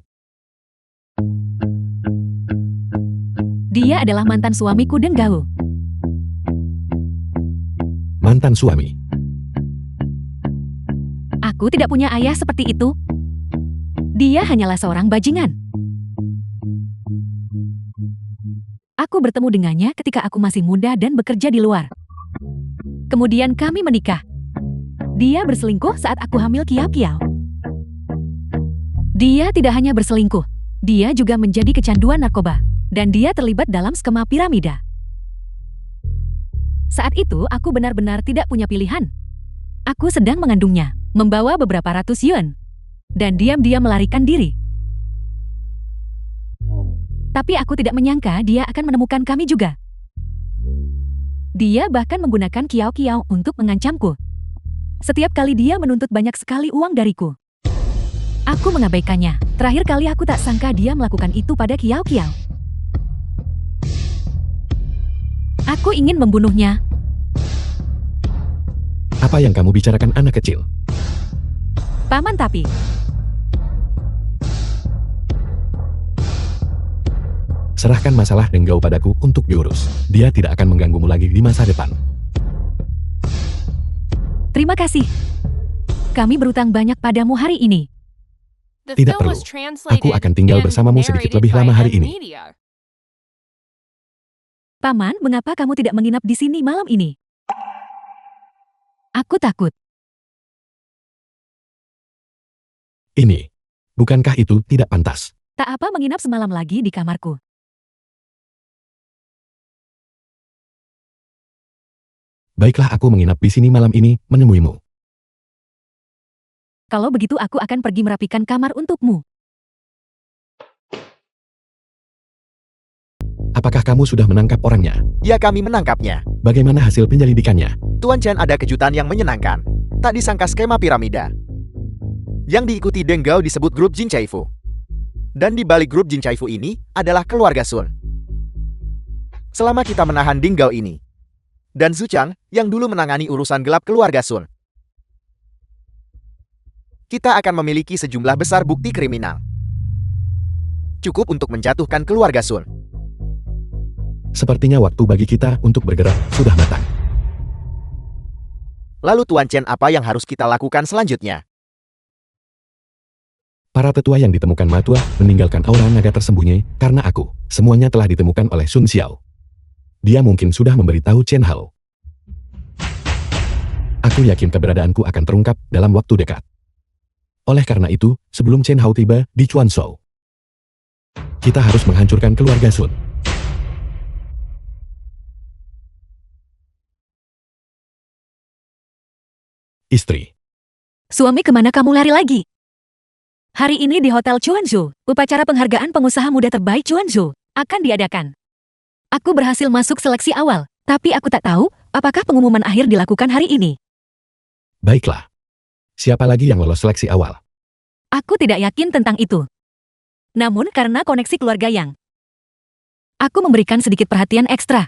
A: Dia adalah mantan suamiku, Deng Gao.
B: Mantan suami.
A: Aku tidak punya ayah seperti itu. Dia hanyalah seorang bajingan. Aku bertemu dengannya ketika aku masih muda dan bekerja di luar. Kemudian kami menikah. Dia berselingkuh saat aku hamil Kiao Kiao. Dia tidak hanya berselingkuh, dia juga menjadi kecanduan narkoba. Dan dia terlibat dalam skema piramida. Saat itu aku benar-benar tidak punya pilihan. Aku sedang mengandungnya, membawa beberapa ratus yuan. Dan diam-diam melarikan diri. Tapi aku tidak menyangka dia akan menemukan kami juga. Dia bahkan menggunakan Kiao Kiao untuk mengancamku. Setiap kali dia menuntut banyak sekali uang dariku. Aku mengabaikannya. Terakhir kali aku tak sangka dia melakukan itu pada Kiao Kiao. Aku ingin membunuhnya.
B: Apa yang kamu bicarakan, anak kecil?
A: Paman, tapi
B: Serahkan masalah Denggau padaku untuk diurus. Dia tidak akan mengganggumu lagi di masa depan.
A: Terima kasih. Kami berutang banyak padamu hari ini.
C: The
B: Tidak
C: film
B: perlu.
C: was translated
B: Aku akan tinggal
C: and
B: bersamamu sedikit
C: narrated
B: lebih
C: by
B: lama hari
C: M
B: ini.
C: Media.
A: Paman, mengapa kamu tidak menginap di sini malam ini? Aku takut.
B: Ini. Bukankah itu tidak pantas?
A: Tak apa menginap semalam lagi di kamarku.
B: Baiklah, aku menginap di sini malam ini menemuimu.
A: Kalau begitu aku akan pergi merapikan kamar untukmu.
B: Apakah kamu sudah menangkap orangnya?
D: Ya, kami menangkapnya.
B: Bagaimana hasil penyelidikannya?
D: Tuan Chen, ada kejutan yang menyenangkan. Tak disangka skema piramida yang diikuti Deng Gao disebut grup Jin Chaifu. Dan di balik grup Jin Chaifu ini adalah keluarga Sun. Selama kita menahan Deng Gao ini, dan Zhu Chang yang dulu menangani urusan gelap keluarga Sun, kita akan memiliki sejumlah besar bukti kriminal. Cukup untuk menjatuhkan keluarga Sun.
B: Sepertinya waktu bagi kita untuk bergerak sudah matang.
D: Lalu Tuan Chen, apa yang harus kita lakukan selanjutnya?
B: Para tetua yang ditemukan Matua meninggalkan aura naga tersembunyi karena aku. Semuanya telah ditemukan oleh Sun Xiao. Dia mungkin sudah memberitahu Chen Hao. Aku yakin keberadaanku akan terungkap dalam waktu dekat. Oleh karena itu, sebelum Chen Hao tiba di Chuanzhou, kita harus menghancurkan keluarga Sun. Istri.
A: Suami, kemana kamu lari lagi? Hari ini di Hotel Chuanzhou, upacara penghargaan pengusaha muda terbaik Chuanzhou akan diadakan. Aku berhasil masuk seleksi awal, tapi aku tak tahu apakah pengumuman akhir dilakukan hari ini.
B: Baiklah. Siapa lagi yang lolos seleksi awal?
A: Aku tidak yakin tentang itu. Namun karena koneksi keluarga Yang, aku memberikan sedikit perhatian ekstra.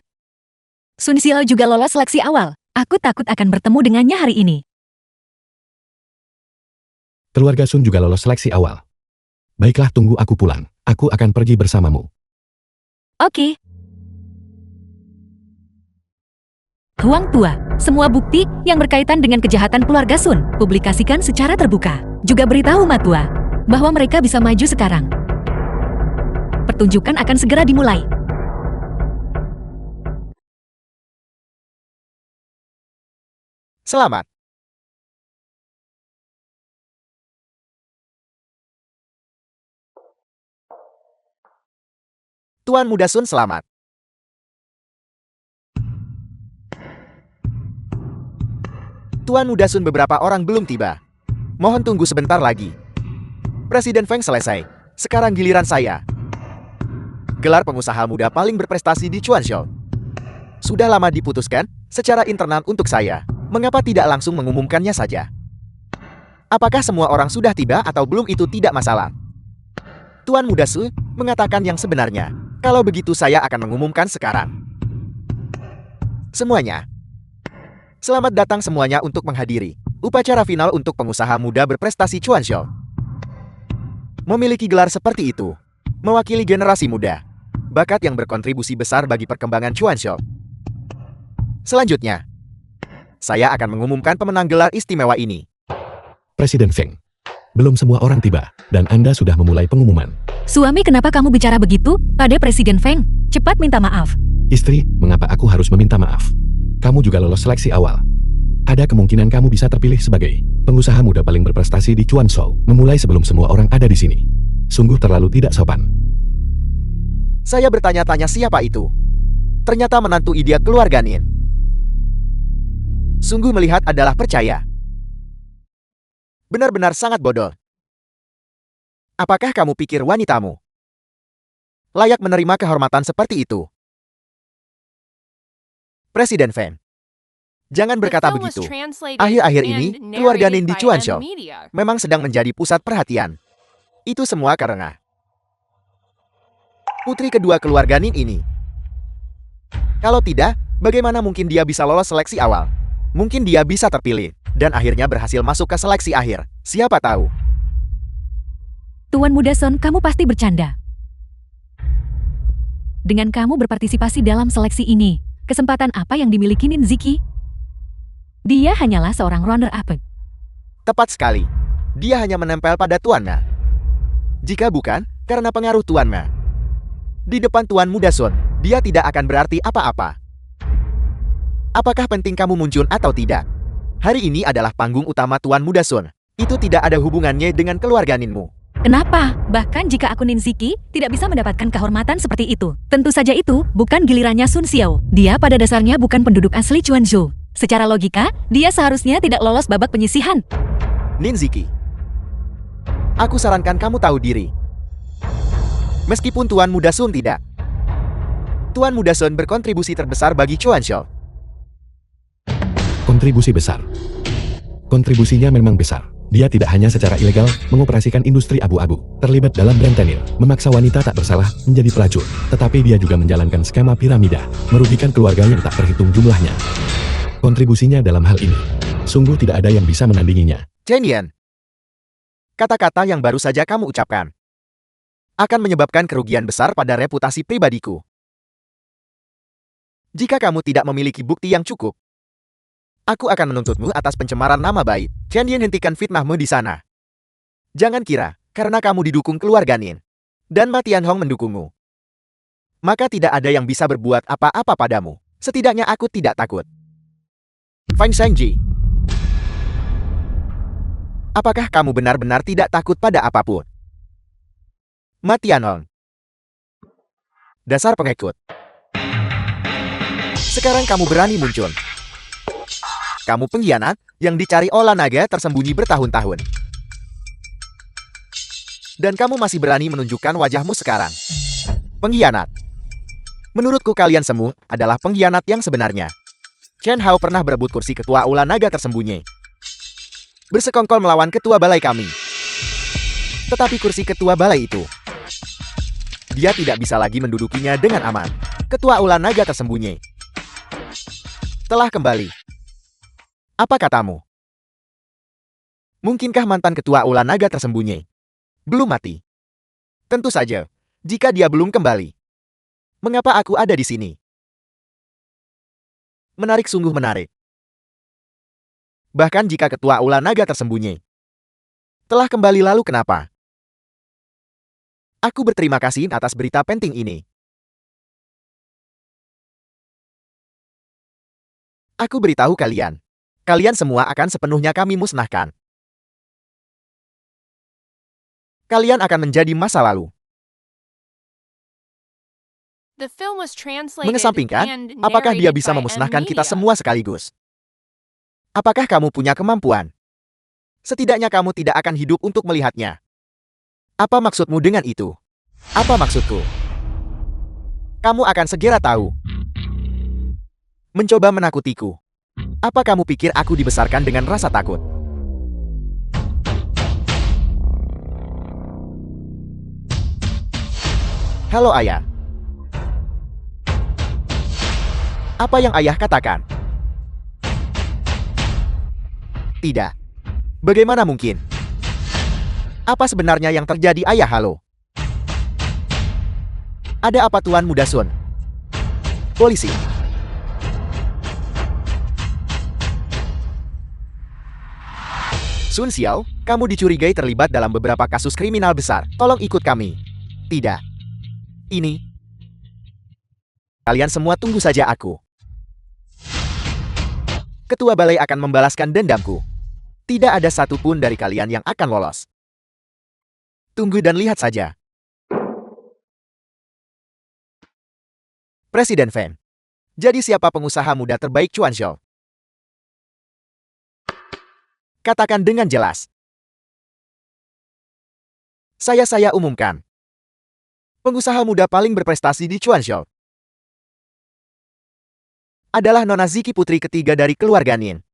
A: Sun Xiao juga lolos seleksi awal. Aku takut akan bertemu dengannya hari ini.
B: Keluarga Sun juga lolos seleksi awal. Baiklah, tunggu aku pulang. Aku akan pergi bersamamu.
A: Oke. Huang Tua, semua bukti yang berkaitan dengan kejahatan keluarga Sun publikasikan secara terbuka. Juga beritahu Matua bahwa mereka bisa maju sekarang. Pertunjukan akan segera dimulai.
D: Selamat. Tuan Muda Sun, selamat. Tuan Muda Sun, beberapa orang belum tiba. Mohon tunggu sebentar lagi. Presiden Feng selesai. Sekarang giliran saya. Gelar pengusaha muda paling berprestasi di Chuanzhou. Sudah lama diputuskan secara internal untuk saya. Mengapa tidak langsung mengumumkannya saja? Apakah semua orang sudah tiba atau belum, itu tidak masalah. Tuan Muda Sun mengatakan yang sebenarnya. Kalau begitu saya akan mengumumkan sekarang. Semuanya. Selamat datang semuanya untuk menghadiri upacara final untuk pengusaha muda berprestasi Chuanzhou. Memiliki gelar seperti itu, mewakili generasi muda, bakat yang berkontribusi besar bagi perkembangan Chuanzhou. Selanjutnya, saya akan mengumumkan pemenang gelar istimewa ini.
B: Presiden Feng. Belum semua orang tiba, dan Anda sudah memulai pengumuman.
A: Suami, kenapa kamu bicara begitu pada Presiden Feng? Cepat minta maaf.
B: Istri, mengapa aku harus meminta maaf? Kamu juga lolos seleksi awal. Ada kemungkinan kamu bisa terpilih sebagai pengusaha muda paling berprestasi di Chuanzhou, memulai sebelum semua orang ada di sini. Sungguh terlalu tidak sopan.
D: Saya bertanya-tanya siapa itu. Ternyata menantu idiot keluarga Nin. Sungguh melihat adalah percaya. Benar-benar sangat bodoh. Apakah kamu pikir wanitamu layak menerima kehormatan seperti itu? Presiden Feng, jangan berkata
C: The film was
D: begitu.
C: translated
D: Akhir-akhir ini,
C: and
D: keluarga Nin
C: narrated
D: di
C: by
D: Chuanzhou
C: M Media.
D: memang sedang menjadi pusat perhatian. Itu semua karena putri kedua keluarga Nin ini. Kalau tidak, bagaimana mungkin dia bisa lolos seleksi awal? Mungkin dia bisa terpilih, dan akhirnya berhasil masuk ke seleksi akhir. Siapa tahu?
A: Tuan Muda Sun, kamu pasti bercanda. Dengan kamu berpartisipasi dalam seleksi ini, kesempatan apa yang dimiliki Ninziki? Dia hanyalah seorang runner-up.
D: Tepat sekali. Dia hanya menempel pada Tuan Ma. Jika bukan, karena pengaruh Tuan Ma. Di depan Tuan Muda Sun, dia tidak akan berarti apa-apa. Apakah penting kamu muncul atau tidak? Hari ini adalah panggung utama Tuan Muda Sun. Itu tidak ada hubungannya dengan keluarga Ninmu.
A: Kenapa? Bahkan jika aku Ninziki, tidak bisa mendapatkan kehormatan seperti itu. Tentu saja itu bukan gilirannya Sun Xiao. Dia pada dasarnya bukan penduduk asli Chuanzhou. Secara logika, dia seharusnya tidak lolos babak penyisihan.
D: Ninziki, aku sarankan kamu tahu diri. Meskipun Tuan Muda Sun tidak. Tuan Muda Sun berkontribusi terbesar bagi Chuanzhou.
B: Kontribusi besar. Kontribusinya memang besar. Dia tidak hanya secara ilegal mengoperasikan industri abu-abu, terlibat dalam rentenir, memaksa wanita tak bersalah menjadi pelacur, tetapi dia juga menjalankan skema piramida, merugikan keluarga yang tak terhitung jumlahnya. Kontribusinya dalam hal ini, sungguh tidak ada yang bisa menandinginya.
D: Chen Yan, kata-kata yang baru saja kamu ucapkan akan menyebabkan kerugian besar pada reputasi pribadiku. Jika kamu tidak memiliki bukti yang cukup, aku akan menuntutmu atas pencemaran nama baik. Chen Yan, hentikan fitnahmu di sana. Jangan kira, karena kamu didukung keluarga Nin, dan Ma Tianhong mendukungmu, maka tidak ada yang bisa berbuat apa-apa padamu. Setidaknya aku tidak takut. Fan Shengji, apakah kamu benar-benar tidak takut pada apapun? Ma Tianhong, dasar pengikut. Sekarang kamu berani muncul. Kamu pengkhianat yang dicari olah naga tersembunyi bertahun-tahun. Dan kamu masih berani menunjukkan wajahmu sekarang. Pengkhianat. Menurutku kalian semua adalah pengkhianat yang sebenarnya. Chen Hao pernah berebut kursi ketua olah naga tersembunyi. Bersekongkol melawan ketua balai kami. Tetapi kursi ketua balai itu, dia tidak bisa lagi mendudukinya dengan aman. Ketua olah naga tersembunyi telah kembali. Apa katamu? Mungkinkah mantan ketua Ulan Naga tersembunyi belum mati? Tentu saja, jika dia belum kembali. Mengapa aku ada di sini? Menarik, sungguh menarik. Bahkan jika ketua Ulan Naga tersembunyi telah kembali, lalu kenapa? Aku berterima kasih atas berita penting ini. Aku beritahu kalian. Kalian semua akan sepenuhnya kami musnahkan. Kalian akan menjadi masa lalu.
C: The film was translated
D: Mengesampingkan,
C: and
D: apakah dia
C: narrated
D: bisa
C: by
D: memusnahkan kita
C: M-Media.
D: semua sekaligus? Apakah kamu punya kemampuan? Setidaknya kamu tidak akan hidup untuk melihatnya. Apa maksudmu dengan itu? Apa maksudku? Kamu akan segera tahu. Mencoba menakutiku. Apa kamu pikir aku dibesarkan dengan rasa takut? Halo ayah. Apa yang ayah katakan? Tidak. Bagaimana mungkin? Apa sebenarnya yang terjadi, ayah? Halo. Ada apa, Tuan Muda Sun? Polisi. Sun Xiao, kamu dicurigai terlibat dalam beberapa kasus kriminal besar. Tolong ikut kami. Tidak. Ini. Kalian semua tunggu saja aku. Ketua balai akan membalaskan dendamku. Tidak ada satupun dari kalian yang akan lolos. Tunggu dan lihat saja. Presiden Fan. Jadi siapa pengusaha muda terbaik Chuanzhou? Katakan dengan jelas. Saya umumkan. Pengusaha muda paling berprestasi di Chuanzhou adalah Nona Ziki, putri ketiga dari keluarga Nin.